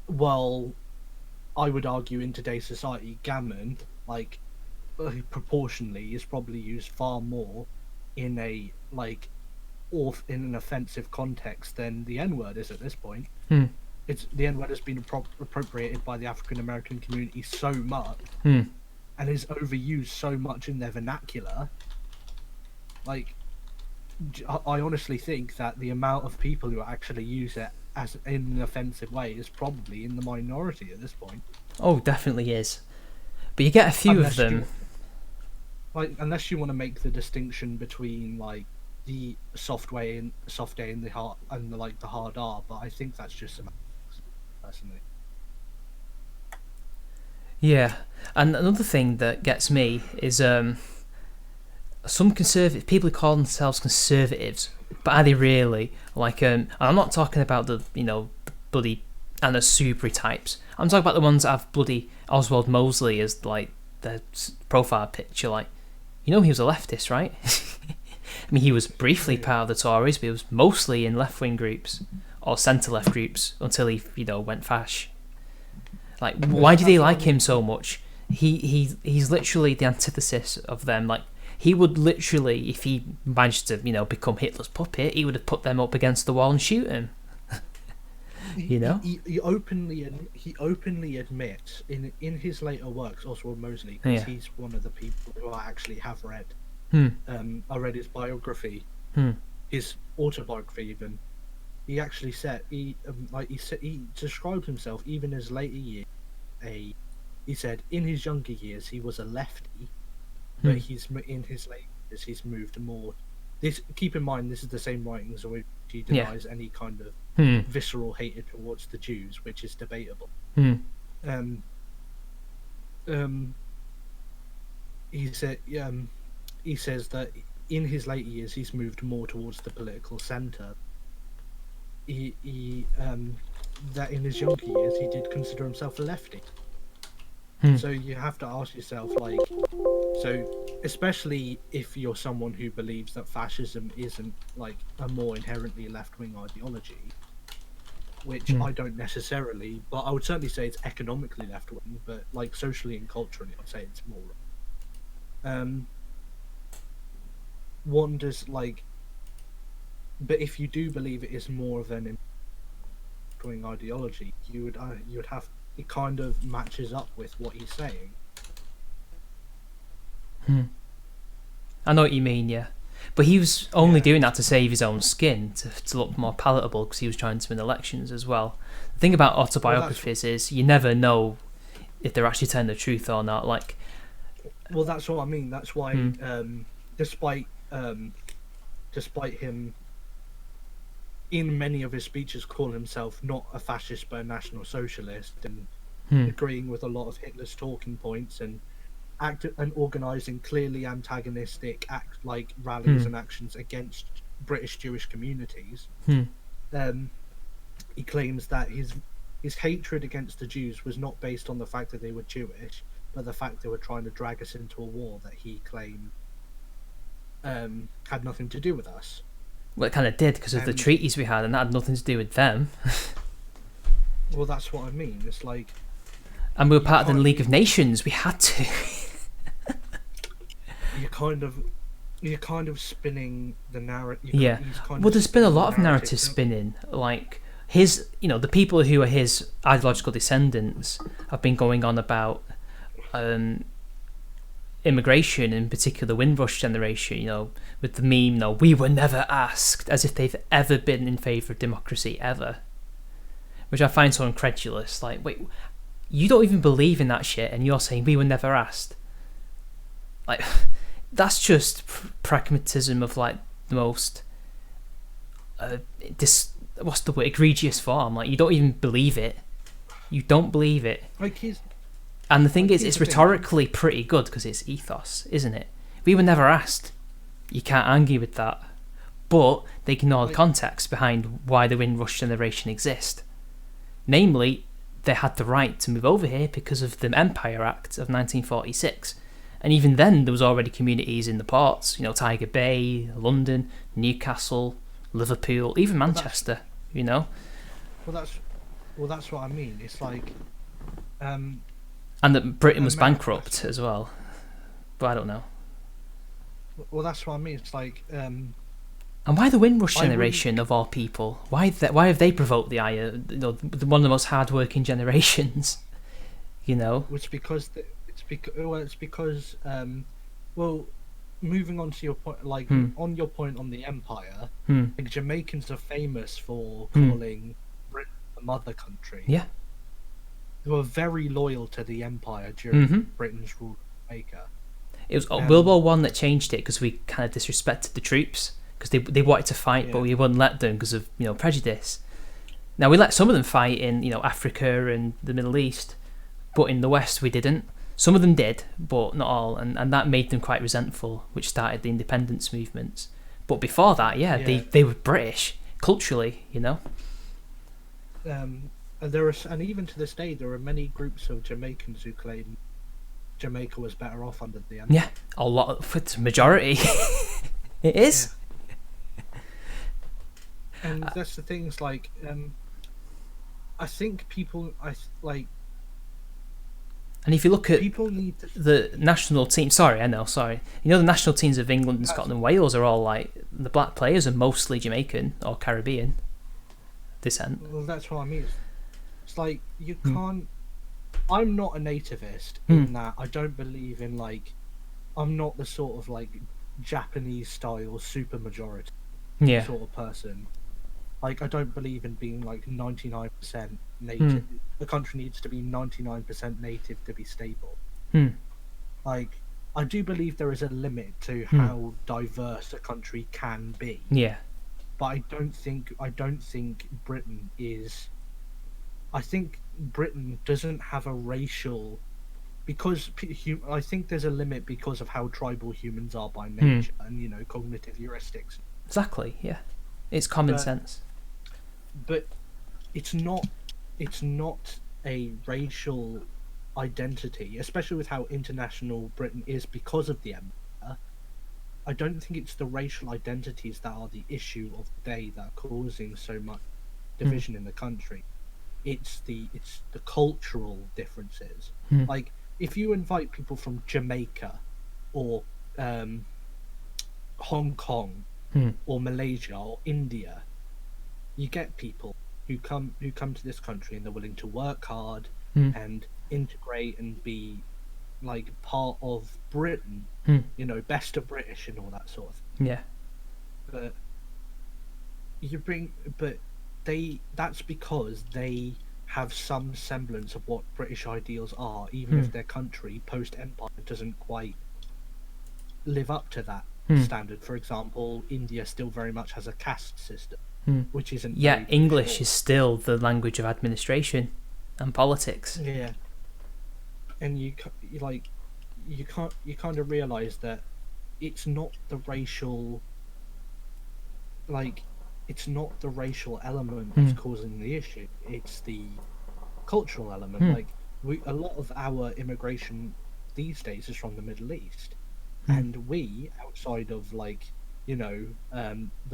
while I would argue in today's society, gammon proportionally is probably used far more in a in an offensive context than the N word is at this point. It's the N word has been appropriated by the African American community so much and is overused so much in their vernacular. I honestly think that the amount of people who actually use it as in an offensive way is probably in the minority at this point. Oh, definitely is. But you get a few of them. Unless you want to make the distinction between the soft A and the hard and the hard R, but I think that's just semantics, personally. Yeah, and another thing that gets me is some conservative people who call themselves conservatives, but are they really? And I'm not talking about the bloody Anna Soubry types. I'm talking about the ones that have bloody Oswald Mosley as their profile picture. He was a leftist, right? I mean, he was briefly part of the Tories, but he was mostly in left-wing groups or centre-left groups until he, went fash. Why do they like him so much? He's literally the antithesis of them. He would literally, if he managed to, become Hitler's puppet, he would have put them up against the wall and shoot him. He openly admits in his later works, Oswald Mosley, because he's one of the people who I actually have read. I read his biography, his autobiography even. He actually said he described himself even in his later years. He said in his younger years he was a lefty, but in his later years he's moved more. Keep in mind this is the same writings in which he denies any kind of visceral hatred towards the Jews, which is debatable. He said he says that in his later years, he's moved more towards the political centre. That in his younger years, he did consider himself a lefty. So you have to ask yourself, like, so especially if you're someone who believes that fascism isn't like a more inherently left-wing ideology, which I don't necessarily, but I would certainly say it's economically left-wing, but like socially and culturally, I'd say it's more. One does like, but if you do believe it is more of an left-wing ideology, you would have, it kind of matches up with what he's saying. I know what you mean, yeah. But he was only doing that to save his own skin, to look more palatable, because he was trying to win elections as well. The thing about autobiographies is you never know if they're actually telling the truth or not. Like, well, that's what I mean. That's why, despite him in many of his speeches calling himself not a fascist but a national socialist, and agreeing with a lot of Hitler's talking points, and organising clearly antagonistic rallies and actions against British Jewish communities. He claims that his hatred against the Jews was not based on the fact that they were Jewish, but the fact they were trying to drag us into a war that he claimed had nothing to do with us. Well, it kind of did, because of the treaties we had, and that had nothing to do with them. Well, that's what I mean. It's like, and we were part of the League of Nations. We had to. You're kind of spinning the narrative. Yeah. Well, there's been a lot of narrative spinning. Like his, the people who are his ideological descendants have been going on about immigration, in particular the Windrush generation, with the meme, we were never asked, as if they've ever been in favour of democracy, ever. Which I find so incredulous. Like, wait, you don't even believe in that shit, and you're saying we were never asked? Like, that's just pragmatism of, like, the most, what's the word, egregious form. Like, you don't even believe it. You don't believe it. And the thing is, it's rhetorically pretty good because it's ethos, isn't it? We were never asked. You can't argue with that. But they ignore the context behind why the Windrush generation exist. Namely, they had the right to move over here because of the Empire Act of 1946. And even then, there was already communities in the ports, Tiger Bay, London, Newcastle, Liverpool, even Manchester, Well, that's what I mean. It's like... and that Britain was bankrupt as well. But I don't know. Well, that's what I mean. It's like... and why the Windrush generation, of all people? Why have they provoked the ire? One of the most hard-working generations. It's because... moving on to your point, on your point on the empire, like Jamaicans are famous for calling Britain the mother country. Yeah. They were very loyal to the empire during Britain's rule of Jamaica. It was World War One that changed it, because we kind of disrespected the troops, because they wanted to fight, but we wouldn't let them because of prejudice. Now we let some of them fight in Africa and the Middle East, but in the West we didn't. Some of them did, but not all, and that made them quite resentful, which started the independence movements. But before that, they were British culturally, And even to this day, there are many groups of Jamaicans who claim Jamaica was better off under the empire. Yeah, a lot of it's majority. It is. Yeah. And that's the thing. It's like, I think people, And if you look at the national team, the national teams of England and Scotland and Wales are all like, the black players are mostly Jamaican or Caribbean descent. Well, that's what I mean. It's like, you can't... I'm not a nativist in that I don't believe in, I'm not the sort of, Japanese-style supermajority sort of person. I don't believe in being, 99% native. The country needs to be 99% native to be stable. I do believe there is a limit to how diverse a country can be. Yeah. But I don't think Britain is... I think Britain doesn't have a racial because I think there's a limit because of how tribal humans are by nature, and cognitive heuristics. Exactly. Yeah, it's common But- sense. But it's not a racial identity, especially with how international Britain is because of the empire. I don't think it's the racial identities that are the issue of the day that are causing so much division in the country. It's the cultural differences. Like, if you invite people from Jamaica or Hong Kong or Malaysia or India, you get people who come to this country and they're willing to work hard and integrate and be like part of Britain, best of British and all that sort of thing. Yeah. But that's because they have some semblance of what British ideals are, even if their country post-empire doesn't quite live up to that standard. For example, India still very much has a caste system, which isn't. Yeah, English is still the language of administration and politics. Yeah, and you kind of realize that it's not the racial, it's not the racial element that's causing the issue. It's the cultural element. A lot of our immigration these days is from the Middle East, and we, outside of the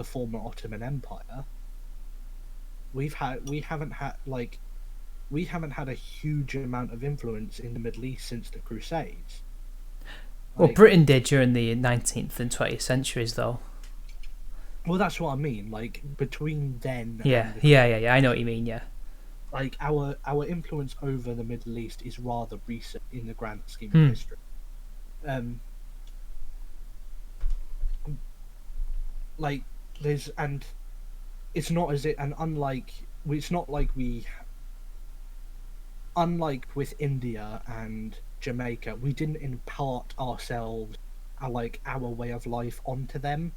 former Ottoman Empire, we haven't had a huge amount of influence in the Middle East since the Crusades. Well, Britain did during the 19th and 20th centuries, though. Well, that's what I mean. Between then, Yeah. I know what you mean. Yeah. Our influence over the Middle East is rather recent in the grand scheme of history. It's not as it, and it's not like we, unlike with India and Jamaica, we didn't impart ourselves, our way of life onto them.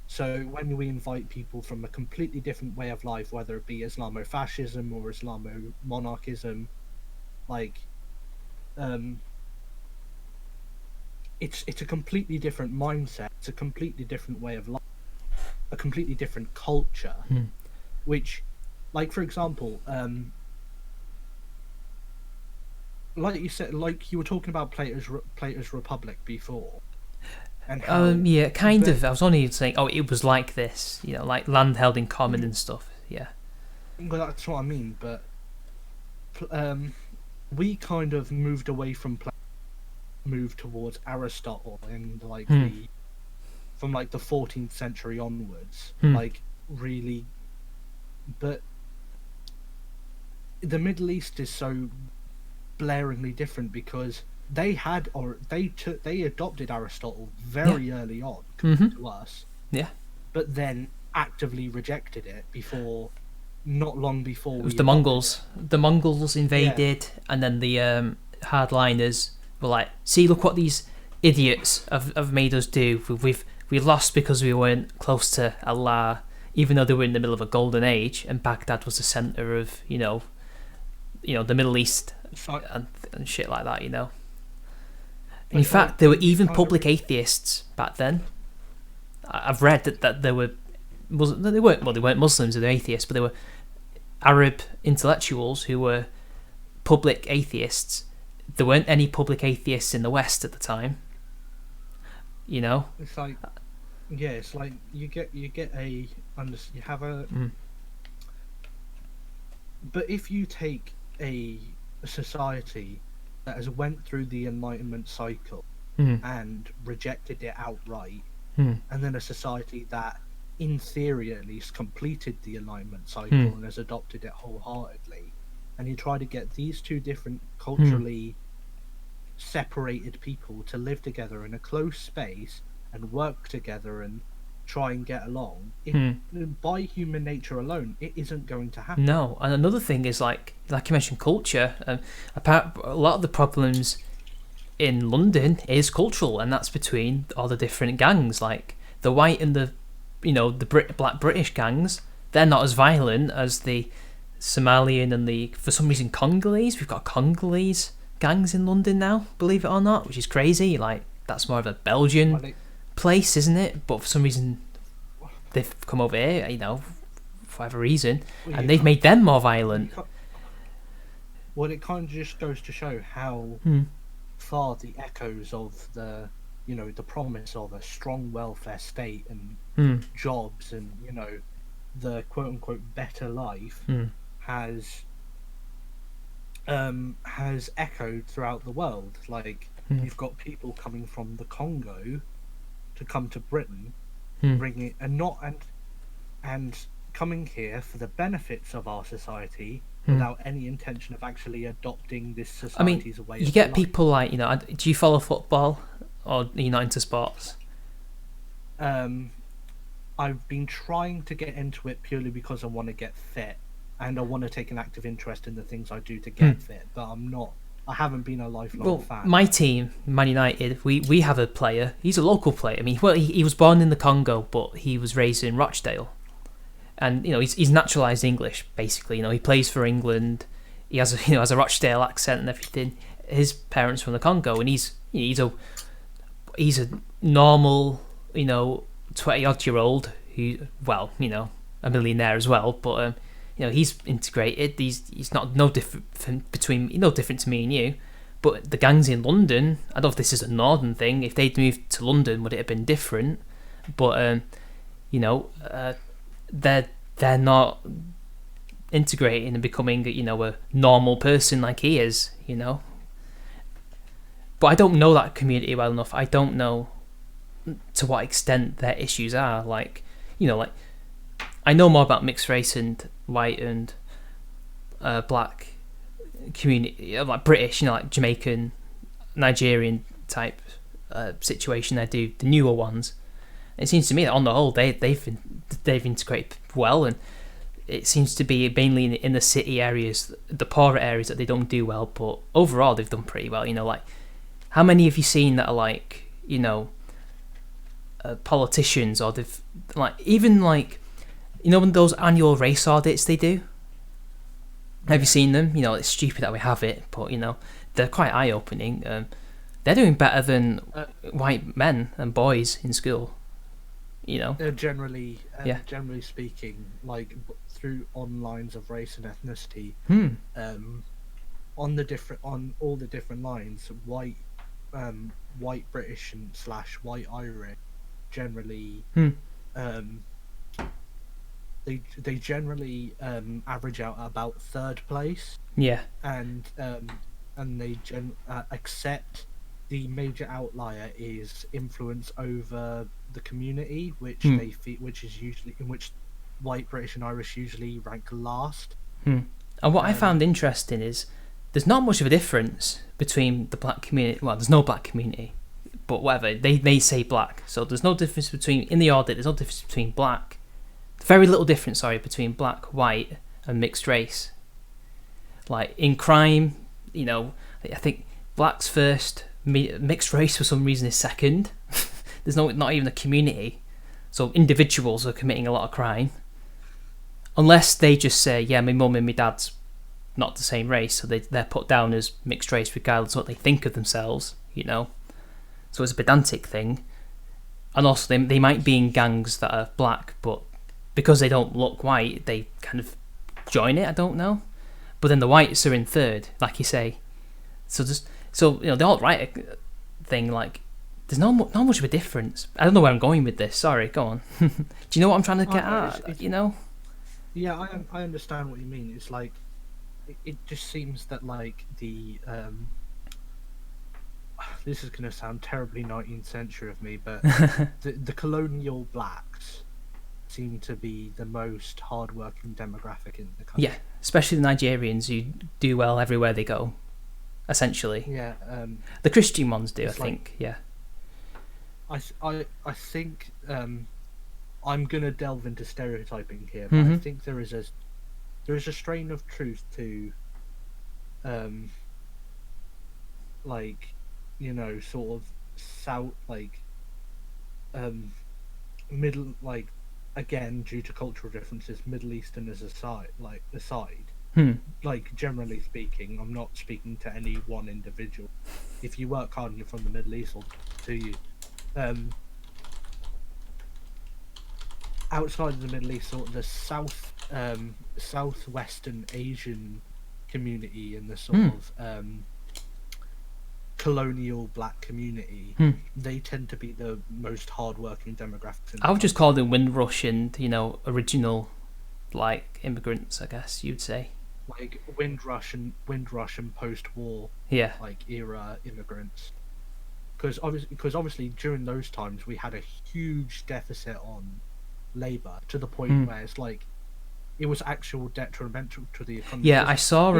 So when we invite people from a completely different way of life, whether it be Islamo-fascism or Islamo-monarchism, it's a completely different mindset. It's a completely different way of life, a completely different culture. Which, for example, like you said, you were talking about Plato's Republic before. And how, yeah, kind of. I was only saying, it was like this, like land held in common and stuff. Yeah. Well, that's what I mean. But we kind of moved away from Plato, moved towards Aristotle, and from the 14th century onwards, really. But the Middle East is so blaringly different because they adopted Aristotle very early on compared to us. Yeah. But then actively rejected it not long before. It was the Mongols. The Mongols invaded, and then the hardliners were like, "See, look what these idiots have made us do. We lost because we weren't close to Allah, even though they were in the middle of a golden age, and Baghdad was the center of the Middle East and shit like that, In fact, there were even public atheists back then. I've read that there were, they weren't Muslims, they were atheists, but they were Arab intellectuals who were public atheists. There weren't any public atheists in the West at the time. It's it's like you have a. But if you take a society that has went through the Enlightenment cycle and rejected it outright, and then a society that, in theory at least, completed the Enlightenment cycle and has adopted it wholeheartedly, and you try to get these two different culturally separated people to live together in a close space and work together and try and get along, by human nature alone, it isn't going to happen. No, and another thing is like you mentioned, culture. A lot of the problems in London is cultural, and that's between all the different gangs, like the white and the Black British gangs. They're not as violent as the Somalian and the, for some reason, Congolese. We've got Congolese gangs in London now, believe it or not, which is crazy. Like, that's more of a Belgian place, isn't it? But for some reason, they've come over here, for whatever reason, and they've made them more violent. Well, it kind of just goes to show how far the echoes of the promise of a strong welfare state and jobs and, the quote-unquote better life has echoed throughout the world. Like, you've got people coming from the Congo to come to Britain, bringing and coming here for the benefits of our society without any intention of actually adopting this society's way of life. You get people like, do you follow football, or are you not into sports? I've been trying to get into it purely because I want to get fit, and I want to take an active interest in the things I do to get fit, but I haven't been a lifelong fan. My team, Man United, we have a player. He's a local player. I mean, he was born in the Congo, but he was raised in Rochdale. And, he's naturalised English, basically. He plays for England. He has a Rochdale accent and everything. His parents from the Congo, and he's a normal, 20-odd-year-old who, a millionaire as well, but he's integrated. He's no different to me and you. But the gangs in London, I don't know if this is a northern thing. If they'd moved to London, would it have been different? But they're not integrating and becoming a normal person like he is. But I don't know that community well enough. I don't know to what extent their issues are. Like, I know more about mixed race and white and black community, like British, like Jamaican, Nigerian type situation. I do the newer ones. It seems to me that on the whole they've integrated well, and it seems to be mainly in the city areas, the poorer areas, that they don't do well. But overall, they've done pretty well. Like, how many have you seen that are like, politicians, or they've when those annual race audits they do? Have you seen them? It's stupid that we have it, but they're quite eye-opening. They're doing better than white men and boys in school. Generally speaking, like through on lines of race and ethnicity, on all the different lines, white British and / white Irish generally, they generally average out at about third place. Yeah, and they accept the major outlier is influence over the community, which they feel, which is usually in which white British and Irish usually rank last. And what I found interesting is there's not much of a difference between the black community. Well, there's no black community, but whatever, they say black, so there's no difference in the audit. There's no difference between black. Very little difference, between black, white, and mixed race. Like in crime, I think black's first. Mixed race for some reason is second. There's not even a community, so individuals are committing a lot of crime, unless they just say, yeah, my mum and my dad's not the same race, so they're put down as mixed race regardless of what they think of themselves. So it's a pedantic thing. And also they might be in gangs that are black, but because they don't look white, they kind of join it. I don't know, but then the whites are in third, like you say. So the alt-right thing, like, there's not much of a difference. I don't know where I'm going with this. Sorry, go on. Do you know what I'm trying to get at? Yeah, I understand what you mean. It's like, it just seems that, like, the this is going to sound terribly 19th century of me, but the colonial blacks seem to be the most hard-working demographic in the country. Yeah, especially the Nigerians, who do well everywhere they go. Essentially, yeah. The Christian ones do, I think. Yeah. I think I'm gonna delve into stereotyping here, but I think there is a strain of truth to, sort of south, middle, again, due to cultural differences, Middle Eastern as aside, Like, generally speaking, I'm not speaking to any one individual. If you work hard and you're from the Middle East, or to you, outside of the Middle East, sort of the southwestern Asian community and the sort of colonial black community, they tend to be the most hardworking demographics. I would just call them Windrush and, original, like, immigrants, I guess you'd say. Like Windrush and post-war, like era immigrants. Because obviously during those times we had a huge deficit on labour to the point where it's like it was actual detrimental to the economy. Yeah, I saw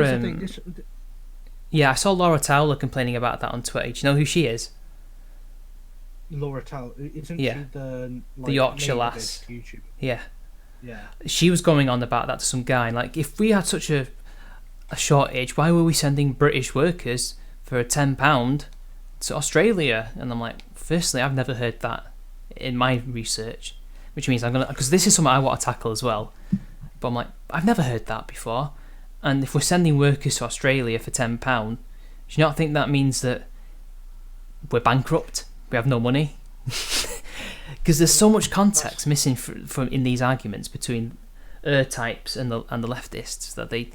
I saw Laura Towler complaining about that on Twitter. Do you know who she is? Laura Towler, isn't she the Yorkshire lass? YouTuber? Yeah. Yeah. She was going on about that to some guy. Like, if we had such a shortage, why were we sending British workers for £10 to Australia? And I'm like, firstly, I've never heard that in my research, which means because this is something I want to tackle as well. But I'm like, I've never heard that before. And if we're sending workers to Australia for £10, do you not think that means that we're bankrupt? We have no money? Because there's so much context missing from in these arguments between types and the leftists that they,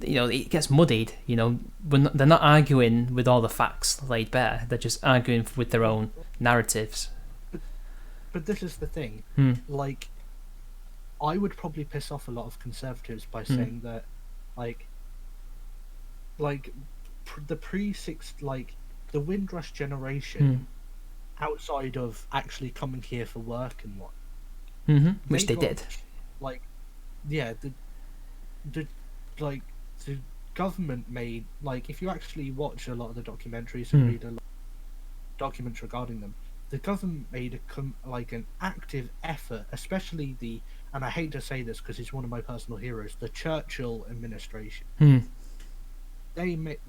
it gets muddied. They're not arguing with all the facts laid bare. They're just arguing with their own narratives. But this is the thing. Like, I would probably piss off a lot of conservatives by saying that, the Windrush generation, outside of actually coming here for work and what, which they did. The government made, if you actually watch a lot of the documentaries and read a lot of documents regarding them, the government made an active effort, especially and I hate to say this because he's one of my personal heroes, the Churchill administration.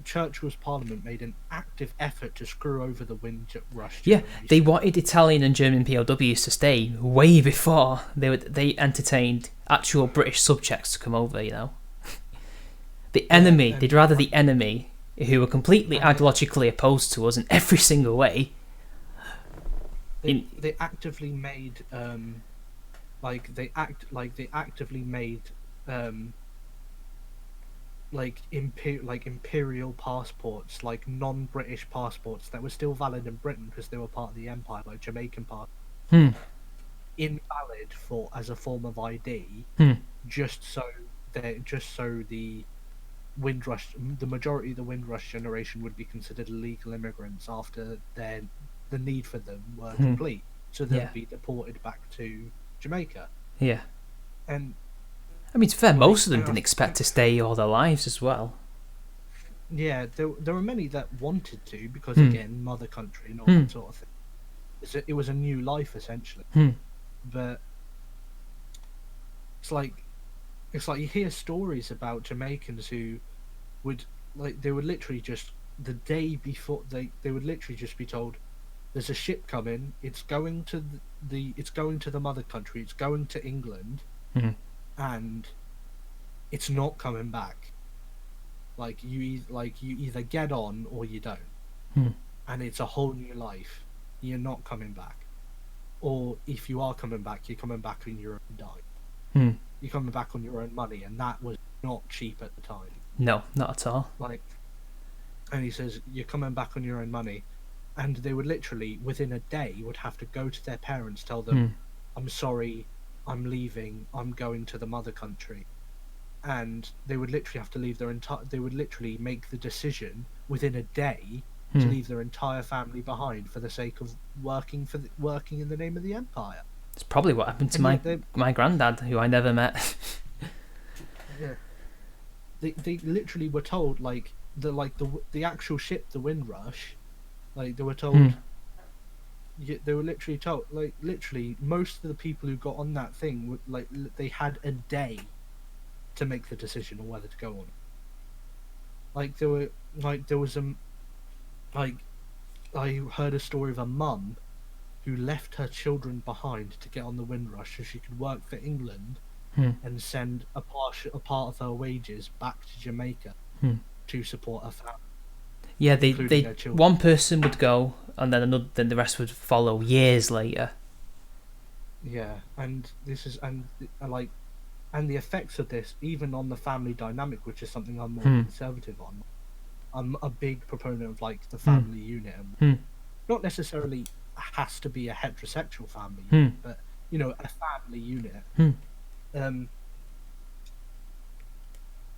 Churchill's parliament made an active effort to screw over the Windrush. Yeah, they wanted Italian and German POWs to stay way before they entertained actual British subjects to come over. The enemy. They'd rather the enemy, who were completely ideologically opposed to us in every single way. They actively made imperial passports, like non-British passports that were still valid in Britain because they were part of the empire, like Jamaican passports, invalid as a form of ID, just so the majority of the Windrush generation would be considered illegal immigrants after the need for them were complete, so they'd be deported back to Jamaica. Yeah. And I mean, it's fair, most of them didn't expect to stay all their lives as well. Yeah, there were many that wanted to, because again, mother country and all that sort of thing. It was a new life essentially. But it's like you hear stories about Jamaicans who would they would literally just the day before they would literally just be told, there's a ship coming, it's going to the mother country, it's going to England, and it's not coming back. You either get on or you don't, and it's a whole new life. You're not coming back, or if you are coming back, you're coming back on your own dime. You're coming back on your own money, and that was not cheap at the time. No, not at all. And he says you're coming back on your own money, and they would literally within a day would have to go to their parents, tell them, "I'm sorry, I'm leaving, I'm going to the mother country," and they would literally have to leave they would literally make the decision within a day to leave their entire family behind for the sake of working in the name of the empire. It's probably what happened to my granddad, who I never met. Yeah, they literally were told the actual ship, the Windrush, they were told. They were literally told, literally, most of the people who got on that thing were, they had a day to make the decision on whether to go on. I heard a story of a mum who left her children behind to get on the Windrush so she could work for England and send a part of her wages back to Jamaica to support her family. Yeah, including their children. one person would go, and then the rest would follow years later. Yeah, and this is and the effects of this, even on the family dynamic, which is something I'm more conservative on. I'm a big proponent of like the family unit, and not necessarily has to be a heterosexual family unit, but you know, a family unit.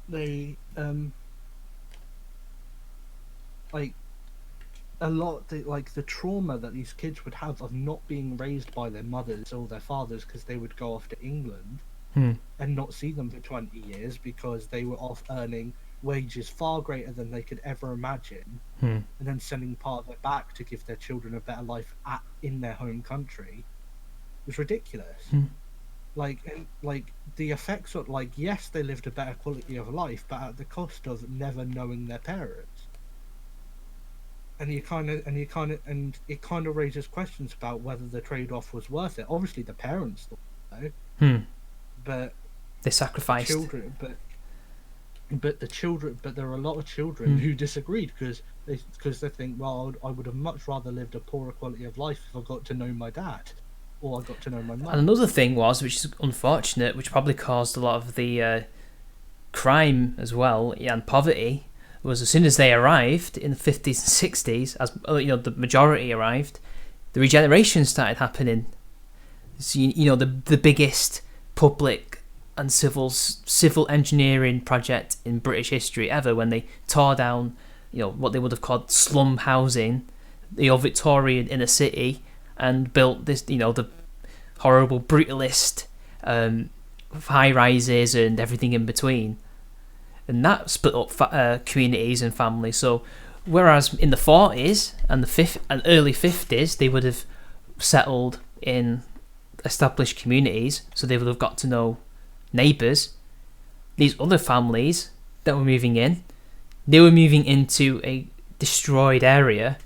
They like a lot the trauma that these kids would have of not being raised by their mothers or their fathers, because they would go off to England and not see them for 20 years because they were off earning wages far greater than they could ever imagine, and then sending part of it back to give their children a better life in their home country was ridiculous. Like the effects of yes, they lived a better quality of life, but at the cost of never knowing their parents. And it kind of raises questions about whether the trade-off was worth it. Obviously, the parents thought so, but they sacrificed children. But there are a lot of children who disagreed because they think, well, I would have much rather lived a poorer quality of life if I got to know my dad, or I got to know my mum. And another thing was, which is unfortunate, which probably caused a lot of the crime as well and poverty, was as soon as they arrived in the 50s and 60s, as the majority arrived, the regeneration started happening. So, the biggest public and civil engineering project in British history ever, when they tore down what they would have called slum housing, the old Victorian inner city, and built this the horrible brutalist high rises and everything in between. And that split up communities and families. So, whereas in the 40s and and early 50s, they would have settled in established communities, so they would have got to know neighbours. These other families that were moving in, they were moving into a destroyed area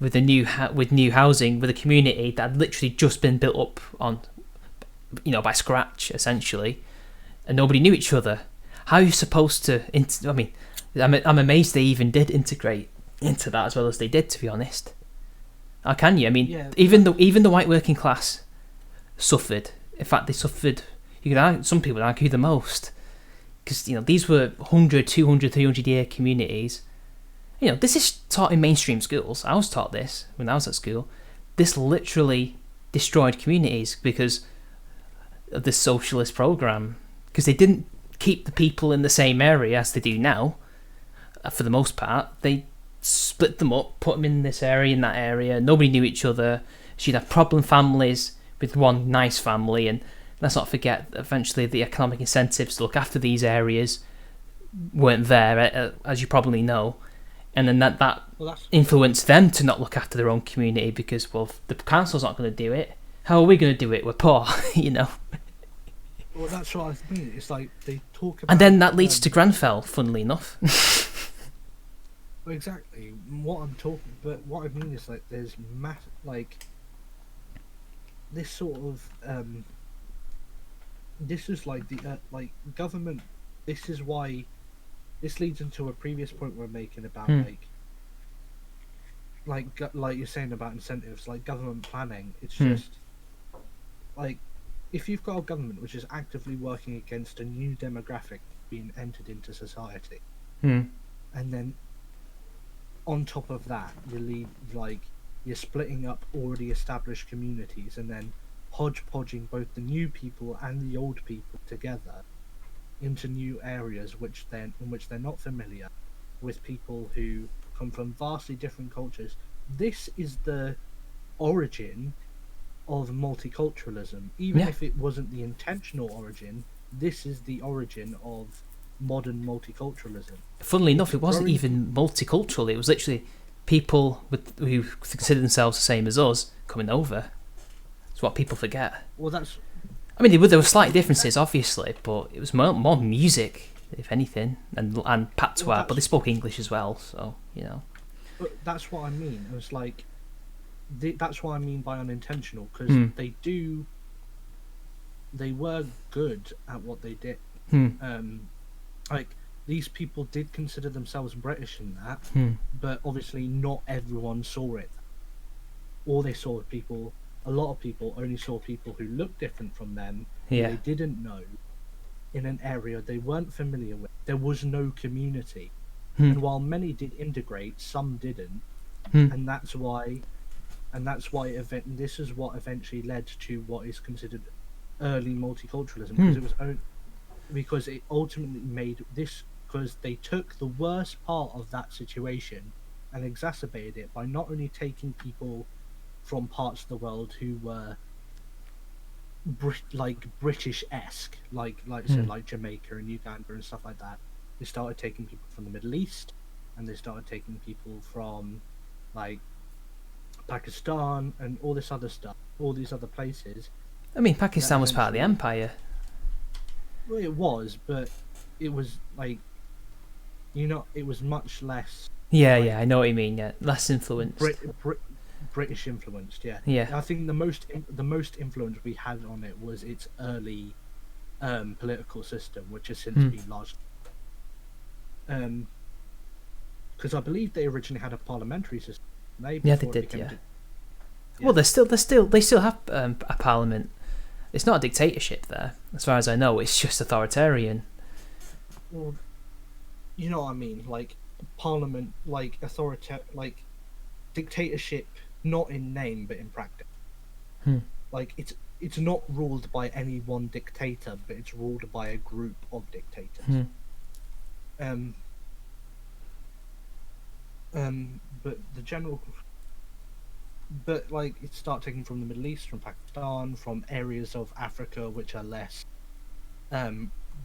with new housing, with a community that had literally just been built up on, by scratch essentially, and nobody knew each other. How are you supposed to? I'm amazed they even did integrate into that as well as they did. To be honest, how can you? Even the white working class suffered. In fact, they suffered. Some people would argue the most, because these were 100, 200, 300 year communities. This is taught in mainstream schools. I was taught this when I was at school. This literally destroyed communities because of the socialist program, because they didn't keep the people in the same area as they do now. For the most part, they split them up, put them in this area, in that area. Nobody knew each other. So you'd have problem families with one nice family, and let's not forget, eventually the economic incentives to look after these areas weren't there, as you probably know. And then that influenced them to not look after their own community, because, well, the council's not going to do it. How are we going to do it? We're poor, Well, that's what I mean. It's like they talk about... And then that leads to Grenfell, funnily enough. Well, exactly. What I mean is, there's this sort of... this is the government... This is why... This leads into a previous point we're making about, like you're saying about incentives, like government planning. It's just... if you've got a government which is actively working against a new demographic being entered into society, and then on top of that you're splitting up already established communities and then hodgepodging both the new people and the old people together into new areas in which they're not familiar with, people who come from vastly different cultures. This is the origin of multiculturalism. Even if it wasn't the intentional origin, this is the origin of modern multiculturalism. Funnily enough, it wasn't even multicultural. It was literally people who consider themselves the same as us coming over. It's what people forget. Well, that's... there were slight differences, obviously, but it was more music, if anything, and patois, but they spoke English as well, so, But that's what I mean. It was that's what I mean by unintentional, because they do they were good at what they did. Like, these people did consider themselves British in that, but obviously not everyone saw it. All they saw people, a lot of people only saw people who looked different from them, who Yeah. they didn't know, in an area they weren't familiar with. There was no community. And while many did integrate, some didn't. And that's why this is what eventually led to what is considered early multiculturalism, because it ultimately made this, because they took the worst part of that situation and exacerbated it by not only taking people from parts of the world who were British-esque, like I said, like Jamaica and Uganda and stuff like that. They started taking people from the Middle East, and they started taking people from like Pakistan and all this other stuff, all these other places. I mean, Pakistan was part of the empire. Well, it was, but it was like, it was much less. Yeah, I know what you mean. Yeah, less influenced. British influenced, yeah. Yeah. I think the most influence we had on it was its early political system, which has since been largely. Because I believe they originally had a parliamentary system. They did. Yeah. Well, they still have a parliament. It's not a dictatorship there, as far as I know. It's just authoritarian. Well, you know what I mean, like parliament, like like dictatorship, not in name but in practice. Like it's not ruled by any one dictator, but it's ruled by a group of dictators. But the general, but like it start taking from the Middle East, from Pakistan, from areas of Africa which are less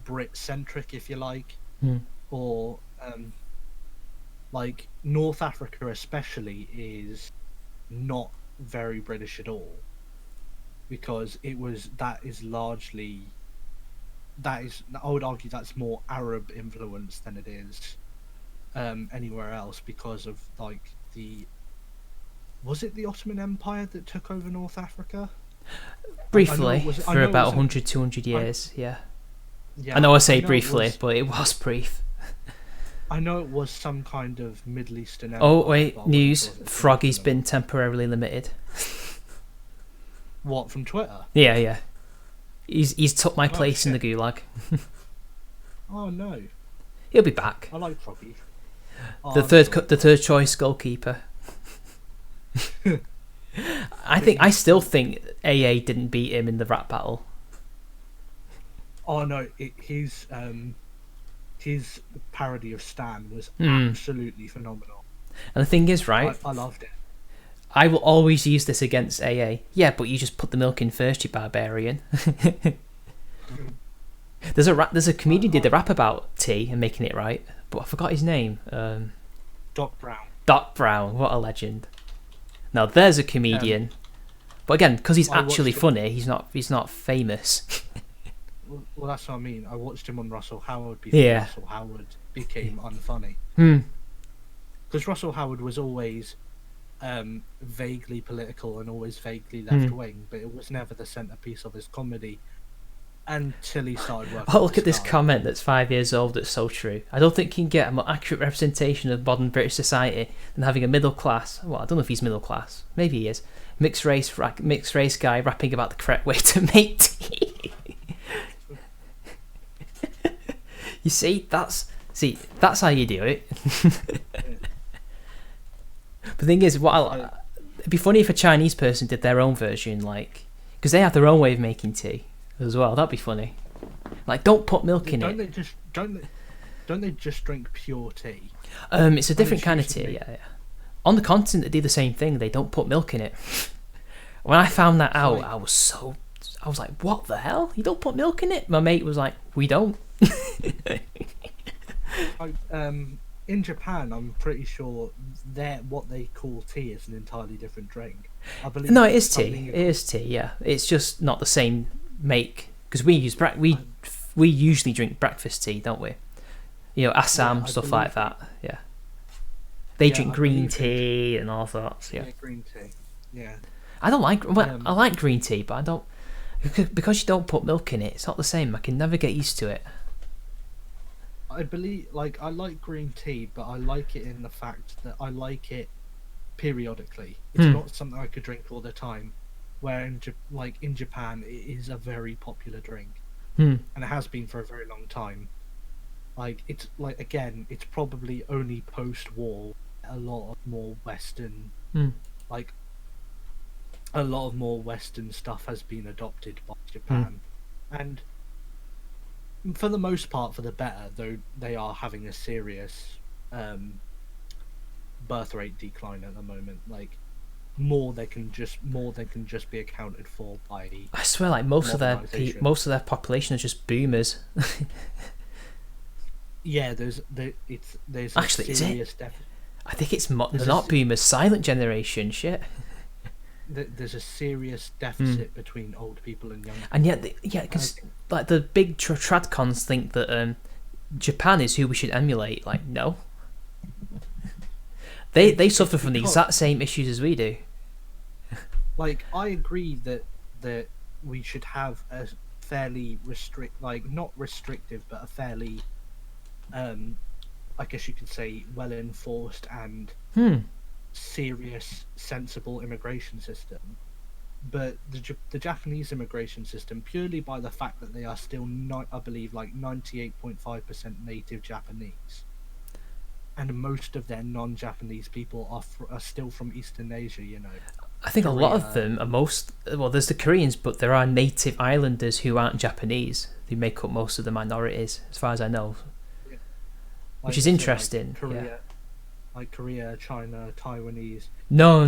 Brit centric, if you like, or like North Africa especially is not very British at all, because I would argue that's more Arab influence than it is anywhere else, because of like was it the Ottoman Empire that took over North Africa? Briefly, for about 100, 200 years, yeah. I know I say briefly, but it was brief. I know it was some kind of Middle Eastern empire. Oh, wait, news. Froggy's been temporarily limited. What, from Twitter? Yeah. He's took my place in the gulag. Oh, no. He'll be back. I like Froggy. The third choice goalkeeper. I still think AA didn't beat him in the rap battle. Oh no, his parody of Stan was absolutely phenomenal. And the thing is, right? I loved it. I will always use this against AA. Yeah, but you just put the milk in first, you barbarian. There's a comedian did a rap about tea and making it right, but I forgot his name. Doc Brown. Doc Brown, what a legend. Now there's a comedian, but again, because he's actually funny, he's not famous. Well, that's what I mean. I watched him on Russell Howard before Russell Howard became unfunny. Because Russell Howard was always vaguely political and always vaguely left-wing, but it was never the centerpiece of his comedy until he started working. Oh, look at this comment that's 5 years old. That's so true. I don't think you can get a more accurate representation of modern British society than having a middle class. Well, I don't know if he's middle class. Maybe he is. Mixed race guy rapping about the correct way to make tea. You see, that's how you do it. The thing is, it'd be funny if a Chinese person did their own version, like, because they have their own way of making tea as well. That'd be funny. Like, don't put milk in it. Don't they just drink pure tea? It's a different kind of tea. Yeah. On the continent, they do the same thing. They don't put milk in it. When I found that out, I was like, what the hell? You don't put milk in it? My mate was like, we don't. In Japan, I'm pretty sure what they call tea is an entirely different drink. I believe. No, it is tea. It is tea. Yeah, it's just not the same make, because we usually drink breakfast tea, don't we? You know, Assam stuff like that. Yeah, they drink green tea and all sorts. Yeah, green tea. Yeah, I don't like. Well, I like green tea, but I don't. Because you don't put milk in it, it's not the same. I can never get used to it. I believe, like, I like green tea, but I like it in the fact that I like it periodically. It's not something I could drink all the time. Where in Japan, it is a very popular drink, and it has been for a very long time. Like, it's like, again, it's probably only post-war a lot of more Western, like, a lot of more Western stuff has been adopted by Japan, and for the most part, for the better. Though they are having a serious birth rate decline at the moment. Like, more than can just be accounted for by. I swear, like most of their population is just boomers. Yeah, there's Actually, a serious deficit. I think it's they're not boomers, silent generation. Shit. There's a serious deficit between old people and young people. And yet, because like the big tradcons think that Japan is who we should emulate. Like, no, they suffer from the exact same issues as we do. Like, I agree that we should have a fairly not restrictive, but a fairly, I guess you could say, well enforced and serious, sensible immigration system. But the Japanese immigration system, purely by the fact that they are still not, I believe, like 98.5% native Japanese, and most of their non-Japanese people are still from Eastern Asia. You know, I think Korea. A lot of them are there's the Koreans, but there are native islanders who aren't Japanese. They make up most of the minorities, as far as I know, which is interesting. Like Korea, like Korea, China, Taiwanese. No.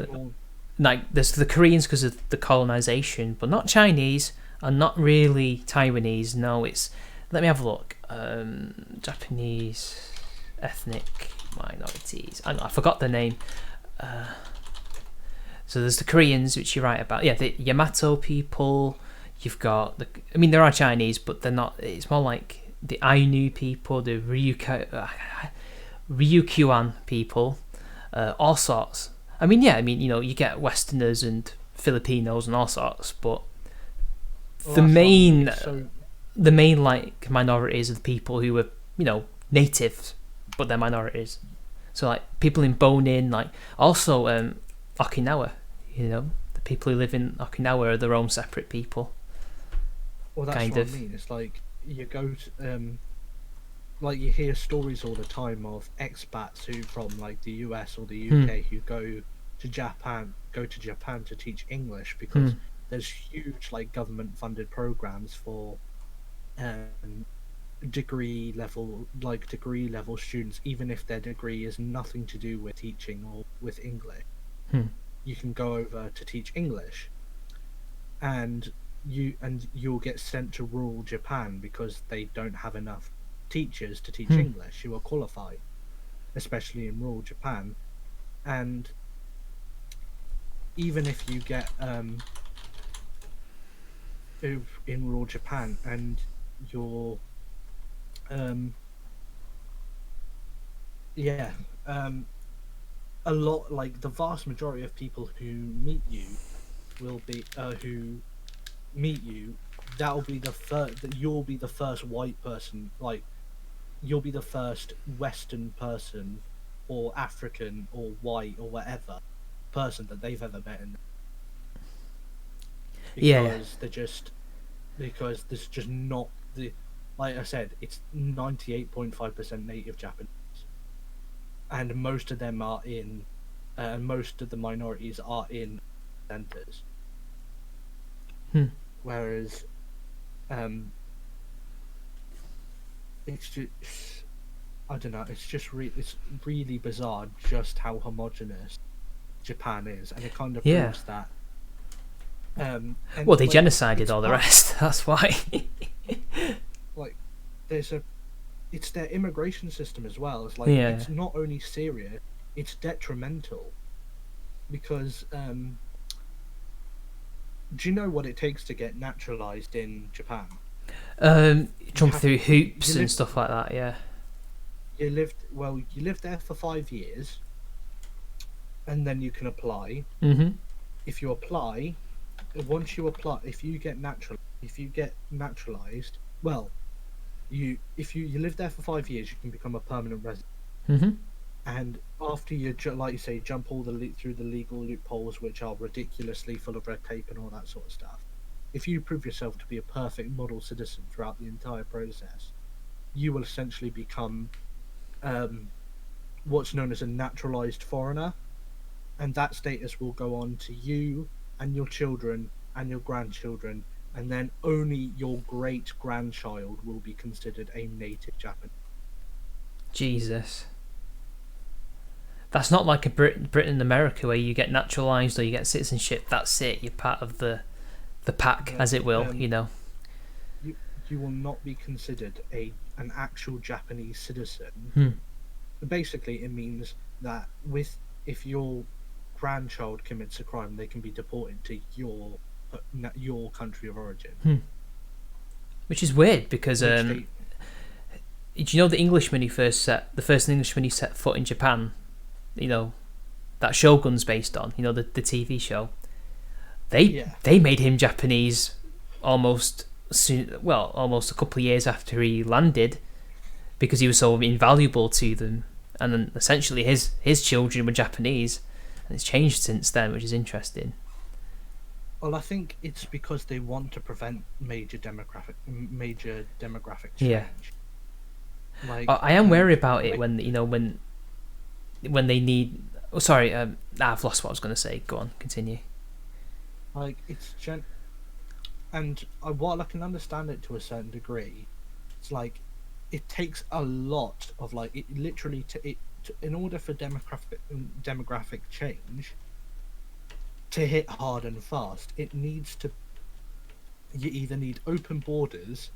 Small. Like, there's the Koreans because of the colonization, but not Chinese and not really Taiwanese. No, it's, let me have a look. Japanese ethnic minorities. I forgot the name. So there's the Koreans, which you're right about. Yeah, the Yamato people. You've got there are Chinese, but they're not. It's more like the Ainu people, the Ryukyuan people, all sorts. You get Westerners and Filipinos and all sorts, but the main like minorities are the people who are natives, but they're minorities. So like people in Bonin, like also Okinawa, the people who live in Okinawa are their own separate people. Well, that's what I mean. It's like you go to, like you hear stories all the time of expats who from like the US or the UK who go to Japan to teach English because there's huge like government funded programs for degree level students, even if their degree is nothing to do with teaching or with English. You can go over to teach English, and you'll get sent to rural Japan because they don't have enough teachers to teach English who are qualified, especially in rural Japan. And even if you get in rural Japan and you're a lot, like the vast majority of people who meet you will be that'll be the first, that you'll be the first white person, like you'll be the first Western person or African or white or whatever person that they've ever met in. Because there's just not the, like I said, it's 98.5% native Japanese, and most of them are in, most of the minorities are in centers. Whereas, it's just, I don't know. It's just it's really bizarre just how homogenous Japan is, and it kind of proves that. Well, they genocided all the rest. That's why. Like, it's their immigration system as well. It's like it's not only serious, it's detrimental. Because do you know what it takes to get naturalized in Japan? Jump through hoops and stuff like that. Yeah. You lived there for 5 years, and then you can apply. If you apply, once you apply, if you get naturalized, well, if you live there for 5 years, you can become a permanent resident. Mm-hmm. And after you, like you say, jump through the legal loopholes, which are ridiculously full of red tape and all that sort of stuff, if you prove yourself to be a perfect model citizen throughout the entire process, you will essentially become what's known as a naturalized foreigner, and that status will go on to you and your children and your grandchildren, and then only your great grandchild will be considered a native Japanese. Jesus. That's not like a Britain and America where you get naturalised or you get citizenship. That's it. You're part of the pack, as it will. You know. You will not be considered an actual Japanese citizen. Basically, it means that if your grandchild commits a crime, they can be deported to your country of origin. Which is weird because did you know the first Englishman who set foot in Japan? You know, that Shogun's based on. You know, the TV show. They made him Japanese almost a couple of years after he landed, because he was so invaluable to them. And then essentially his children were Japanese, and it's changed since then, which is interesting. Well, I think it's because they want to prevent major demographic change. Yeah. Like, I am wary about it when they need. Oh, sorry, I've lost what I was going to say. Go on, continue. Like, it's and while I can understand it to a certain degree, it's like it takes a lot of in order for demographic change to hit hard and fast, you either need open borders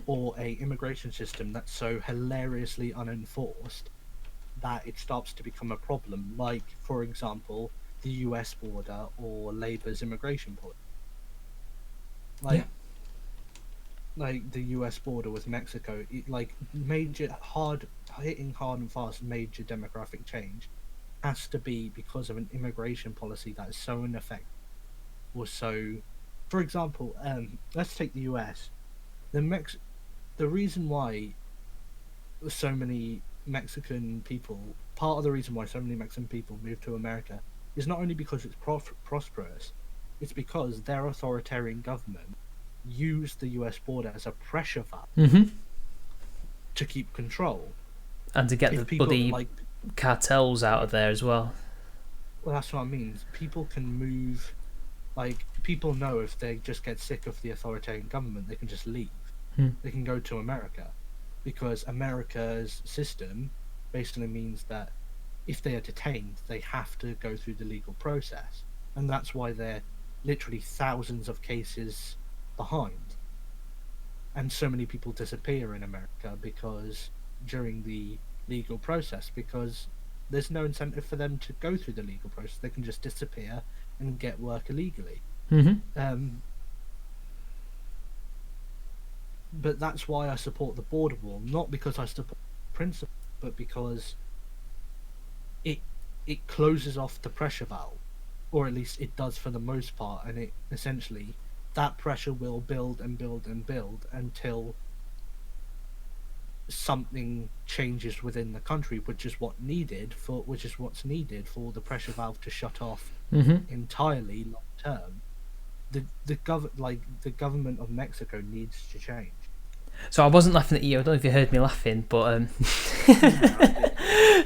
or a immigration system that's so hilariously unenforced that it starts to become a problem, like, for example, the US border or Labour's immigration policy. Like the US border with Mexico, hitting hard and fast major demographic change has to be because of an immigration policy that is so ineffective. Or so, for example, let's take the US. The reason why so many Mexican people, part of the reason why so many Mexican people move to America is not only because it's prosperous, it's because their authoritarian government used the US border as a pressure valve to keep control. And to get the bloody cartels out of there as well. Well, that's what I mean. People can move, people know if they just get sick of the authoritarian government, they can just leave. They can go to America, because America's system basically means that if they are detained, they have to go through the legal process. And that's why they're literally thousands of cases behind. And so many people disappear in America during the legal process, because there's no incentive for them to go through the legal process. They can just disappear and get work illegally. But that's why I support the border wall, not because I support the principle, but because it closes off the pressure valve, or at least it does for the most part, and it essentially, that pressure will build and build and build until something changes within the country, which is what's needed for the pressure valve to shut off entirely long term. The government of Mexico needs to change. So I wasn't laughing at you. I don't know if you heard me laughing, but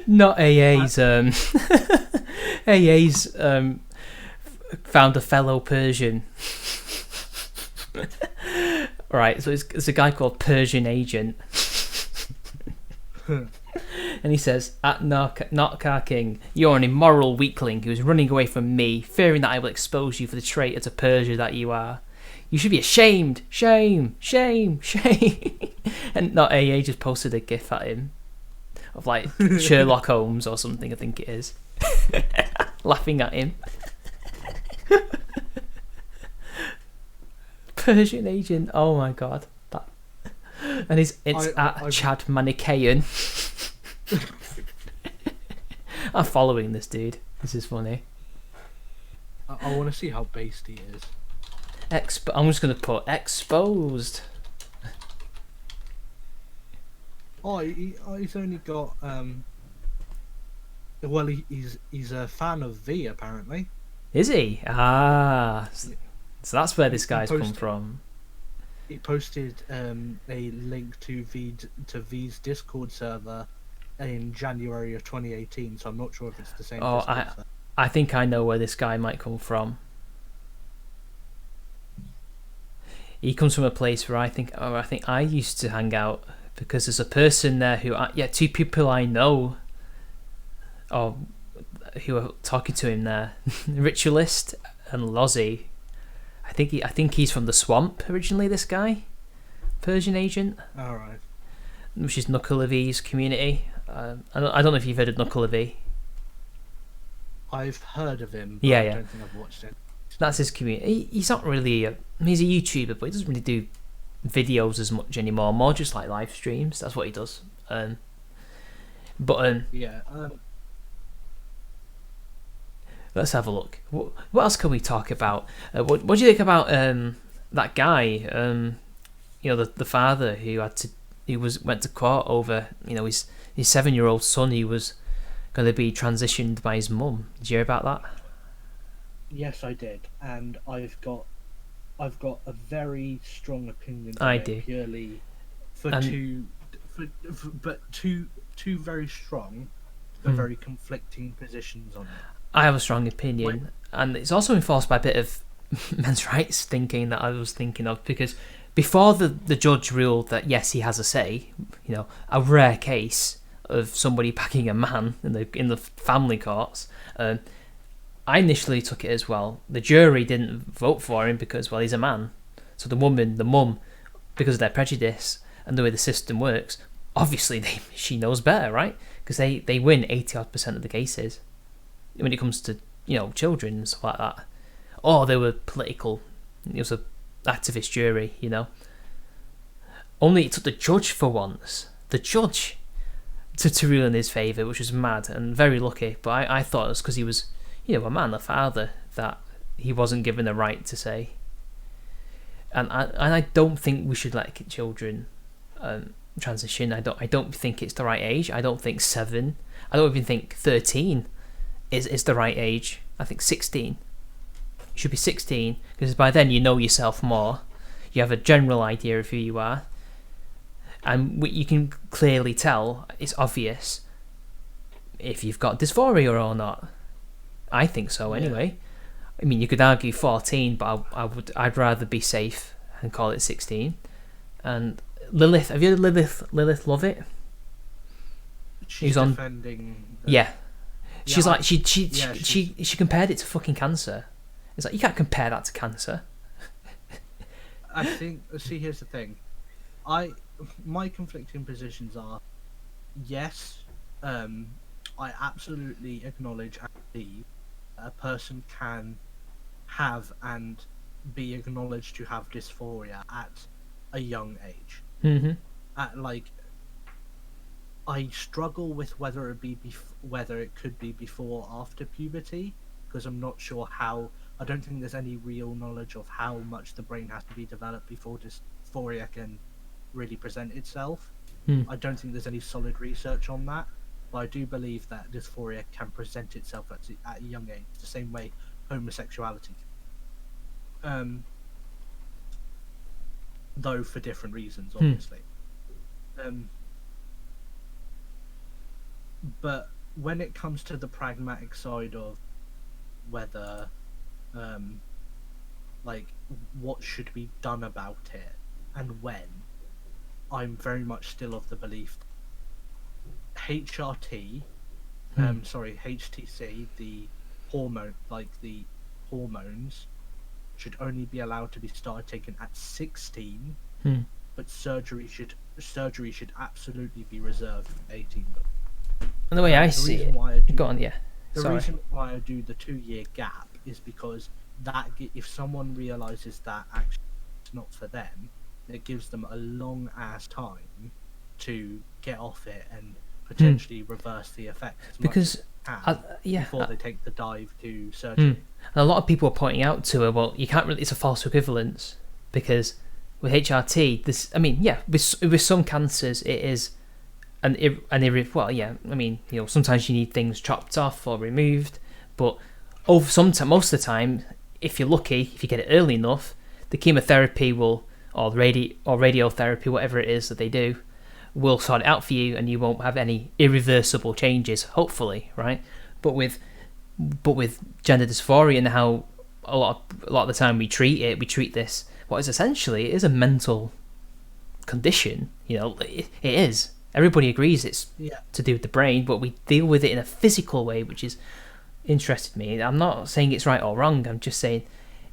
not AA's. AA's found a fellow Persian. Right, so it's a guy called Persian Agent. And he says, "At Narkar King, you're an immoral weakling who is running away from me, fearing that I will expose you for the traitor to Persia that you are. You should be ashamed. Shame, shame, shame." And not AA just posted a gif at him of Sherlock Holmes or something, I think it is, laughing at him. Persian Agent, oh my god. And it's at Chad Manichaean. I'm following this dude. This is funny. I want to see how based he is. I'm just going to put exposed. Oh, he's only got well, he's a fan of V apparently. Is he? Ah, so that's where this guy's come from. He posted a link to V's Discord server in January of 2018, so I'm not sure if it's the same. Oh, I think I know where this guy might come from. He comes from a place where I think I used to hang out, because there's a person there who, two people I know, who are talking to him there, Ritualist and Lozzie. I think he's from the Swamp originally. This guy, Persian agent. All right. Which is Knuckle of E's community. I don't know if you've heard of Knuckle of E. I've heard of him. But Yeah. I don't think I've watched it. That's his community. He's not really he's a YouTuber, but he doesn't really do videos as much anymore. More just like live streams. That's what he does. Yeah. Let's have a look. What else can we talk about? What do you think about that guy? The father who went to court over his 7-year-old son who was going to be transitioned by his mum. Did you hear about that? Yes, I did, and I've got a very strong opinion. I do. Purely but two very strong, but very conflicting positions on it. I have a strong opinion, and it's also enforced by a bit of men's rights thinking that I was thinking of, because before the judge ruled that yes, he has a say, a rare case of somebody backing a man in the family courts. I initially took it as, well, the jury didn't vote for him because, well, he's a man. So the mum, because of their prejudice and the way the system works, obviously she knows better, right? Because they win 80% of the cases when it comes to children and stuff like that. Or they were political. It was a activist jury, Only it took the judge for once. The judge to rule in his favour, which was mad and very lucky. But I thought it was because he was, a man, a father, that he wasn't given the right to say. And I don't think we should let children transition. I don't think it's the right age. I don't think 7. I don't even think 13 is the right age. I think 16. You should be 16, because by then you know yourself more. You have a general idea of who you are. And you can clearly tell, it's obvious, if you've got dysphoria or not. I think so, anyway. I mean, you could argue 14, but I'd rather be safe and call it 16. And Lilith, have you heard of Lilith Lovett? She's defending. Yeah. She's like she compared it to fucking cancer. It's like, you can't compare that to cancer. I think. See, here's the thing. My conflicting positions are, yes, I absolutely acknowledge and believe a person can have and be acknowledged to have dysphoria at a young age. Mm-hmm. I struggle with whether it could be before or after puberty, because I'm not sure how. I don't think there's any real knowledge of how much the brain has to be developed before dysphoria can really present itself. I don't think there's any solid research on that, but I do believe that dysphoria can present itself at a young age, the same way homosexuality. Though for different reasons, obviously. But when it comes to the pragmatic side of whether, what should be done about it and when, I'm very much still of the belief HTC, the hormones should only be allowed to be started taken at 16, but surgery should absolutely be reserved for 18. And the way I see it, go on, yeah. The reason why I do the 2-year gap is because that if someone realizes that actually it's not for them, it gives them a long ass time to get off it and potentially reverse the effect as Because much as they can before they take the dive to surgery. And a lot of people are pointing out to her, well, you can't really, it's a false equivalence, because with HRT, this, I mean, yeah, with some cancers, it is well, yeah, I mean, you know, sometimes you need things chopped off or removed, but most of the time, if you're lucky, if you get it early enough, the chemotherapy will, or radiotherapy, whatever it is that they do, will sort it out for you, and you won't have any irreversible changes, hopefully, right? But with gender dysphoria and how a lot of the time we treat this, what is essentially, it is a mental condition. You know, it is. Everybody agrees it's to do with the brain, but we deal with it in a physical way, which is interested me. I'm not saying it's right or wrong. I'm just saying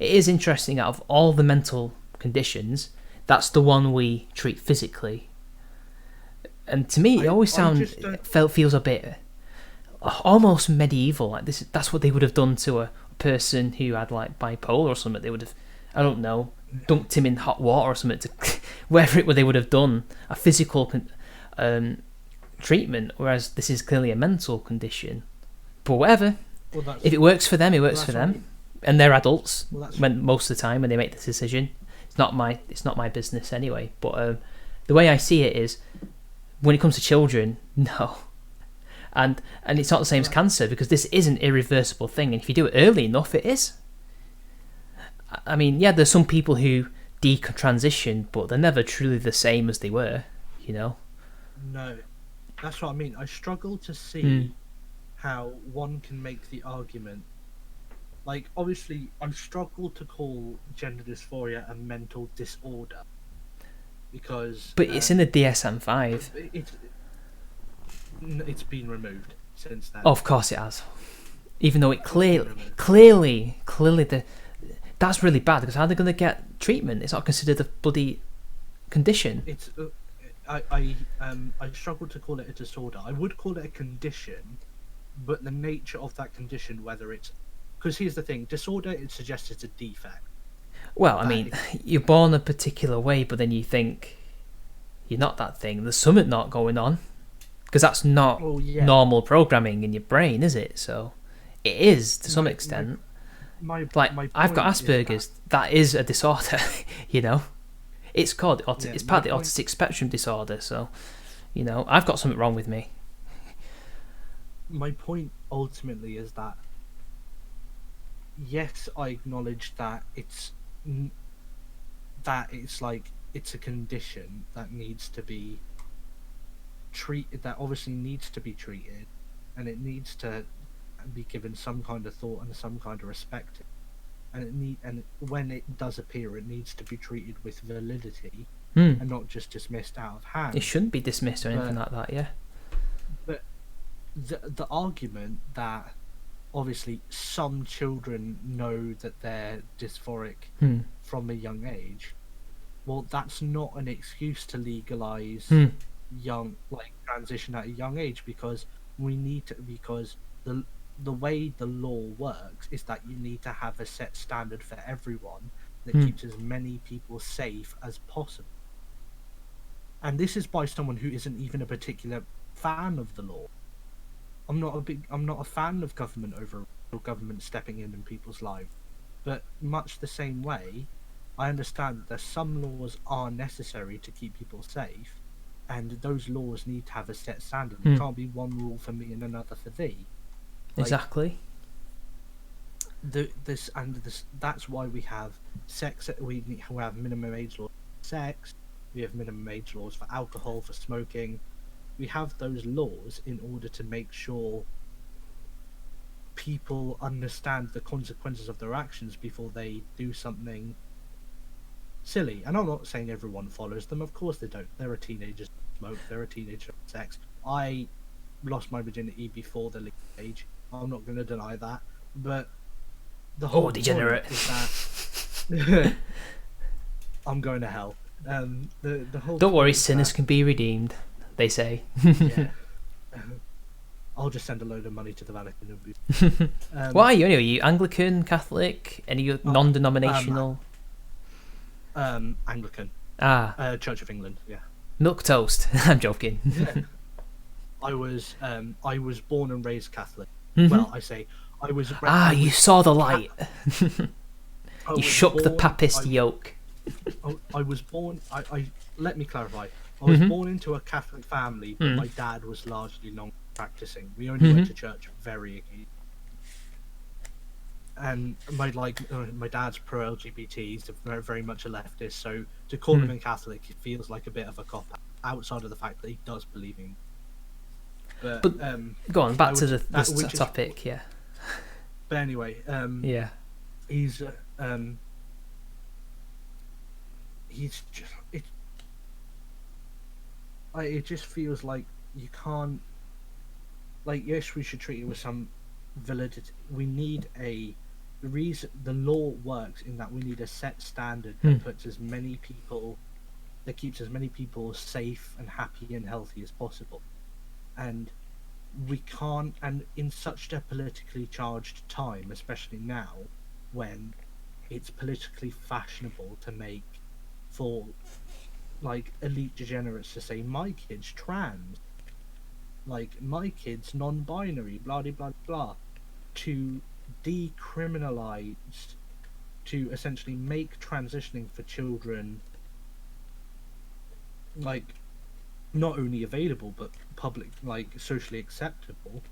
it is interesting. Out of all the mental conditions, that's the one we treat physically. And to me, it always feels a bit almost medieval. Like this, that's what they would have done to a person who had like bipolar or something. They would have, I don't know, dunked him in hot water or something to wherever they would have done a physical treatment. Whereas this is clearly a mental condition. But whatever, if it works for them, it works for them, and they're adults most of the time when they make this decision. It's not my business anyway. But the way I see it is, when it comes to children, no. And it's not the same as cancer, because this is an irreversible thing, and if you do it early enough, it is. I mean, yeah, there's some people who detransition, but they're never truly the same as they were, you know? No, that's what I mean. I struggle to see how one can make the argument. Like, obviously, I struggle to call gender dysphoria a mental disorder, because... But it's in the DSM-5. It's been removed since then. Oh, of course it has. Even though it clearly, that's really bad, because how are they going to get treatment? It's not considered a bloody condition. It's I struggle to call it a disorder. I would call it a condition, but the nature of that condition, whether it's... Because here's the thing, disorder, it suggests it's a defect. Well, I mean, you're born a particular way, but then you think you're not that thing. There's something not going on. Because that's not normal programming in your brain, is it? So it is to some extent. I've got Asperger's. That is a disorder, you know. It's called it's part of the autistic spectrum disorder. So, you know, I've got something wrong with me. My point ultimately is that, yes, I acknowledge that it's a condition that needs to be treated, that obviously needs to be treated, and it needs to be given some kind of thought and some kind of respect, and when it does appear, it needs to be treated with validity and not just dismissed out of hand. It shouldn't be dismissed or anything like that. Yeah, but the argument that obviously some children know that they're dysphoric from a young age, well, that's not an excuse to legalize transition at a young age, because the way the law works is that you need to have a set standard for everyone that keeps as many people safe as possible. And this is by someone who isn't even a particular fan of the law. I'm not a fan of government or government stepping in people's lives, but much the same way, I understand that some laws are necessary to keep people safe, and those laws need to have a set standard. It can't be one rule for me and another for thee. Exactly. That's why we have sex. We have minimum age laws for sex. We have minimum age laws for alcohol, for smoking. We have those laws in order to make sure people understand the consequences of their actions before they do something silly. And I'm not saying everyone follows them. Of course they don't. There are teenagers who smoke. There are teenagers who have sex. I lost my virginity before the legal age. I'm not going to deny that. But the whole degenerate point is that I'm going to hell. The whole Don't worry, sinners can be redeemed, they say. Yeah. I'll just send a load of money to the Vatican. What are you anyway? Are you Anglican, Catholic, any non-denominational? Anglican. Church of England. Yeah. Milk toast. I'm joking. I was born and raised Catholic. Mhm. Well, I say I was. You saw the light. I You was shook the born- papist yoke. I was born. Let me clarify. I was Mhm. born into a Catholic family, but Mm. my dad was largely non-practicing. We only went to church very occasionally. And my dad's pro-LGBT. He's very, very much a leftist. So to call him a Catholic, it feels like a bit of a cop out. Outside of the fact that he does believe in. But Go on, back I to would- the that- which is- topic. Yeah. But anyway, Yeah. he's just it just feels like you can't, like, yes, we should treat it with some validity. We need the law works in that we need a set standard that puts as many people, that keeps as many people safe and happy and healthy as possible. And we can't, and in such a politically charged time, especially now, when it's politically fashionable to make, for like elite degenerates to say my kid's trans, like my kid's non-binary, blah blah blah blah, to decriminalize, to essentially make transitioning for children like not only available but public, like socially acceptable,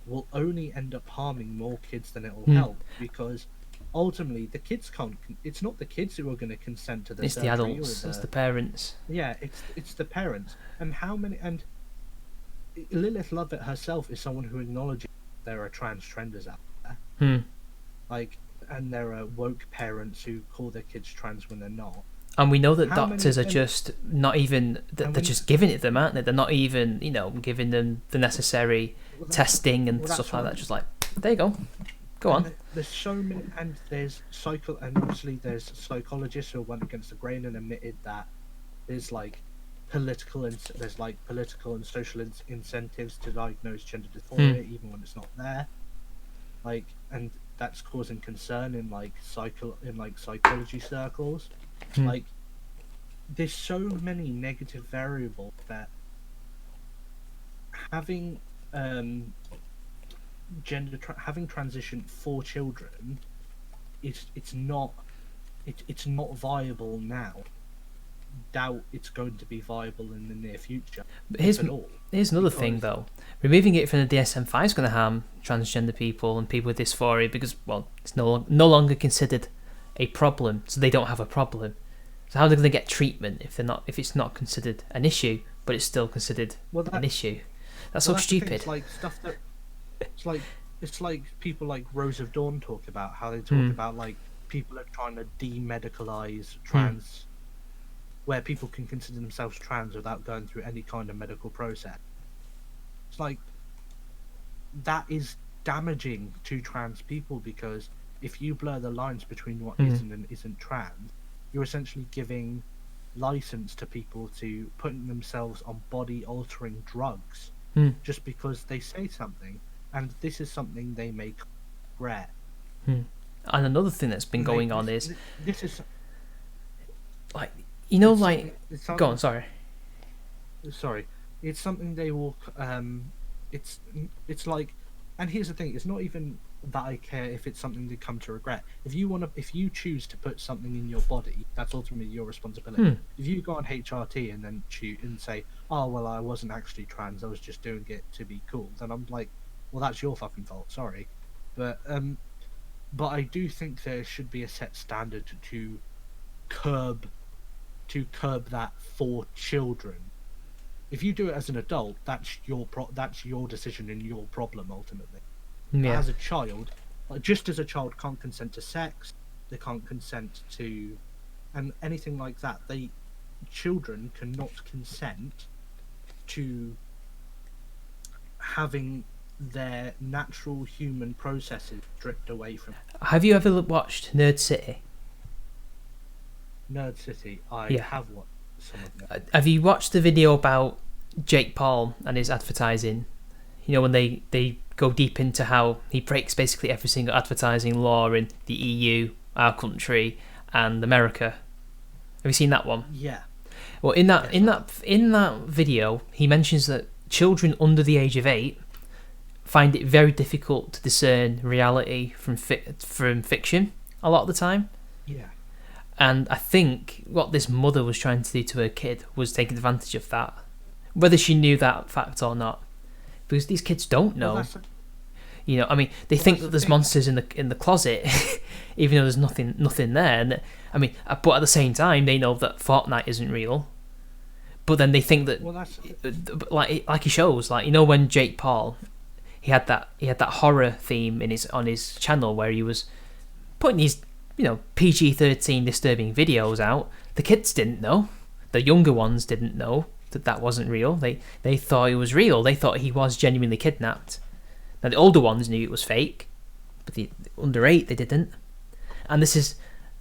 will only end up harming more kids than it will help, because ultimately the kids can't. It's not the kids who are going to consent to the It's the surgery adults. or It's the parents. yeah, it's the parents. And how many? And Lilith Lovett herself is someone who acknowledges there are transgenders out there, like, and there are woke parents who call their kids trans when they're not. And we know that How doctors many- are just not even, they're just giving it them, aren't they? They're not even, giving them the necessary testing and stuff like that. Just like, there you go. Go on. There's so many, and and obviously there's psychologists who went against the grain and admitted that there's like political and social incentives to diagnose gender dysphoria even when it's not there. Like, and that's causing concern in psychology circles. Like, there's so many negative variables that having having transition for children it's not viable now. Doubt it's going to be viable in the near future. But if at all. here's another thing, though. Removing it from the DSM-5 is going to harm transgender people and people with dysphoria because, well, it's no longer considered a problem, so they don't have a problem. So how are they going to get treatment if it's not considered an issue, but it's still considered an issue? That's so stupid. It's like stuff that it's like people like Rose of Dawn talk about, how they talk about like people are trying to demedicalize trans, where people can consider themselves trans without going through any kind of medical process. It's like that is damaging to trans people, because if you blur the lines between what isn't and isn't trans, you're essentially giving license to people to putting themselves on body-altering drugs just because they say something, and this is something they may regret. And another thing that's been going on is this is like it's go on, sorry. It's something they will it's like, and here's the thing, it's not even that I care if it's something they come to regret. If you choose to put something in your body, that's ultimately your responsibility. If you go on HRT and then choose and say, oh well, I wasn't actually trans, I was just doing it to be cool, then I'm like, well, that's your fucking fault, sorry. But I do think there should be a set standard to curb that for children. If you do it as an adult, that's your decision and your problem ultimately. Yeah. As a child, just as a child can't consent to sex, they can't consent to, and anything like that. Children cannot consent to having their natural human processes stripped away from. Have you ever watched Nerd City? Nerd City, I have watched some of them. Have you watched the video about Jake Paul and his advertising? When they go deep into how he breaks basically every single advertising law in the EU, our country, and America. Have you seen that one? Yeah. Well, in that video, he mentions that children under the age of 8 find it very difficult to discern reality from fiction a lot of the time. Yeah. And I think what this mother was trying to do to her kid was take advantage of that, whether she knew that fact or not, because these kids don't know. You know, I mean, they think that there's monsters in the closet, even though there's nothing there. And I mean, but at the same time, they know that Fortnite isn't real. But then they think that, like he shows, like, you know, when Jake Paul, he had that horror theme on his channel where he was putting these, you know, PG-13 disturbing videos out. The kids didn't know, the younger ones didn't know that wasn't real. They thought it was real. They thought he was genuinely kidnapped. Now the older ones knew it was fake, but the under 8 they didn't. And this is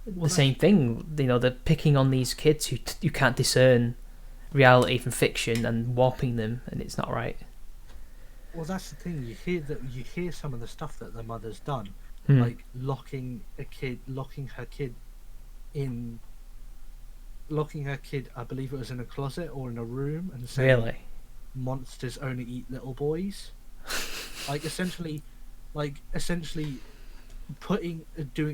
the same thing. You know, they're picking on these kids who you can't discern reality from fiction and warping them, and it's not right. Well, that's the thing. You hear some of the stuff that the mother's done, like locking her kid in. Locking her kid, I believe it was in a closet or in a room, and saying, Really? "Monsters only eat little boys." essentially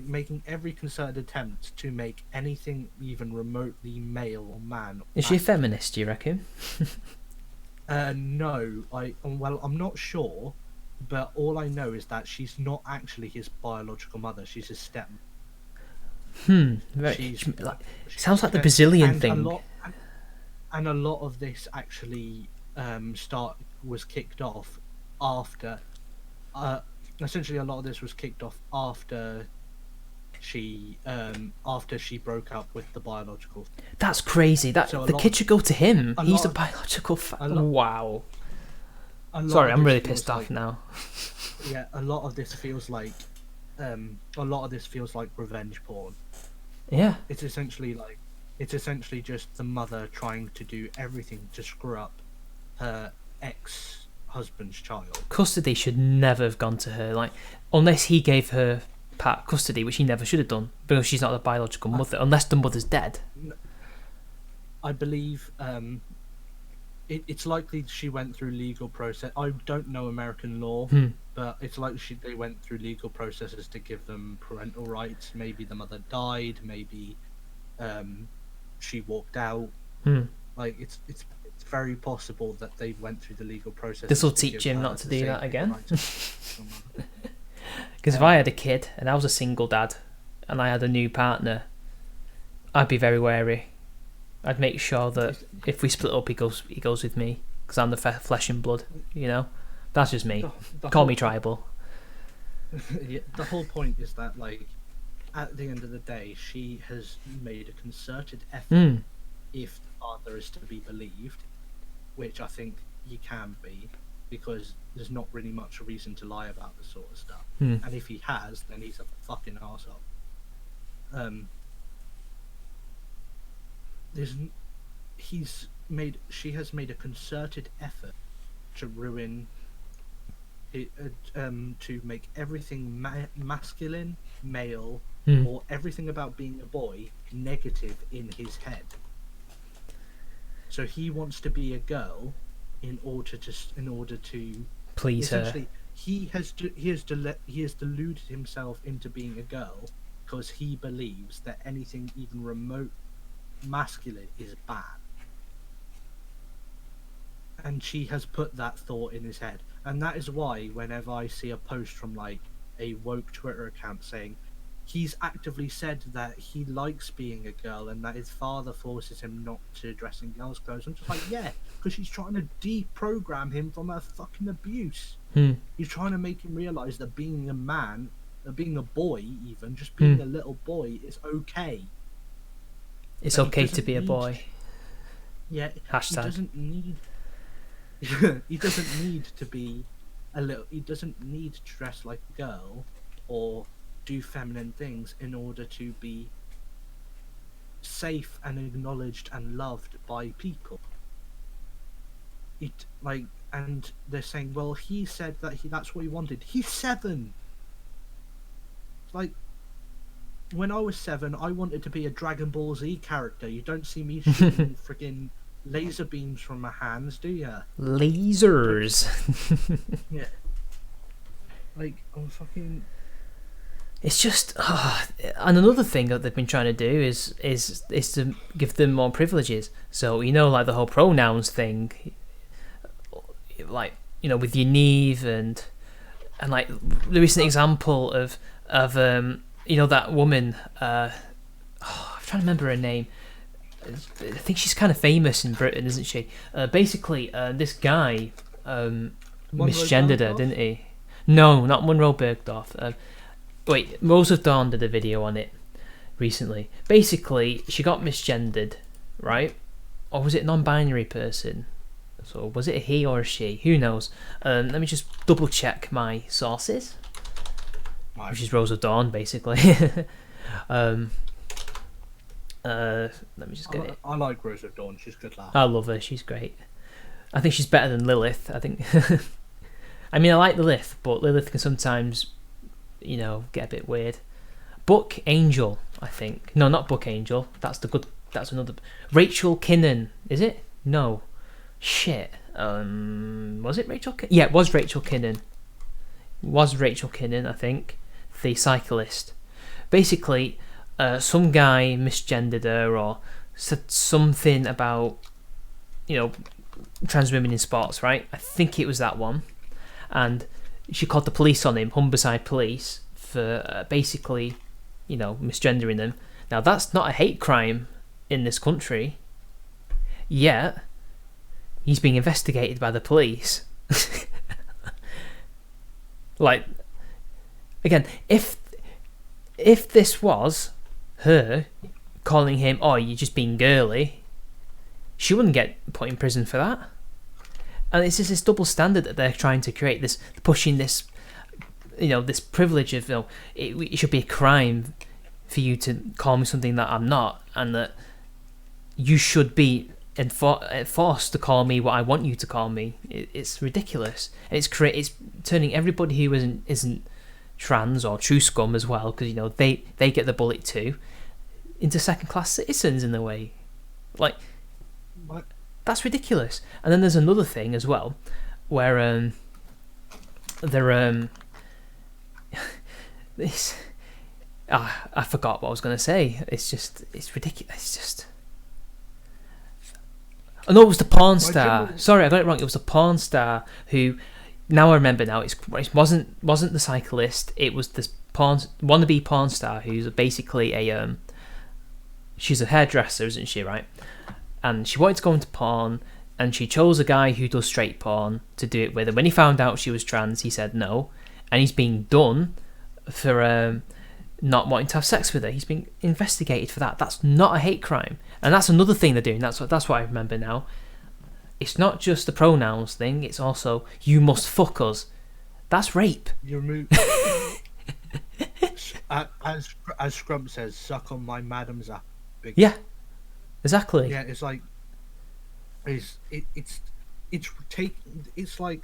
making every concerted attempt to make anything even remotely male or man. Is she a feminist, do you reckon? No, I'm not sure, but all I know is that she's not actually his biological mother. She's his stepmother. Sounds like the Brazilian thing. A lot of this actually was kicked off after. Essentially, a lot of this was kicked off after she broke up with the biological. That's crazy. The kid should go to him. He's the biological. Wow. Sorry, I'm really pissed off now. Yeah, a lot of this feels like revenge porn. Yeah. It's essentially just the mother trying to do everything to screw up her ex-husband's child. Custody should never have gone to her, like, unless he gave her part custody, which he never should have done, because she's not the biological mother, unless the mother's dead. I believe it's likely she went through legal process. I don't know American law, but it's likely they went through legal processes to give them parental rights. Maybe the mother died. Maybe she walked out. Like it's very possible that they went through the legal process. This will teach him not to do that again. Because if I had a kid and I was a single dad and I had a new partner, I'd be very wary. I'd make sure that if we split up, he goes with me, because I'm the flesh and blood. You know, that's just me. Call me tribal. Yeah, the whole point is that, like, at the end of the day, she has made a concerted effort. If the father is to be believed, which I think he can be, because there's not really much reason to lie about this sort of stuff. And if he has, then he's a fucking arsehole. She has made a concerted effort to ruin it, to make everything masculine, male, or everything about being a boy negative in his head. So he wants to be a girl in order to please her. He has deluded himself into being a girl because he believes that anything even remote masculine is bad, and she has put that thought in his head. And that is why whenever I see a post from, like, a woke Twitter account saying he's actively said that he likes being a girl and that his father forces him not to dress in girls' clothes, I'm just like, yeah, because she's trying to deprogram him from her fucking abuse. He's trying to make him realize that being a man, being a boy, even just being a little boy, is okay. It's okay to be a boy. Yeah. Hashtag. He doesn't need. He doesn't need to be a little. He doesn't need to dress like a girl or do feminine things in order to be safe and acknowledged and loved by people. And they're saying, well, he said that that's what he wanted. He's 7. Like, when I was 7, I wanted to be a Dragon Ball Z character. You don't see me shooting friggin' laser beams from her hands, do you? Lasers. Yeah. Like, I'm fucking... It's just, and another thing that they've been trying to do is to give them more privileges. So like the whole pronouns thing, like with your Neve and like the recent example of that woman. I'm trying to remember her name. I think she's kind of famous in Britain, isn't she? Basically, this guy misgendered her, didn't he? No, not Monroe Bergdorf. Wait, Rose of Dawn did a video on it recently. Basically, she got misgendered, right? Or was it a non-binary person? So was it a he or a she? Who knows? Let me just double check my sources, which is Rose of Dawn, basically. Let me just get it. I like Rose of Dawn. She's good laugh. I love her. She's great. I think she's better than Lilith. I think. I mean, I like Lilith, but Lilith can sometimes, get a bit weird. Book Angel, I think. No, not Book Angel. That's another. Rachel Kinnan, is it? No. Shit. Was it Rachel? Yeah, it was Rachel Kinnan. Was Rachel Kinnan, I think, the cyclist. Basically, some guy misgendered her or said something about, trans women in sports, right? I think it was that one. And she called the police on him, Humberside Police, for basically, misgendering them. Now, that's not a hate crime in this country. Yet, he's being investigated by the police. Like, again, if this was her calling him, oh, you're just being girly, she wouldn't get put in prison for that. And it's just this double standard that they're trying to create, this pushing this, this privilege of, it should be a crime for you to call me something that I'm not, and that you should be forced to call me what I want you to call me. It's ridiculous. And it's turning everybody who isn't trans or true scum as well, because they get the bullet too, into second-class citizens in a way. Like, What? That's ridiculous. And then there's another thing as well, where they're this. I forgot what I was going to say. It's ridiculous. It's just. Oh no, it was the porn star. Sorry, I got it wrong. It was the porn star who. Now I remember. Now it wasn't the cyclist. It was this wannabe porn star who's basically a she's a hairdresser, isn't she? Right. And she wanted to go into porn, and she chose a guy who does straight porn to do it with. And when he found out she was trans, he said no, and he's being done for not wanting to have sex with her. He's being investigated for that. That's not a hate crime, and that's another thing they're doing. That's what I remember now. It's not just the pronouns thing. It's also you must fuck us. That's rape. You remove. as Scrump says, suck on my madam's ass. Yeah. Exactly. Yeah, it's like, it's like,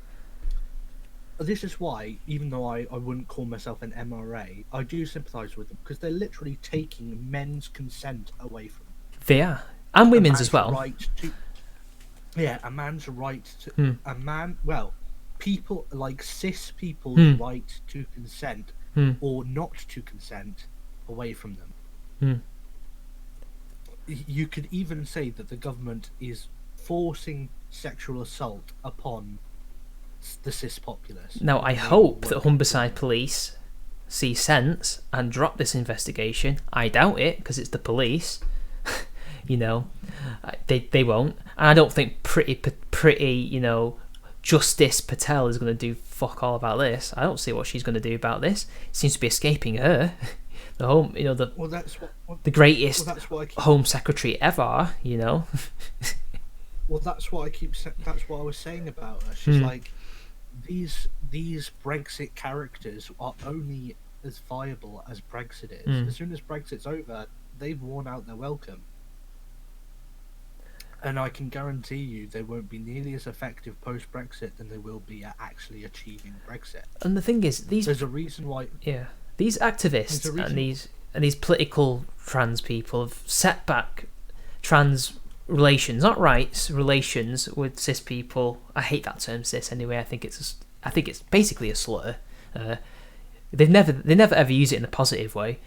this is why, even though I wouldn't call myself an MRA, I do sympathise with them, because they're literally taking men's consent away from them. They are. And women's as well. A man's right to, people, like cis people's right to consent, or not to consent, away from them. You could even say that the government is forcing sexual assault upon the cis populace. Now, I hope that Humberside Police see say and drop this investigation. I doubt it, because it's the police. You know, they won't. And I don't think pretty Justice Patel is going to do fuck all about this. I don't see what she's going to do about this. It seems to be escaping her. The home, the greatest Home Secretary ever. Well, that's what I keep. That's what I was saying about her. She's like, these Brexit characters are only as viable as Brexit is. As soon as Brexit's over, they've worn out their welcome. And I can guarantee you they won't be nearly as effective post-Brexit than they will be at actually achieving Brexit. And the thing is, there's a reason why... Yeah. These activists and these political trans people have set back trans relations, not rights, relations with cis people. I hate that term cis anyway. I think it's basically a slur. They never ever use it in a positive way,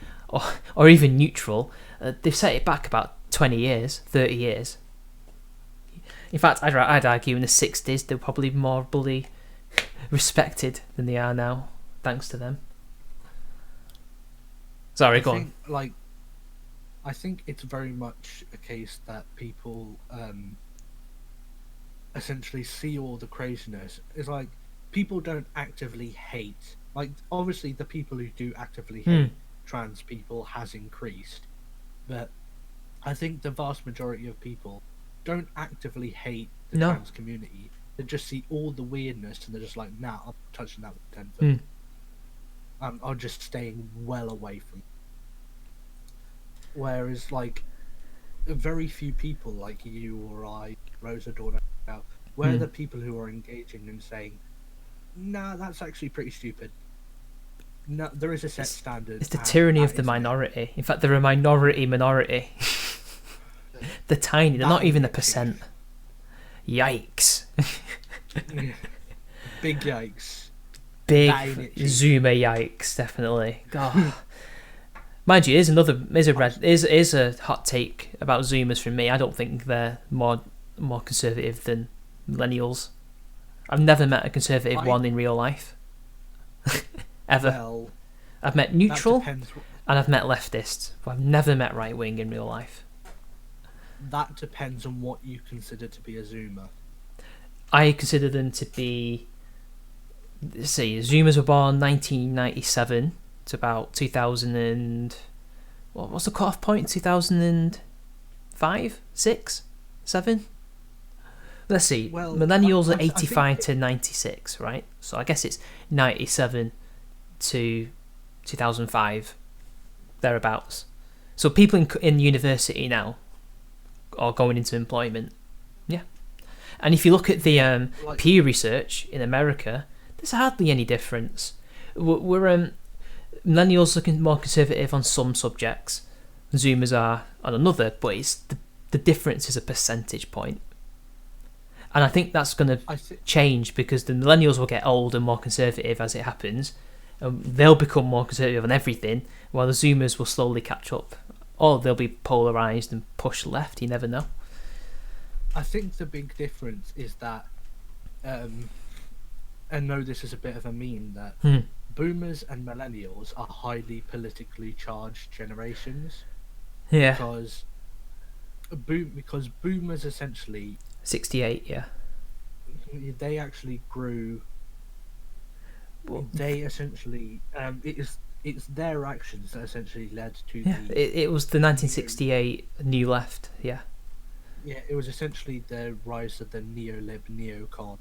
or even neutral. They've set it back about 20 years, 30 years. In fact, I'd argue in the 60s they were probably more bloody respected than they are now, thanks to them. Sorry, go on. I think it's very much a case that people essentially see all the craziness. It's like people don't actively hate. Like, obviously, the people who do actively hate trans people has increased, but I think the vast majority of people don't actively hate the trans community. They just see all the weirdness and they're just like, nah, I'm touching that with 10 foot. I'm just staying well away from it. Whereas, like, very few people like you or I, Rosa Dorn, we're the people who are engaging and saying, nah, that's actually pretty stupid. No, there is a set standard. It's the tyranny of the minority. In fact, they're a minority. They're tiny. They're not even a percent. Yikes. Big yikes. Big Zoomer yikes, definitely. God. Mind you, here's a hot take about Zoomers from me. I don't think they're more conservative than millennials. I've never met a conservative one in real life. Ever. Well, I've met neutral and I've met leftists, but I've never met right wing in real life. That depends on what you consider to be a Zoomer. I consider them to be, let's see, Zoomers were born 1997 to about 2000 and... what's the cut-off point? 2005? 6? 7? Let's see. Well, millennials are 85 to 96, right? So I guess it's 97 to 2005, thereabouts. So people in university now are going into employment. Yeah. And if you look at the Pew Research in America, there's hardly any difference. We're millennials looking more conservative on some subjects, Zoomers are on another, but it's the difference is a percentage point. And I think that's going to change because the millennials will get old and more conservative as it happens. They'll become more conservative on everything, while the Zoomers will slowly catch up. Or they'll be polarised and pushed left, you never know. I think the big difference is that, I know this is a bit of a meme, that boomers and millennials are highly politically charged generations. Yeah. Because boomers essentially... 68, yeah. They actually grew... They essentially... It's their actions that essentially led to it was the 1968 New Left, yeah. Yeah, it was essentially the rise of the neo-lib, neo-con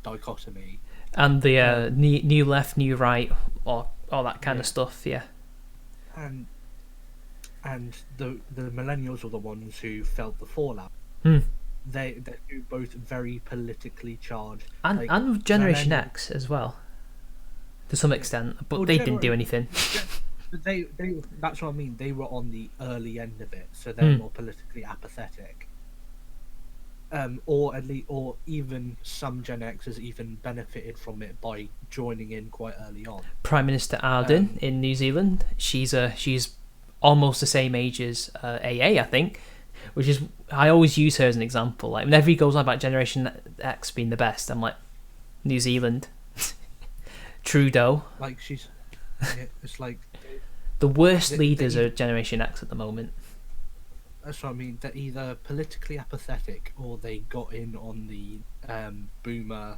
dichotomy. And the new left, new right, or all that kind of stuff, yeah. And the millennials were the ones who felt the fallout. They're both very politically charged. And Generation X as well, to some extent, but they didn't do anything. But they that's what I mean. They were on the early end of it, so they're more politically apathetic. Or even some Gen Xers even benefited from it by joining in quite early on. Prime Minister Ardern in New Zealand, she's almost the same age as AA, I think, which is, I always use her as an example. Like whenever he goes on about Generation X being the best, I'm like, New Zealand, Trudeau. Like it's like the worst leaders are Generation X at the moment. That's what I mean. They're either politically apathetic or they got in on the boomer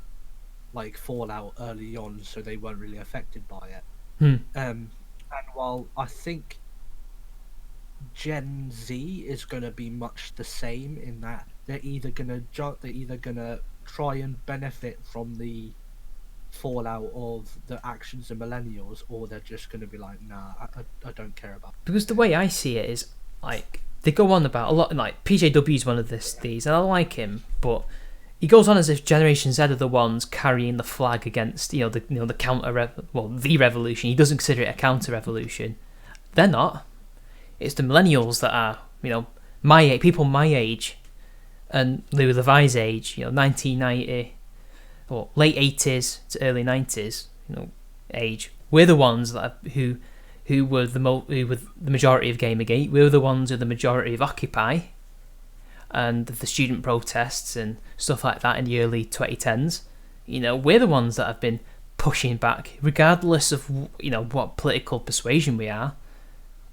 fallout early on, so they weren't really affected by it. And while I think Gen Z is going to be much the same in that they're either going to try and benefit from the fallout of the actions of millennials, or they're just going to be like, nah, I don't care about it. Because the way I see it is like, they go on about a lot, like PJW is one of these, and I like him, but he goes on as if Generation Z are the ones carrying the flag against the the revolution. He doesn't consider it a counter revolution. They're not. It's the millennials that are, people my age and Louis Levi's age, 1990, or late 80s to early 90s, age. We're the ones who were the majority of Gamergate. We were the ones who were the majority of Occupy, and the student protests and stuff like that in the early 2010s. We're the ones that have been pushing back, regardless of what political persuasion we are.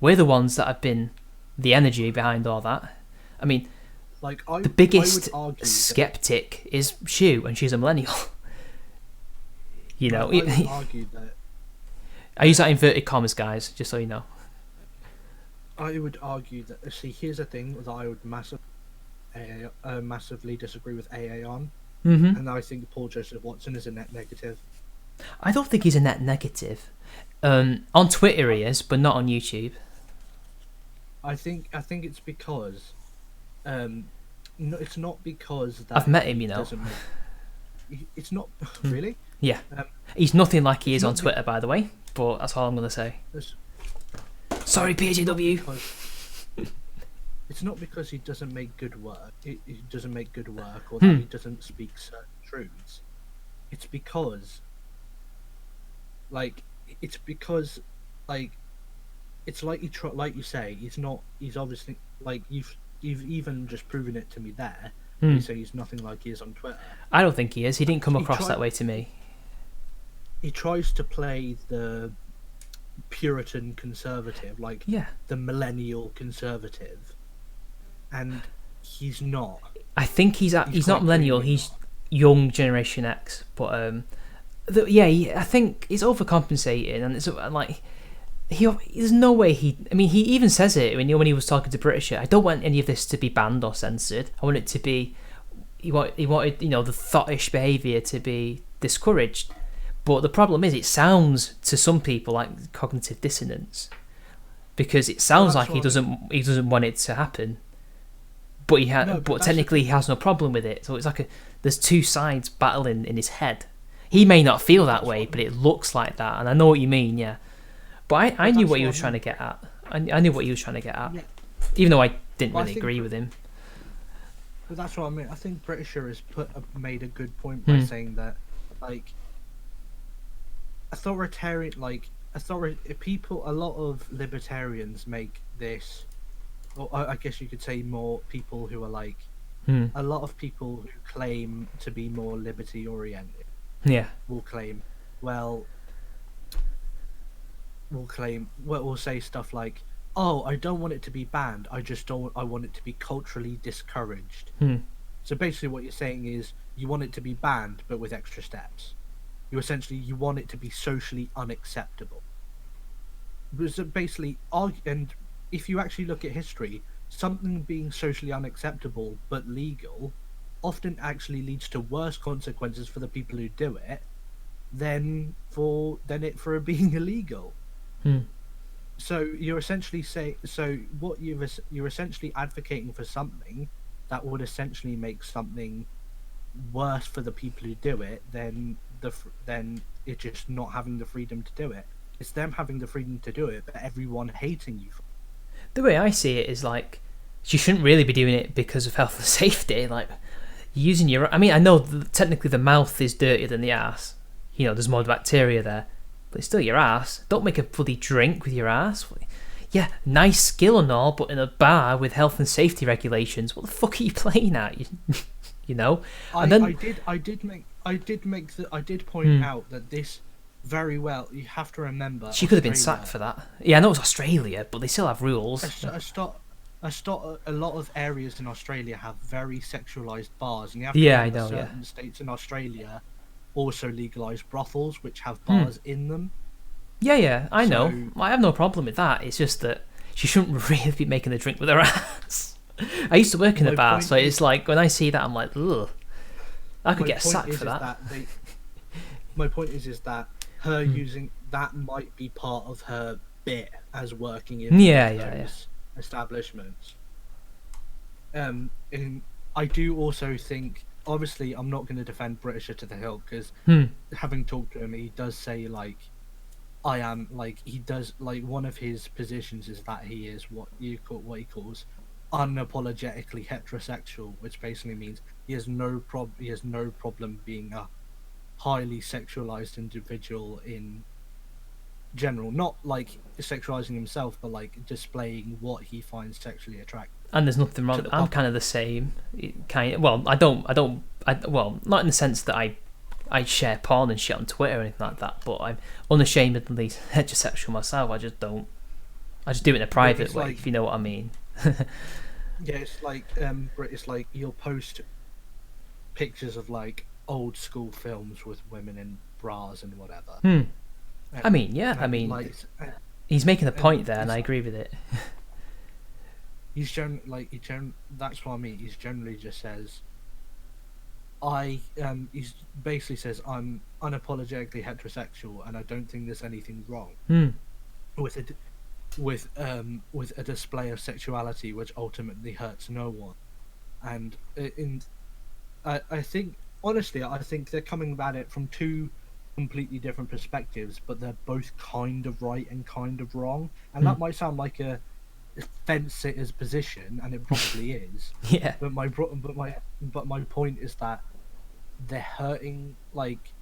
We're the ones that have been the energy behind all that. I mean, the biggest skeptic is Shu, and she's a millennial. I would argue that. I use that in inverted commas, guys, just so you know. I would argue that. See, here's the thing that I would massively disagree with AA on, and I think Paul Joseph Watson is a net negative. I don't think he's a net negative. On Twitter he is, but not on YouTube. I think it's because, no, it's not because that I've met him, It's not really. Yeah, he's nothing like he is on Twitter, by the way. But that's all I'm gonna say. Sorry, PJW. It's not because he doesn't make good work. He doesn't make good work, or that he doesn't speak certain truths. It's because, it's like like you say, he's not. He's obviously you've even just proven it to me there. You say he's nothing like he is on Twitter. I don't think he is. He didn't come across that way to me. He tries to play the Puritan conservative, the millennial conservative, and he's not. I think he's not millennial. He's young Generation X, but I think he's overcompensating, and it's there's no way he. I mean, he even says it when he was talking to British. I don't want any of this to be banned or censored. I want it to be. He wanted the thottish behaviour to be discouraged. But the problem is, it sounds to some people like cognitive dissonance, because it sounds like he doesn't want it to happen, but technically he has no problem with it. So it's there's two sides battling in his head. He may not feel that way, but it looks like that, and I know what you mean, yeah. But I knew what he was trying to get at. I knew what he was trying to get at, even though I didn't really agree with him. But that's what I mean. I think Britisher has made a good point by saying that, authoritarian, people, a lot of libertarians make this, or I guess you could say more people who are a lot of people who claim to be more liberty oriented. Yeah. Will say stuff like, "Oh, I don't want it to be banned. I want it to be culturally discouraged." So basically, what you're saying is you want it to be banned, but with extra steps. You want it to be socially unacceptable. So basically, and if you actually look at history, something being socially unacceptable but legal often actually leads to worse consequences for the people who do it than for it being illegal. So you're essentially you're essentially advocating for something that would essentially make something worse for the people who do it than it just not having the freedom to do it. It's them having the freedom to do it, but everyone hating you for it. The way I see it is you shouldn't really be doing it because of health and safety. Using your, I mean, I know technically the mouth is dirtier than the ass. There's more bacteria there, but it's still your ass. Don't make a bloody drink with your ass. Yeah, nice skill and all, but in a bar with health and safety regulations, what the fuck are you playing at? I did point out that this very well. You have to remember. She could have been sacked for that. Yeah, I know it's Australia, but they still have rules. A lot of areas in Australia have very sexualized bars, and you have to certain states in Australia also legalize brothels, which have bars in them. Yeah, I know. I have no problem with that. It's just that she shouldn't really be making a drink with her ass. I used to work in a bar, so it's when I see that, I'm like, ugh. I could get sacked for that. My point is that her using that might be part of her bit as working in those establishments. And I do also think, obviously, I'm not going to defend Britisher to the hilt, because having talked to him, he does say I am he does one of his positions is that he is what he calls unapologetically heterosexual, which basically means he has no problem being a highly sexualized individual in general, not like sexualizing himself, but like displaying what he finds sexually attractive. And there's nothing wrong. I'm kind of the same. Well, well, not in the sense that I share porn and shit on Twitter or anything like that, but I'm unashamedly heterosexual myself. I just do it in a private way, if you know what I mean. Yeah, it's like you'll post pictures of like old school films with women in bras and whatever. And, he's making a point there, and I agree with it. That's what I mean. He generally just says, he basically says, I'm unapologetically heterosexual, and I don't think there's anything wrong with it. With a display of sexuality which ultimately hurts no one, and I think honestly they're coming at it from two completely different perspectives, but they're both kind of right and kind of wrong, and that might sound like a fence sitter's position, and it probably is. Yeah. But my point is that they're hurting. Like,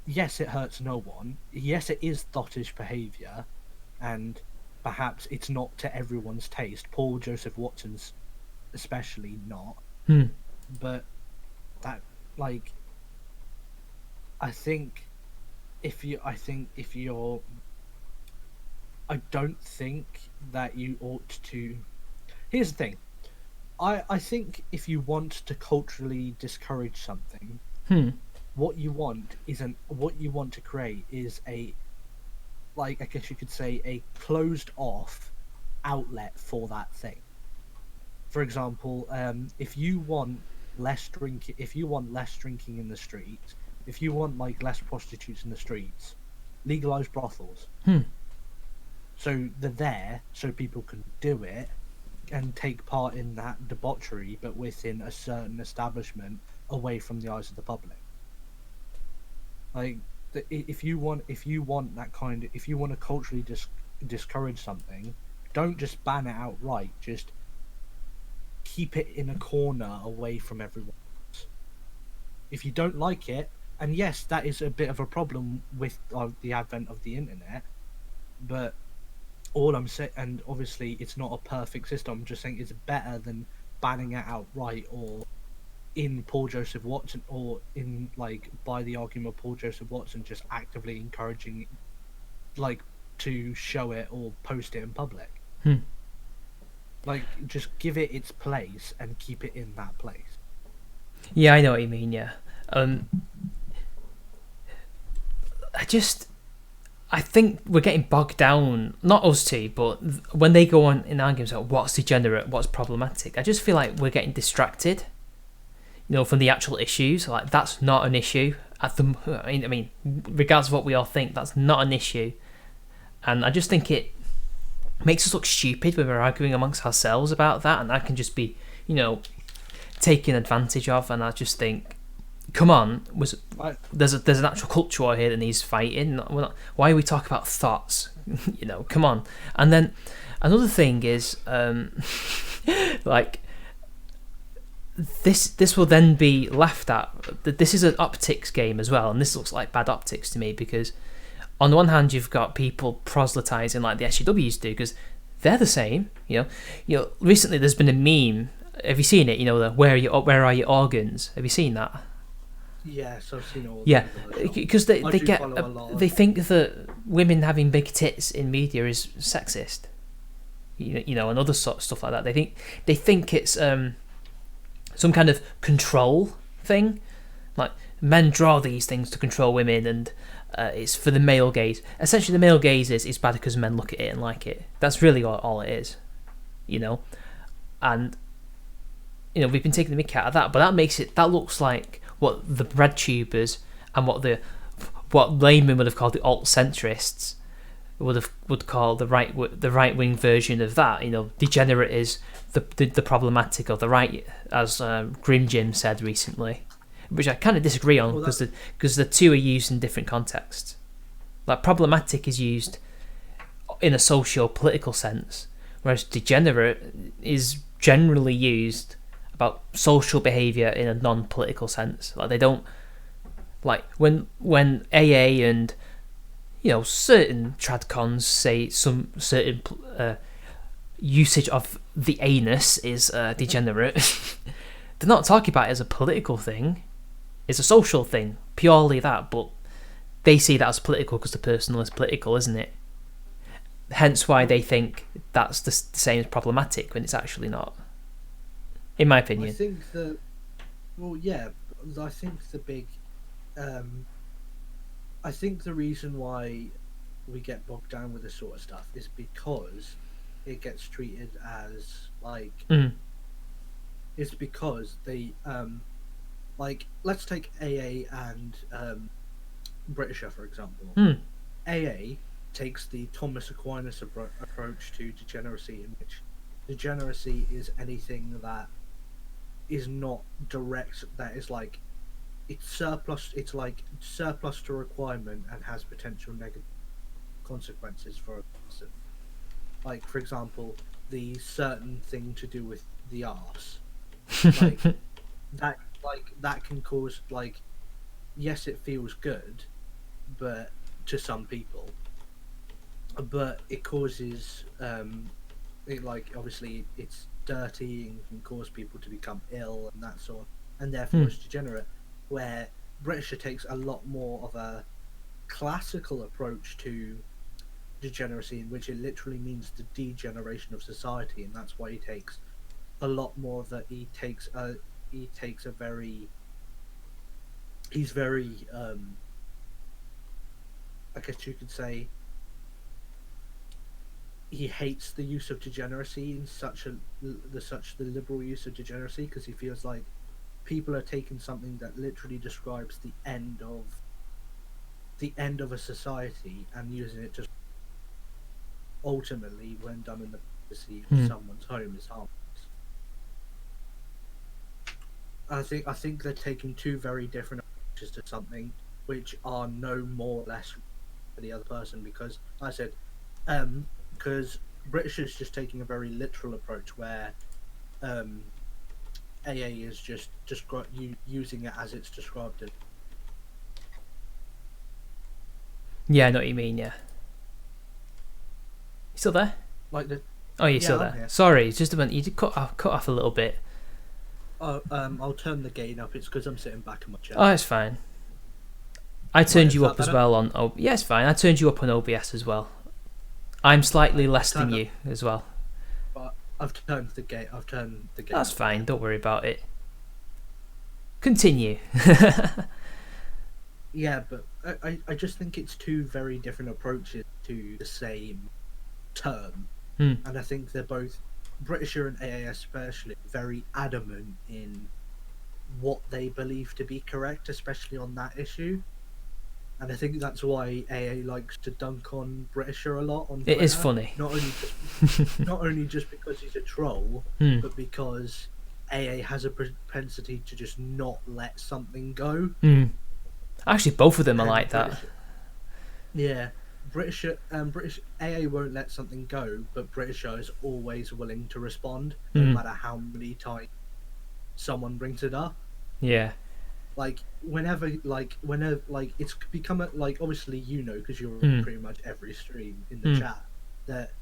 yes, it hurts no one. Yes, it is thottish behaviour, and perhaps it's not to everyone's taste. Paul Joseph Watson's especially not. But that, like, I don't think that you ought to. Here's the thing. I think if you want to culturally discourage something, what you want to create is a, like, I guess you could say, a closed off outlet for that thing. For example, if you want less drinking in the streets, if you want like less prostitutes in the streets, legalize brothels. So they're there so people can do it and take part in that debauchery, but within a certain establishment, away from the eyes of the public. Like, if you want to culturally discourage something, don't just ban it outright. Just keep it in a corner away from everyone else. If you don't like it, and yes, that is a bit of a problem with the advent of the internet, but all I'm saying, and obviously it's not a perfect system, I'm just saying it's better than banning it outright, or in Paul Joseph Watson, or in, like, by the argument of Paul Joseph Watson just actively encouraging, like, to show it or post it in public. Like, just give it its place and keep it in that place. Yeah, I know what you mean. Yeah, I think we're getting bogged down. Not us two, but when they go on in arguments about what's degenerate, what's problematic, I just feel like we're getting distracted. You know, from the actual issues. Like, that's not an issue. I mean, regardless of what we all think, that's not an issue. And I just think it makes us look stupid when we're arguing amongst ourselves about that, and that can just be, you know, taken advantage of. And I just think, come on, there's an actual culture war here that needs fighting. Why are we talking about thoughts? You know, come on. And then another thing is, like, this will then be laughed at. This is an optics game as well, and this looks like bad optics to me, because on the one hand you've got people proselytizing like the SJWs do, because they're the same. You know, recently there's been a meme. Have you seen it? You know, the where are your organs? Have you seen that? Yes, I've seen all. Yeah, because they they think that women having big tits in media is sexist. You know, and other sort of stuff like that. They think it's some kind of control thing, like men draw these things to control women, and it's for the male gaze. Essentially, the male gaze is bad because men look at it and like it. That's really all it is, you know. And you know, we've been taking the mick out of that, but that looks like what the bread tubers and what laymen would have called the alt-centrists would call the right wing version of that. You know, degenerate is the problematic of the right, as Grim Jim said recently, which I kind of disagree on, because the two are used in different contexts. Like, problematic is used in a socio-political sense, whereas degenerate is generally used about social behaviour in a non-political sense. Like they don't, like when AA and certain tradcons say some certain usage of the anus is degenerate. They're not talking about it as a political thing. It's a social thing, purely that, but they see that as political because the personal is political, isn't it? Hence why they think that's the same as problematic when it's actually not, in my opinion. I think the big I think the reason why we get bogged down with this sort of stuff is because it gets treated as like it's because they like, let's take AA and Britisher for example. AA takes the Thomas Aquinas approach to degeneracy, in which degeneracy is anything that is not direct, that is like it's surplus to requirement and has potential negative consequences for a person. Like, for example, the certain thing to do with the arse. That can cause, like, yes, it feels good, but to some people, but it causes obviously it's dirty and can cause people to become ill and that sort, and therefore it's degenerate. Where Britisher takes a lot more of a classical approach to degeneracy, in which it literally means the degeneration of society, and that's why he takes a lot more of that. He's very I guess you could say he hates the use of degeneracy in the liberal use of degeneracy, because he feels like people are taking something that literally describes the end of a society and using it to ultimately, when done in the privacy of someone's home, is harmless. I think they're taking two very different approaches to something, which are no more or less for the other person, because I said because British is just taking a very literal approach, where AA is just using it as it's described it. Yeah, I know what you mean. Yeah. You still there? Like the. Oh, you're still there. Sorry, it's just a minute. You did cut off a little bit. Oh, I'll turn the gain up. It's because I'm sitting back in my chair. Oh, it's fine. I turned you up as well on. Oh, yeah, it's fine. I turned you up on OBS as well. I'm slightly less than you as well. But I've turned the gain. That's fine. Don't worry about it. Continue. Yeah, but I just think it's two very different approaches to the same term, and I think they're both, Britisher and AA especially, very adamant in what they believe to be correct, especially on that issue. And I think that's why AA likes to dunk on Britisher a lot on Twitter. It is funny. Not only just because he's a troll, but because AA has a propensity to just not let something go. Actually, both of them are like that. Yeah, British AA won't let something go, but Britisher is always willing to respond, no matter how many times someone brings it up. Yeah. Whenever it's become obviously because you're on pretty much every stream in the chat, that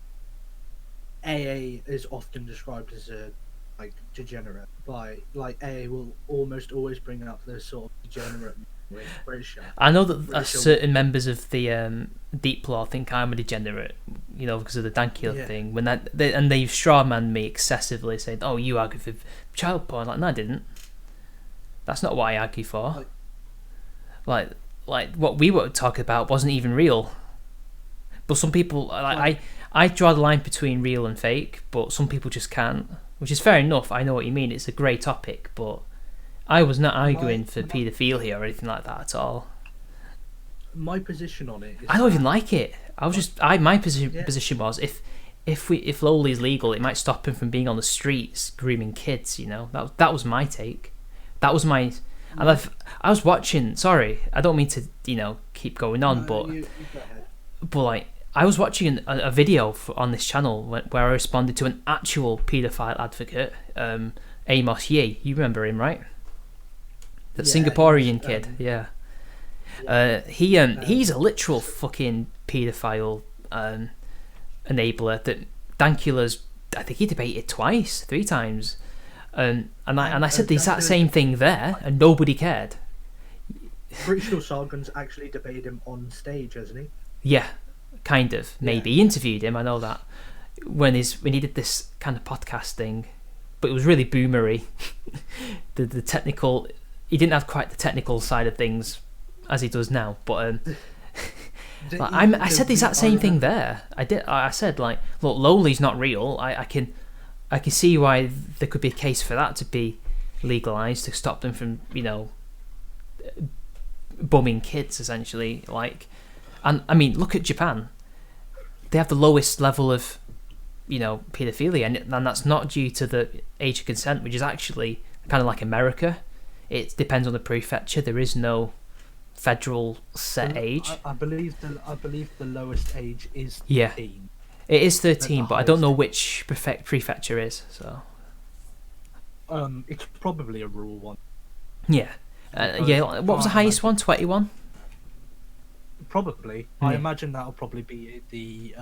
AA is often described as a degenerate by AA will almost always bring up this sort of degenerate with Britisher. I know that certain members of the Deep Law think I'm a degenerate, because of the Dankula thing. When they've strawmanned me excessively, saying, "Oh, you argue for child porn." No, I didn't. That's not what I argue for. Like what we were talking about wasn't even real. But some people, I draw the line between real and fake, but some people just can't, which is fair enough. I know what you mean. It's a grey topic, but I was not arguing for paedophilia or anything like that at all. My position on it is I don't even like it. My position was if Lowly's legal, it might stop him from being on the streets grooming kids. That was my take. That was my. And I was watching. Sorry, I don't mean to keep going on, but I was watching a video on this channel where I responded to an actual paedophile advocate, Amos Yee. You remember him, right? The Singaporean kid, yeah. He's a literal fucking paedophile enabler that Dankula's, I think he debated twice, 3 times. And I said the exact same thing there, and nobody cared. Pretty sure Sargon's actually debated him on stage, hasn't he? Yeah, kind of. Maybe he interviewed him. I know that when he did this kind of podcast thing, but it was really boomery. the technical, he didn't have quite the technical side of things as he does now. But I said the exact same thing there. I said, like, look, Lowly's not real. I can see why there could be a case for that to be legalized to stop them from, bumming kids essentially. Like, and I mean, look at Japan. They have the lowest level of, paedophilia, and that's not due to the age of consent, which is actually kind of like America. It depends on the prefecture. There is no federal set age. I believe the lowest age is 13. Yeah, it is 13, but I don't know which prefecture is. So, it's probably a rural one. Yeah, What was the highest one? 21. Probably. Yeah. I imagine that'll probably be the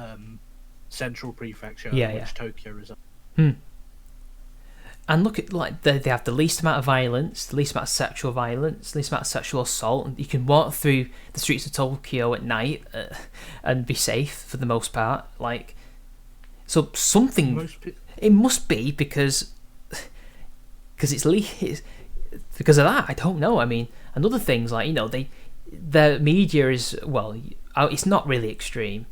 central prefecture, which Tokyo is. And look at, like, they have the least amount of violence, the least amount of sexual violence, the least amount of sexual assault. You can walk through the streets of Tokyo at night and be safe for the most part. Like, so something it must be because it's because of that. I don't know. I mean, and other things like the media is, well, it's not really extreme,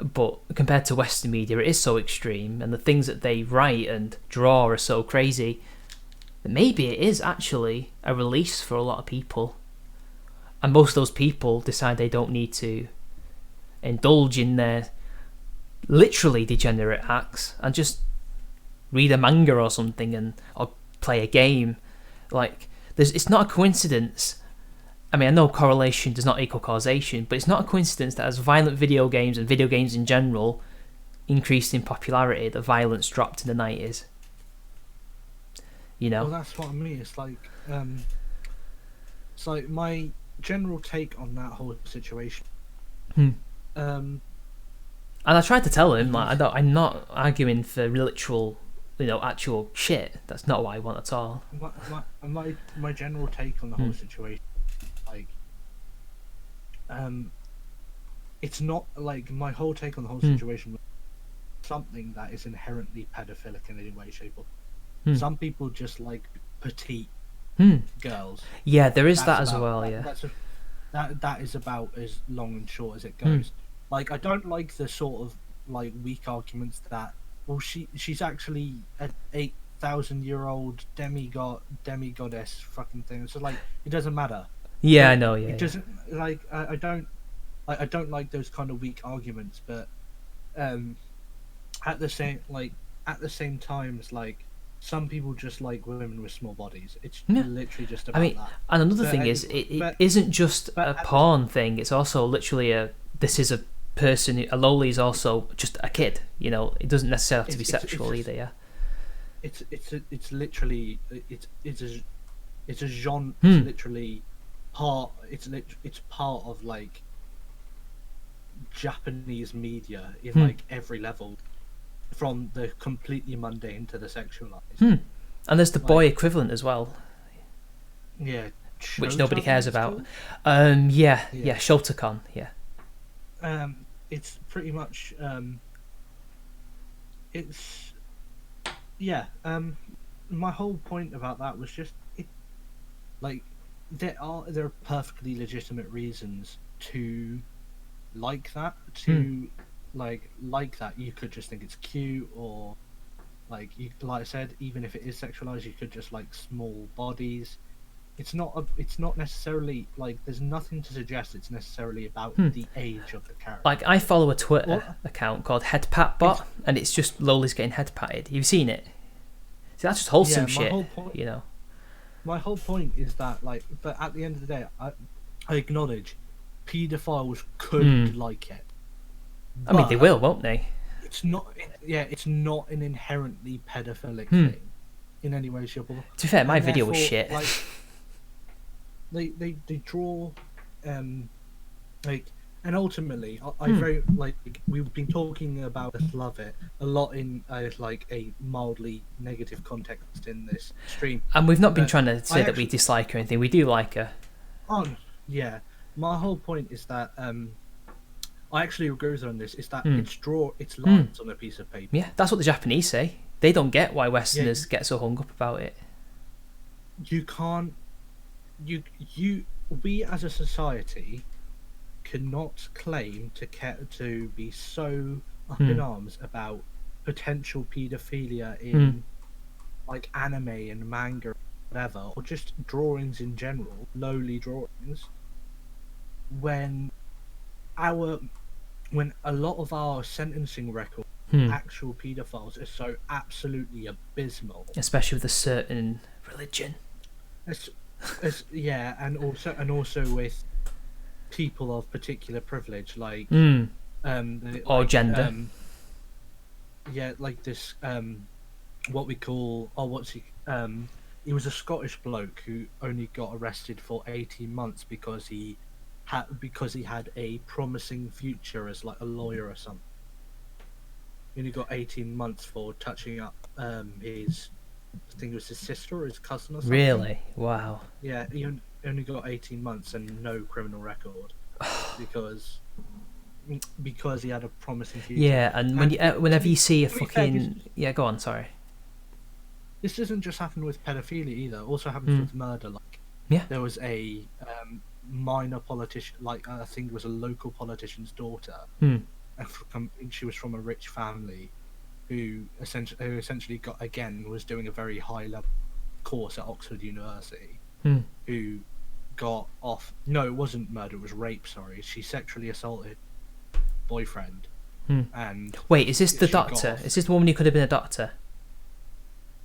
but compared to Western media, it is so extreme, and the things that they write and draw are so crazy that maybe it is actually a release for a lot of people, and most of those people decide they don't need to indulge in their literally degenerate acts and just read a manga or something or play a game. Like, it's not a coincidence. I mean, I know correlation does not equal causation, but it's not a coincidence that as violent video games and video games in general increased in popularity, the violence dropped in the 90s. Well, that's what I mean. It's like my general take on that whole situation. And I tried to tell him, like, I'm not arguing for literal, actual shit. That's not what I want at all. My general take on the whole situation. Like, it's not like my whole take on the whole situation was something that is inherently pedophilic in any way, shape, or some people just like petite girls. Yeah, there is that as well. That is about as long and short as it goes. Like, I don't like the sort of like weak arguments that, well, she's actually an 8,000-year-old demigoddess fucking thing. So, like, it doesn't matter. Yeah, I know. Yeah, it doesn't like I don't like those kind of weak arguments, but at the same time, it's like some people just like women with small bodies. It's literally just about that. And another thing is, it isn't just a porn thing. It's also literally this is a person. A loli is also just a kid. It doesn't necessarily have to be sexual either. Yeah. It's literally it's a genre. It's literally part. It's part of like Japanese media in like every level, from the completely mundane to the sexualized. And there's the boy equivalent as well. Yeah. Which nobody cares about. Shotacon. Yeah. It's pretty much my whole point about that was just there are perfectly legitimate reasons to like that, like that. You could just think it's cute, or like I said, even if it is sexualized, you could just like small bodies. It's not necessarily like, there's nothing to suggest it's necessarily about the age of the character. Like, I follow a Twitter account called HeadPatBot, and it's just Loli's getting head patted. You've seen it? See, that's just wholesome shit. My whole point is that, like, but at the end of the day, I acknowledge paedophiles could like it. I mean, they But will, won't they? it's not. Yeah, it's not an inherently pedophilic thing in any way, shape, or form. To be fair, my And video was therefore, shit. Like, they draw, like, and ultimately, I very like we've been talking about this love it a lot in like a mildly negative context in this stream. And we've not been But trying to say that we actually- dislike her or anything. We do like her. Yeah, my whole point is that I actually agree with her on this. Is that it's lines on a piece of paper. Yeah, that's what the Japanese say. They don't get why Westerners get so hung up about it. You can't. We as a society cannot claim to be so up in arms about potential paedophilia in like anime and manga, whatever, or just drawings in general, lowly drawings. When a lot of our sentencing record, actual paedophiles are so absolutely abysmal, Especially with a certain religion. Yeah, and also with people of particular privilege, like Or gender. Yeah, like this what we call he was a Scottish bloke who only got arrested for 18 months because he had a promising future as like a lawyer or something. He only got 18 months for touching up his, I think it was his sister or his cousin or something. Really? Wow. Yeah, he only got 18 months and no criminal record because he had a promising future. Yeah, and whenever you see a fucking... Yeah, go on, sorry. This doesn't just happen with pedophilia either. It also happens with murder. Like, Yeah. there was a minor politician, like I think it was a local politician's daughter, and she was from a rich family, who essentially was doing a very high level course at Oxford University, who got off. No, it wasn't murder. It was rape. Sorry, she sexually assaulted boyfriend. And wait, is this the she got doctor? off. Is this the woman who could have been a doctor?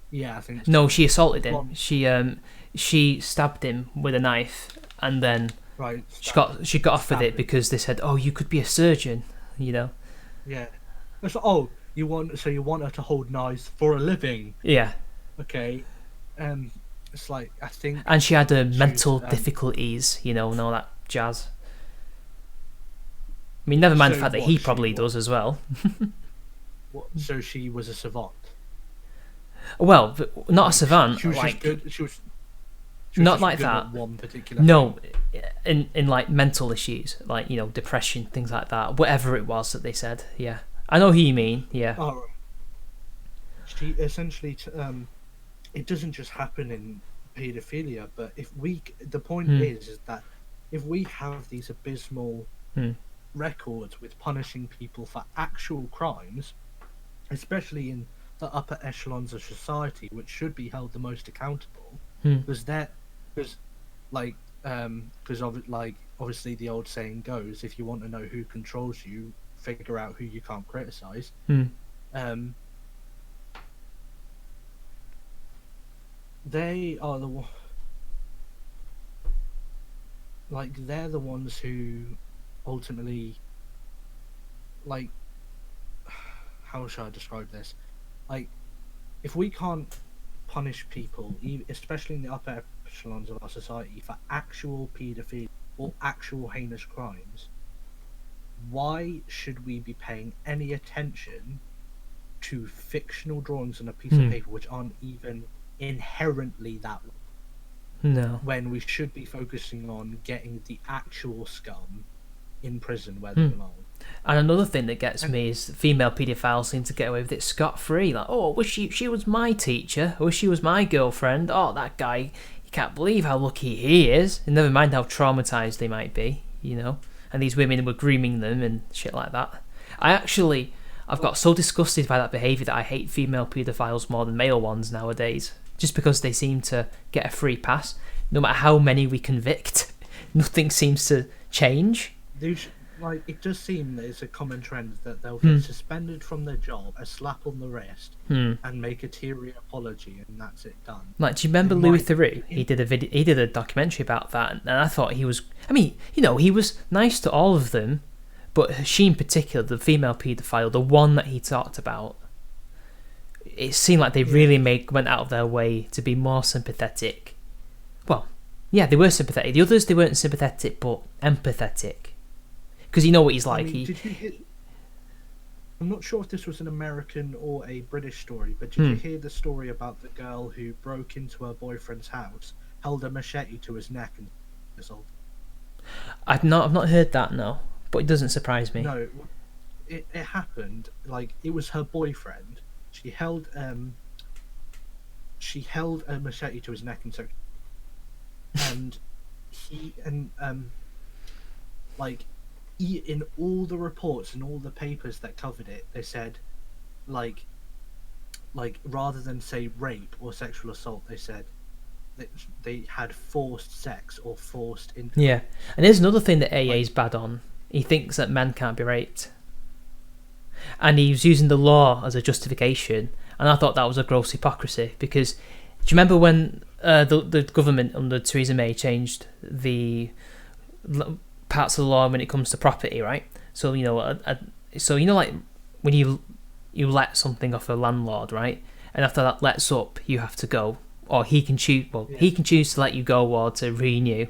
Yeah, I think so. No, she assaulted him. Well- She stabbed him with a knife, and then Right. she got off with it because they said, "Oh, you could be a surgeon," you know. Yeah. It's like, you want her to hold knives for a living? Yeah. Okay. It's like, I think. And she had mental was, difficulties, you know, and all that jazz. I mean, never mind the So fact that what, he she probably was- does as well. So she was a savant. Well, not a savant. She was like, just good. She was not just like good that. at one particular. No, in like mental issues, like, you know, depression, things like that. Whatever it was that they said. Yeah, I know who you mean. Yeah. Oh, she essentially. It doesn't just happen in paedophilia, but the point is that if we have these abysmal records with punishing people for actual crimes, especially in the upper echelons of society, which should be held the most accountable, because obviously the old saying goes, if you want to know who controls you, figure out who you can't criticize. They are they're the ones who ultimately, like, how shall I describe this? Like, if we can't punish people, especially in the upper echelons of our society, for actual paedophilia or actual heinous crimes, why should we be paying any attention to fictional drawings on a piece of paper which aren't even inherently that way? No. When we should be focusing on getting the actual scum in prison where they belong. And another thing that gets me is female paedophiles seem to get away with it scot-free. Like, oh, wish she was my teacher, or she was my girlfriend. Oh, that guy, you can't believe how lucky he is. And never mind how traumatised they might be, you know. And these women were grooming them and shit like that. I've got so disgusted by that behaviour that I hate female paedophiles more than male ones nowadays. Just because they seem to get a free pass. No matter how many we convict, nothing seems to change. It does seem that it's a common trend that they'll get suspended from their job, a slap on the wrist, and make a teary apology, and that's it done. Like, do you remember Louis Theroux? He did a documentary about that, and I thought he was. I mean, you know, he was nice to all of them, But she in particular, the female paedophile, the one that he talked about, it seemed like they really went out of their way to be more sympathetic. Well, yeah, they were sympathetic. The others, they weren't sympathetic, but empathetic. Because you know what he's like. I'm not sure if this was an American or a British story, but did you hear the story about the girl who broke into her boyfriend's house, held a machete to his neck, and assaulted? I've not heard that, no, but it doesn't surprise me. No, it happened. Like, it was her boyfriend. She held a machete to his neck, and in all the reports and all the papers that covered it, they said, like rather than say rape or sexual assault, they said that they had forced sex or forced into. Yeah, and here's another thing that AA's bad on. He thinks that men can't be raped, and he was using the law as a justification. And I thought that was a gross hypocrisy, because do you remember when the government under Theresa May changed the parts of the law when it comes to property, right? So like when you let something off a landlord, right? And after that lets up, you have to go, or he can choose. Well, he can choose to let you go or to renew.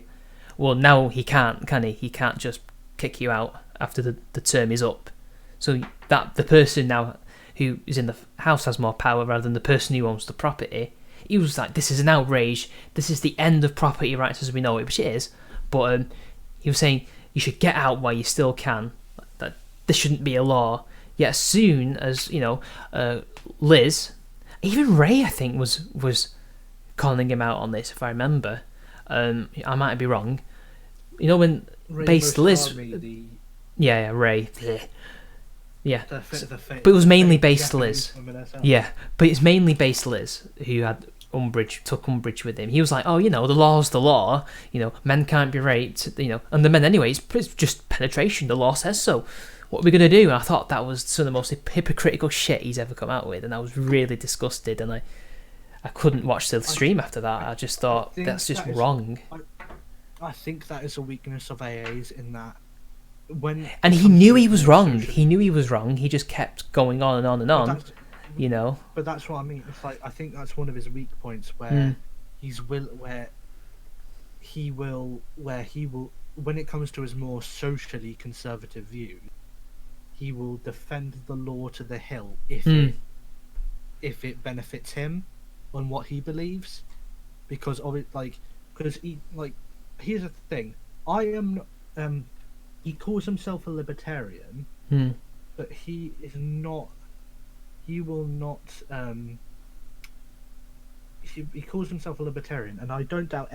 Well, now he can't, can he? He can't just kick you out after the term is up. So that the person now who is in the house has more power rather than the person who owns the property. He was like, this is an outrage. This is the end of property rights as we know it, which it is. But he was saying you should get out while you still can. That this shouldn't be a law. Yet as soon as Liz, even Ray, I think was calling him out on this. If I remember, I might be wrong. You know when based Liz, Ray. Yeah, but it was mainly based Liz. Yeah, but it's mainly based Liz who took umbrage with him. He was like, oh, the law's the law. Men can't be raped. And the men anyway. It's just penetration. The law says so. What are we gonna do? And I thought that was some of the most hypocritical shit he's ever come out with, and I was really disgusted. And I couldn't watch the stream after that. I just thought that's just wrong. I think that is a weakness of AA's in that. And he knew he was wrong. He knew he was wrong. He just kept going on and on and on. But that's what I mean. It's like I think that's one of his weak points where he will when it comes to his more socially conservative views, he will defend the law to the hill if it benefits him on what he believes, because of it. Here's the thing. He calls himself a libertarian, but he is not. He will not. He calls himself a libertarian, and I don't doubt.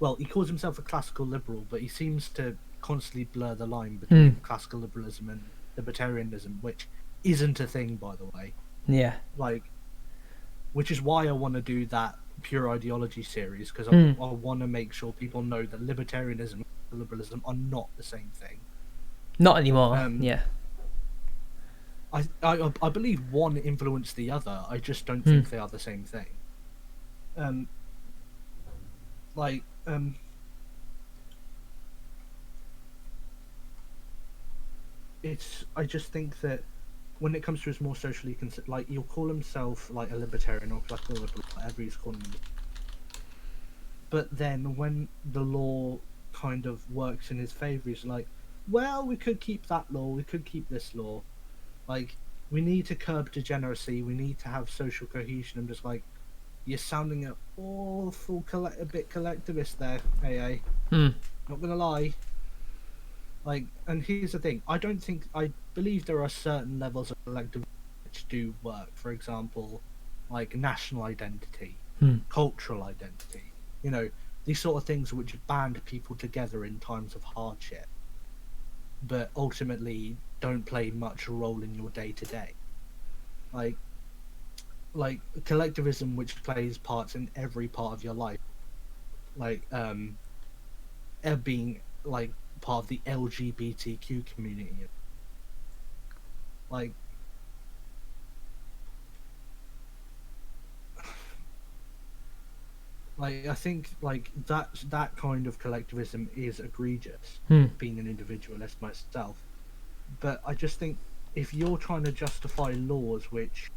Well, he calls himself a classical liberal, but he seems to constantly blur the line between classical liberalism and libertarianism, which isn't a thing, by the way. Yeah. Which is why I want to do that pure ideology series, because I want to make sure people know that libertarianism and liberalism are not the same thing. Not anymore. Yeah. I believe one influenced the other. I just don't think they are the same thing. I just think that when it comes to his more socially he'll call himself like a libertarian or classical liberal, whatever he's calling it. But then when the law kind of works in his favour, he's like, well, we could keep that law, we could keep this law. We need to curb degeneracy, we need to have social cohesion. I'm just like, you're sounding an awful a bit collectivist there, AA. Not gonna lie. And here's the thing, I believe there are certain levels of collectivism which do work. For example, national identity, cultural identity, these sort of things which band people together in times of hardship, but ultimately don't play much role in your day-to-day. Collectivism which plays parts in every part of your life, being part of the LGBTQ community. Like, I think like that kind of collectivism is egregious. Being an individualist myself, but I just think if you're trying to justify laws which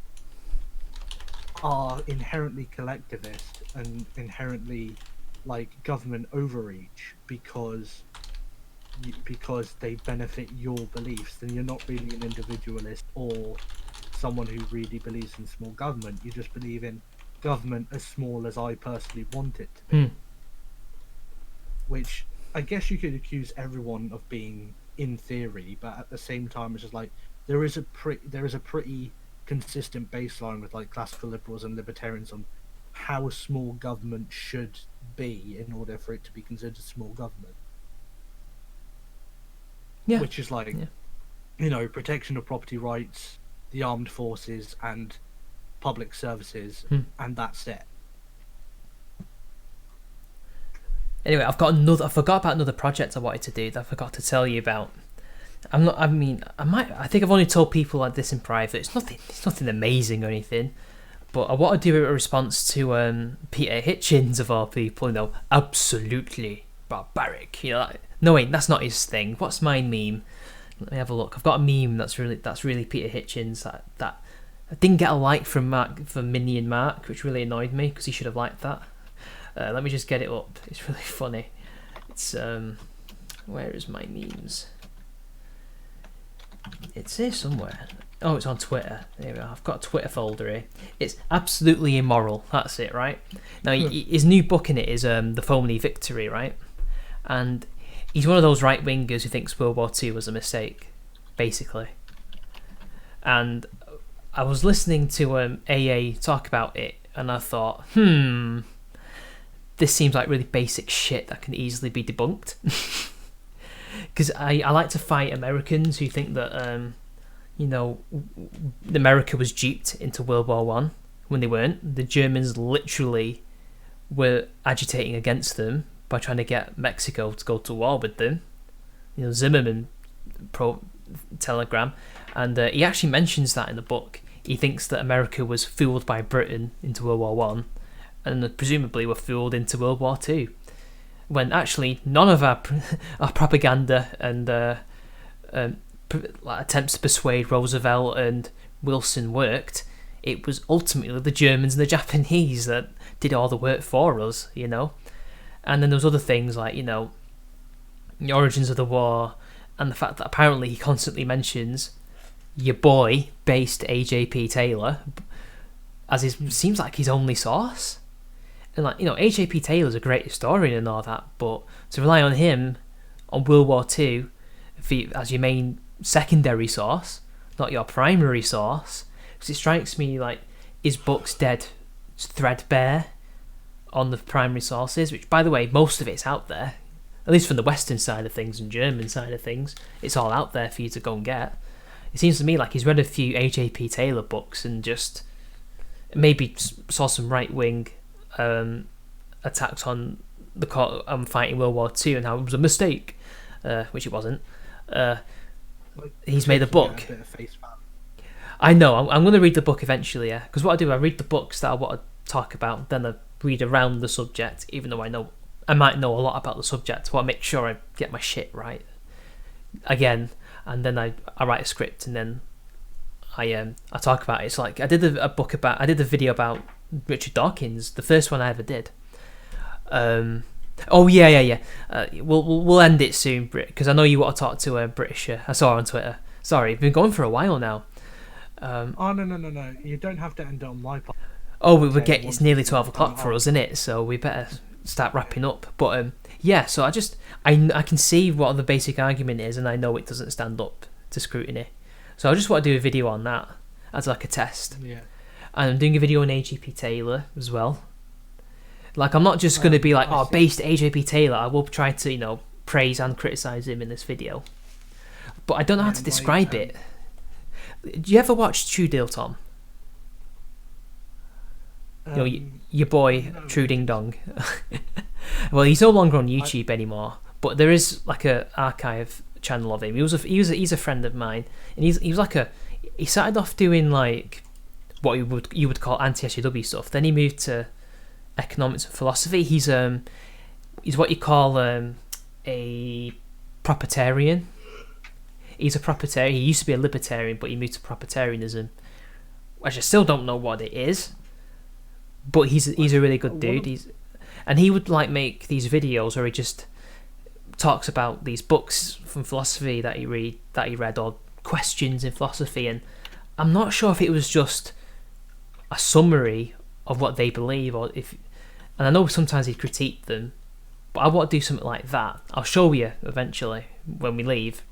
are inherently collectivist and inherently like government overreach because they benefit your beliefs, then you're not really an individualist or someone who really believes in small government. You just believe in government as small as I personally want it to be. Which I guess you could accuse everyone of being in theory, but at the same time it's just like there is a pretty consistent baseline with like classical liberals and libertarians on how small government should be in order for it to be considered small government. Yeah. Which is like, you know, protection of property rights, the armed forces, and public services, and that's it. Anyway, I forgot about another project I wanted to do that I forgot to tell you about. I think I've only told people like this in private. It's nothing amazing or anything. But I want to do a response to Peter Hitchens of all people. You know, absolutely barbaric. You know, no wait, that's not his thing. What's my meme? Let me have a look. I've got a meme that's really Peter Hitchens. That I didn't get a like from Minion Mark, which really annoyed me because he should have liked that. Let me just get it up. It's really funny. It's where is my memes? It's here somewhere. Oh, it's on Twitter. There we are. I've got a Twitter folder here. It's absolutely immoral. That's it, right? Now, his new book in it is The Foamly Victory, right? And he's one of those right-wingers who thinks World War II was a mistake, basically. And I was listening to AA talk about it, and I thought, this seems like really basic shit that can easily be debunked. Because I like to fight Americans who think that, you know, America was duped into World War One when they weren't. The Germans literally were agitating against them by trying to get Mexico to go to war with them. You know, Zimmerman telegram, and he actually mentions that in the book. He thinks that America was fooled by Britain into World War One, and presumably were fooled into World War Two, when actually none of our propaganda and attempts to persuade Roosevelt and Wilson worked. It was ultimately the Germans and the Japanese that did all the work for us, you know. And then there was other things like, you know, the origins of the war, and the fact that apparently he constantly mentions your boy based AJP Taylor as seems like his only source. And like, you know, AJP Taylor's a great historian and all that, but to rely on him on World War II as your main secondary source, not your primary source, because it strikes me like his book's dead threadbare on the primary sources, which, by the way, most of it's out there, at least from the Western side of things and German side of things. It's all out there for you to go and get. It seems to me like he's read a few AJP Taylor books and just maybe saw some right-wing attacks on the fighting World War II and how it was a mistake, which it wasn't. He's made a book. I know. I'm going to read the book eventually, yeah. Because what I do, I read the books that I want to talk about, then I read around the subject, even though I might know a lot about the subject. I want to make sure I get my shit right again, and then I write a script, and then I talk about it. It's like I did a video about Richard Dawkins, the first one I ever did. We'll end it soon, Brit, because I know you want to talk to a Britisher. I saw her on Twitter. Sorry, we've been going for a while now. No. You don't have to end it on my part. Oh, it's nearly 12 o'clock for us, isn't it? So we better start wrapping up. But so I can see what the basic argument is, and I know it doesn't stand up to scrutiny. So I just want to do a video on that as like a test. Yeah. And I'm doing a video on AJP Taylor as well. Like, I'm not just going to be like, based AJP Taylor. I will try to, you know, praise and criticise him in this video. But I don't know how to describe it. Do you ever watch True Deal, Tom? You know, your boy, no. True Ding Dong. Well, he's no longer on YouTube anymore, but there is like a archive channel of him. He's a friend of mine, and he started off doing like what you would call anti-SJW stuff. Then he moved to economics and philosophy. He's what you call a proprietarian. He's a proprietarian. He used to be a libertarian, but he moved to proprietarianism, which I still don't know what it is. But he's a really good dude. And he would like make these videos where he just talks about these books from philosophy that he read, or questions in philosophy. And I'm not sure if it was just a summary of what they believe, or if. And I know sometimes he critiqued them, but I want to do something like that. I'll show you eventually when we leave.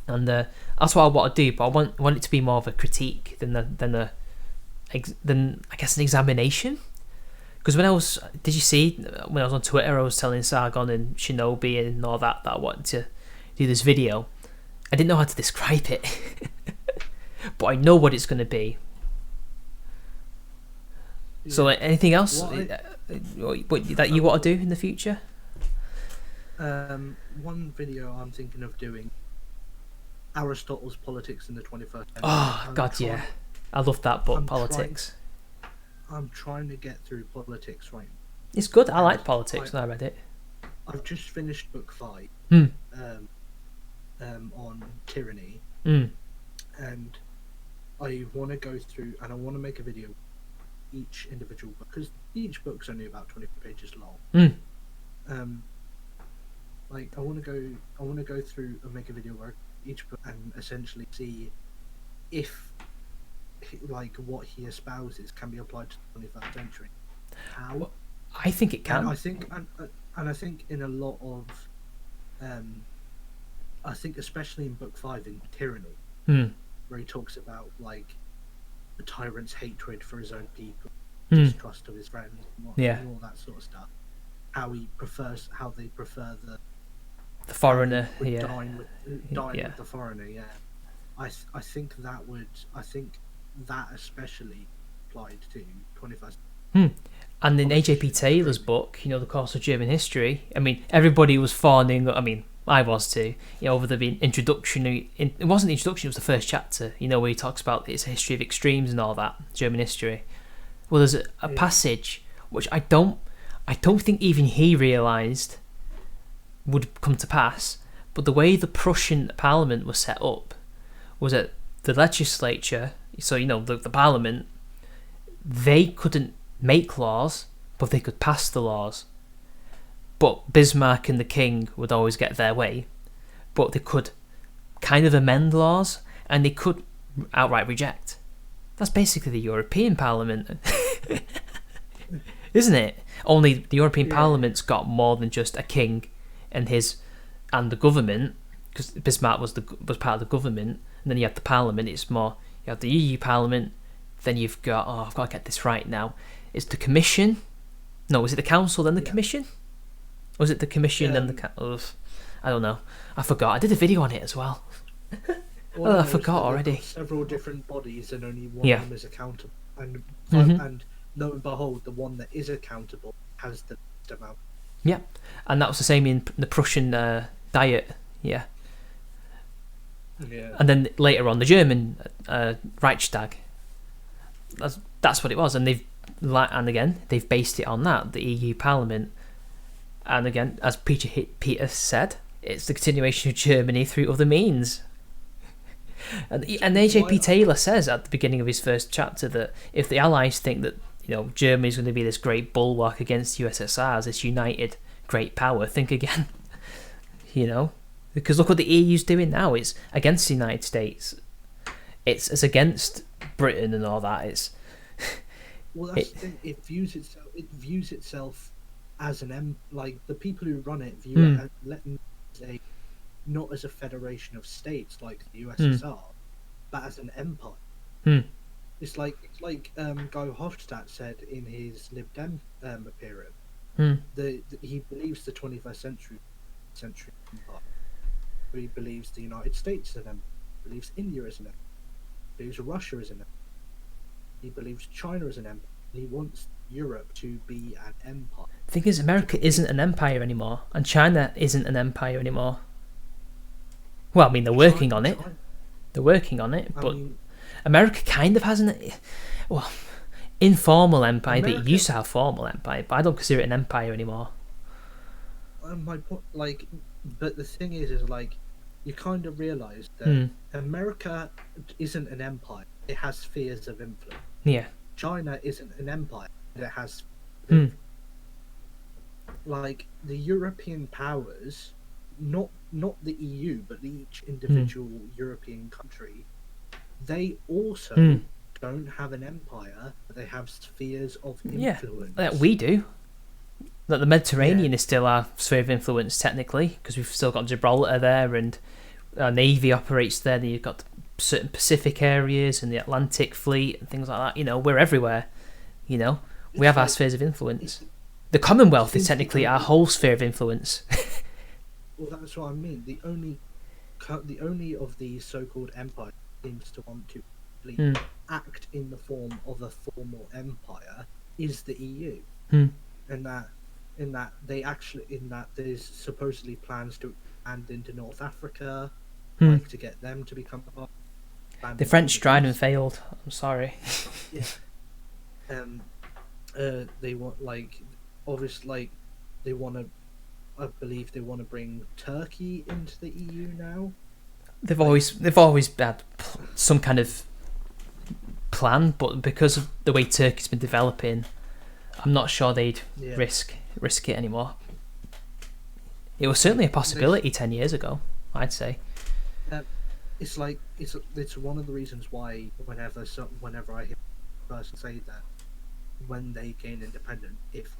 And that's what I want to do, but I want it to be more of a critique than I guess an examination. Because did you see when I was on Twitter, I was telling Sargon and Shinobi and all that I wanted to do this video. I didn't know how to describe it, but I know what it's going to be. Yeah. So anything else that you want to do in the future? One video I'm thinking of doing, Aristotle's Politics in the 21st Century. Oh, God, yeah. I love that book, Politics. I'm trying to get through Politics right now. It's good. I like Politics when I read it. I've just finished book 5 on tyranny. And I want to go through, and I want to make a video each individual book, because each book's only about 20 pages long. I want to go through and make a video where each book and essentially see if what he espouses can be applied to the 21st century. How? Well, I think it can. And I think in a lot of I think especially in book 5 in Tyranny, where he talks about the tyrant's hatred for his own people, distrust of his friends, and all that sort of stuff. How they prefer the foreigner, dine with the foreigner. Yeah, I think that especially applied to 21st. And in AJP Taylor's book, the course of German history, I mean, everybody was fawning. I mean, I was too. Over the introduction. It wasn't the introduction; it was the first chapter. Where he talks about its history of extremes and all that, German history. Well, there's a passage which I don't think even he realised would come to pass. But the way the Prussian Parliament was set up was that the legislature, so the Parliament, they couldn't make laws, but they could pass the laws. But Bismarck and the King would always get their way, but they could kind of amend laws, and they could outright reject. That's basically the European Parliament, isn't it? Only the European Parliament's got more than just a king and the government, because Bismarck was part of the government, and then you have the Parliament. It's more, you have the EU Parliament, then you've got, I've got to get this right now, it's the Commission. No, was it the Council then the Commission? Or was it the Commission then the I don't know. I forgot. I did a video on it as well. I forgot already. Several different bodies, and only one of them is accountable. And lo and behold, the one that is accountable has the amount. Yeah, and that was the same in the Prussian Diet. Yeah. And then later on, the German Reichstag. That's what it was, and they've based it on that, the EU Parliament. And again, as Peter said, it's the continuation of Germany through other means. And AJP Taylor says at the beginning of his first chapter that if the Allies think that Germany is going to be this great bulwark against USSR as this united great power, think again. Because look what the EU's doing now. It's against the United States. It's against Britain and all that. It's that's the thing. It views itself as the people who run it view it as not as a federation of states like the USSR, but as an empire. It's like Guy Hofstadt said in his Lib Dem appearance. He believes the 21st century empire. He believes the United States is an empire. He believes India is an empire. He believes Russia is an empire. He believes China is an empire. He wants Europe to be an empire. The thing is, America isn't an empire anymore, and China isn't an empire anymore. Well, I mean, they're working on it. They're working on it, but America kind of hasn't. Well, informal empire, but America- it used to have formal empire, but I don't consider it an empire anymore. My point, like, but the thing is like, you kind of realize that America isn't an empire; it has spheres of influence. Yeah. China isn't an empire; it has, like, the European powers, not the EU, but each individual European country, they also don't have an empire; but they have spheres of influence. Yeah, we do. Like the Mediterranean is still our sphere of influence technically, because we've still got Gibraltar there, and our navy operates there. Then you've got certain Pacific areas and the Atlantic fleet and things like that. You know, we're everywhere. You know, we have our spheres of influence. The Commonwealth is technically our whole sphere of influence. Well, that's what I mean. The only of these so-called empires seems to want to act in the form of a formal empire is the EU, in that there's supposedly plans to expand into North Africa, like to get them to become a part. The French tried and failed. I'm sorry. They want, like, obviously, like, they want to. I believe they want to bring Turkey into the EU now. They've always had some kind of plan, but because of the way Turkey's been developing, I'm not sure they'd risk it anymore. It was certainly a possibility 10 years ago, I'd say. It's like it's one of the reasons why whenever I hear a person say that when they gain independence, if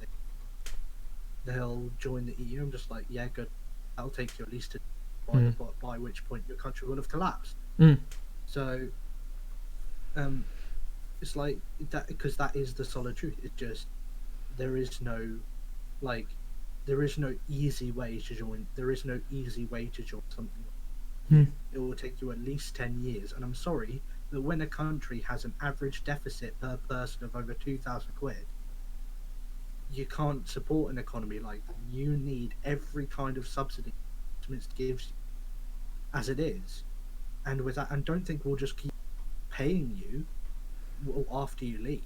they'll join the EU, I'm just like, yeah, good. That'll take you at least by which point your country will have collapsed. So, it's like that, because that is the solid truth. It's just there is no easy way to join. There is no easy way to join something. It will take you at least 10 years, and I'm sorry, but when a country has an average deficit per person of over 2,000 quid, you can't support an economy like that. You need every kind of subsidy it gives you, as it is, and with that, and don't think we'll just keep paying you after you leave.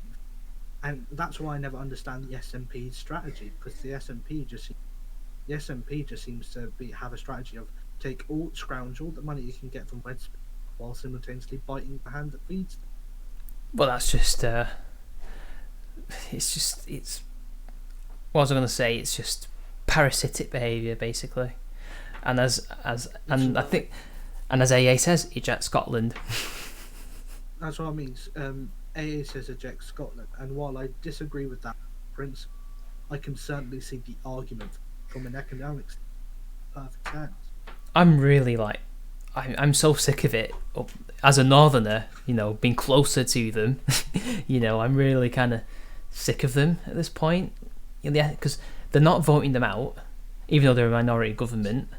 And that's why I never understand the SNP's strategy, because the SNP just seems to have a strategy of scrounge all the money you can get from Winston, while simultaneously biting the hand that feeds them. Well, that's just what was I going to say? It's just parasitic behaviour, basically. And as AA says, eject Scotland. That's what I mean. AA says eject Scotland, and while I disagree with that principle, I can certainly see the argument from an economics perfect sense. I'm really I'm so sick of it. As a northerner, you know, being closer to them, you know, I'm really kind of sick of them at this point. Because they're not voting them out, even though they're a minority government.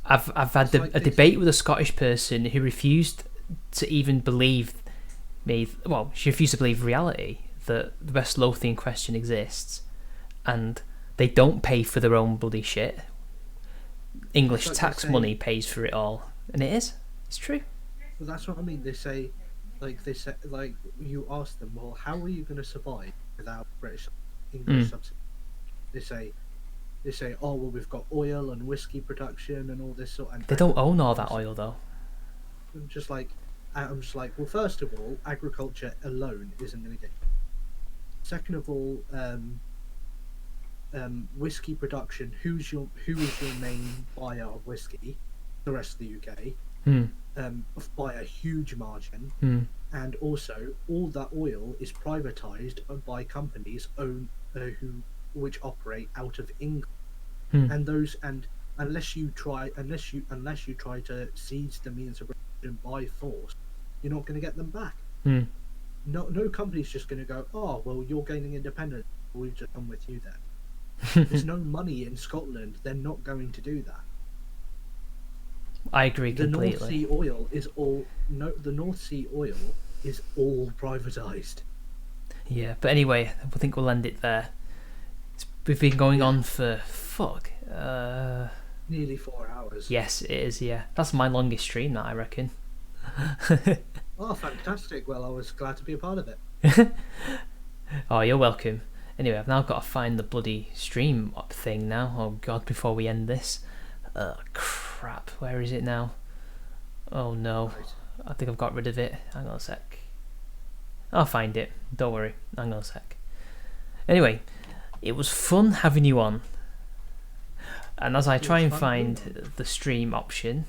I've had a debate with a Scottish person who refused to even believe me. Well, she refused to believe reality, that the West Lothian question exists, and they don't pay for their own bloody shit. English tax money pays for it all, and it's true. Well, that's what I mean. They say, you ask them, well, how are you going to survive without English subsidy? They say, oh well, we've got oil and whiskey production and all this sort. And they don't own all that oil though. I'm just like, well, first of all, agriculture alone isn't going to get. Second of all, whiskey production. Who is your main buyer of whiskey? The rest of the UK. By a huge margin. And also, all that oil is privatized by companies which operate out of England. And unless you try to seize the means of production by force, you're not going to get them back. No company's just going to go, oh well, you're gaining independence, we've just come with you then. There's no money in Scotland. They're not going to do that. I agree completely. The North Sea oil is all privatized. Yeah, but anyway, I think we'll end it there. We've been going on for nearly 4 hours. Yes, it is. Yeah, that's my longest stream, that I reckon. Oh, fantastic! Well, I was glad to be a part of it. Oh, you're welcome. Anyway, I've now got to find the bloody stream up thing now. Oh god, before we end this. Crap. Where is it now? Oh no. I think I've got rid of it. Hang on a sec. I'll find it. Don't worry. Hang on a sec. Anyway, it was fun having you on. And as I try and find the stream option...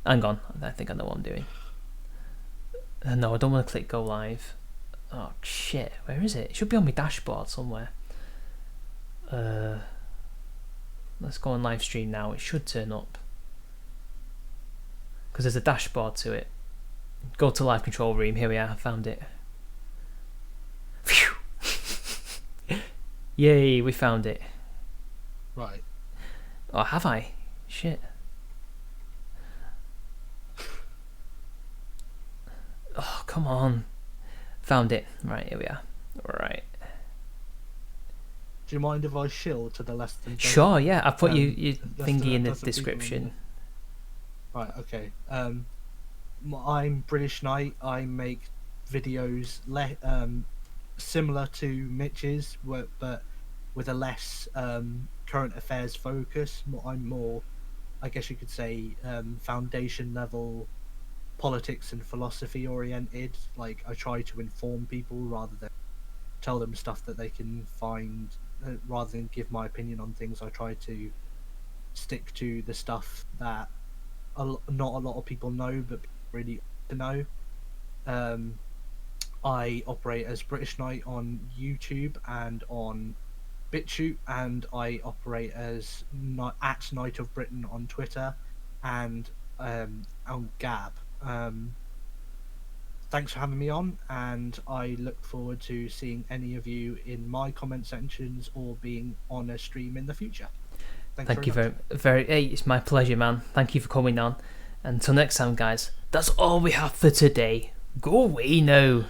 Hang on. I think I know what I'm doing. No, I don't want to click go live. Oh shit, where is it? It should be on my dashboard somewhere. Let's go on live stream now. It should turn up. Because there's a dashboard to it. Go to live control room. Here we are. I found it. Phew. Yay, we found it. Right. Oh, have I? Shit. Oh, come on. Found it. Right, here we are. Right. Do you mind if I shill to the less than... Sure, yeah. I put your thingy in the description. Right, okay. I'm British Knight. I make videos similar to Mitch's, but with a less current affairs focus. I'm more, I guess you could say, foundation level politics and philosophy oriented. Like, I try to inform people rather than tell them stuff that they can find. Rather than give my opinion on things, I try to stick to the stuff that not a lot of people know, but really to know. I operate as British Knight on YouTube and on BitChute, and I operate as at Knight of Britain on Twitter and on Gab. Thanks for having me on, and I look forward to seeing any of you in my comment sections or being on a stream in the future. Thank you very. Hey, it's my pleasure, man. Thank you for coming on. Until next time, guys. That's all we have for today. Go away now.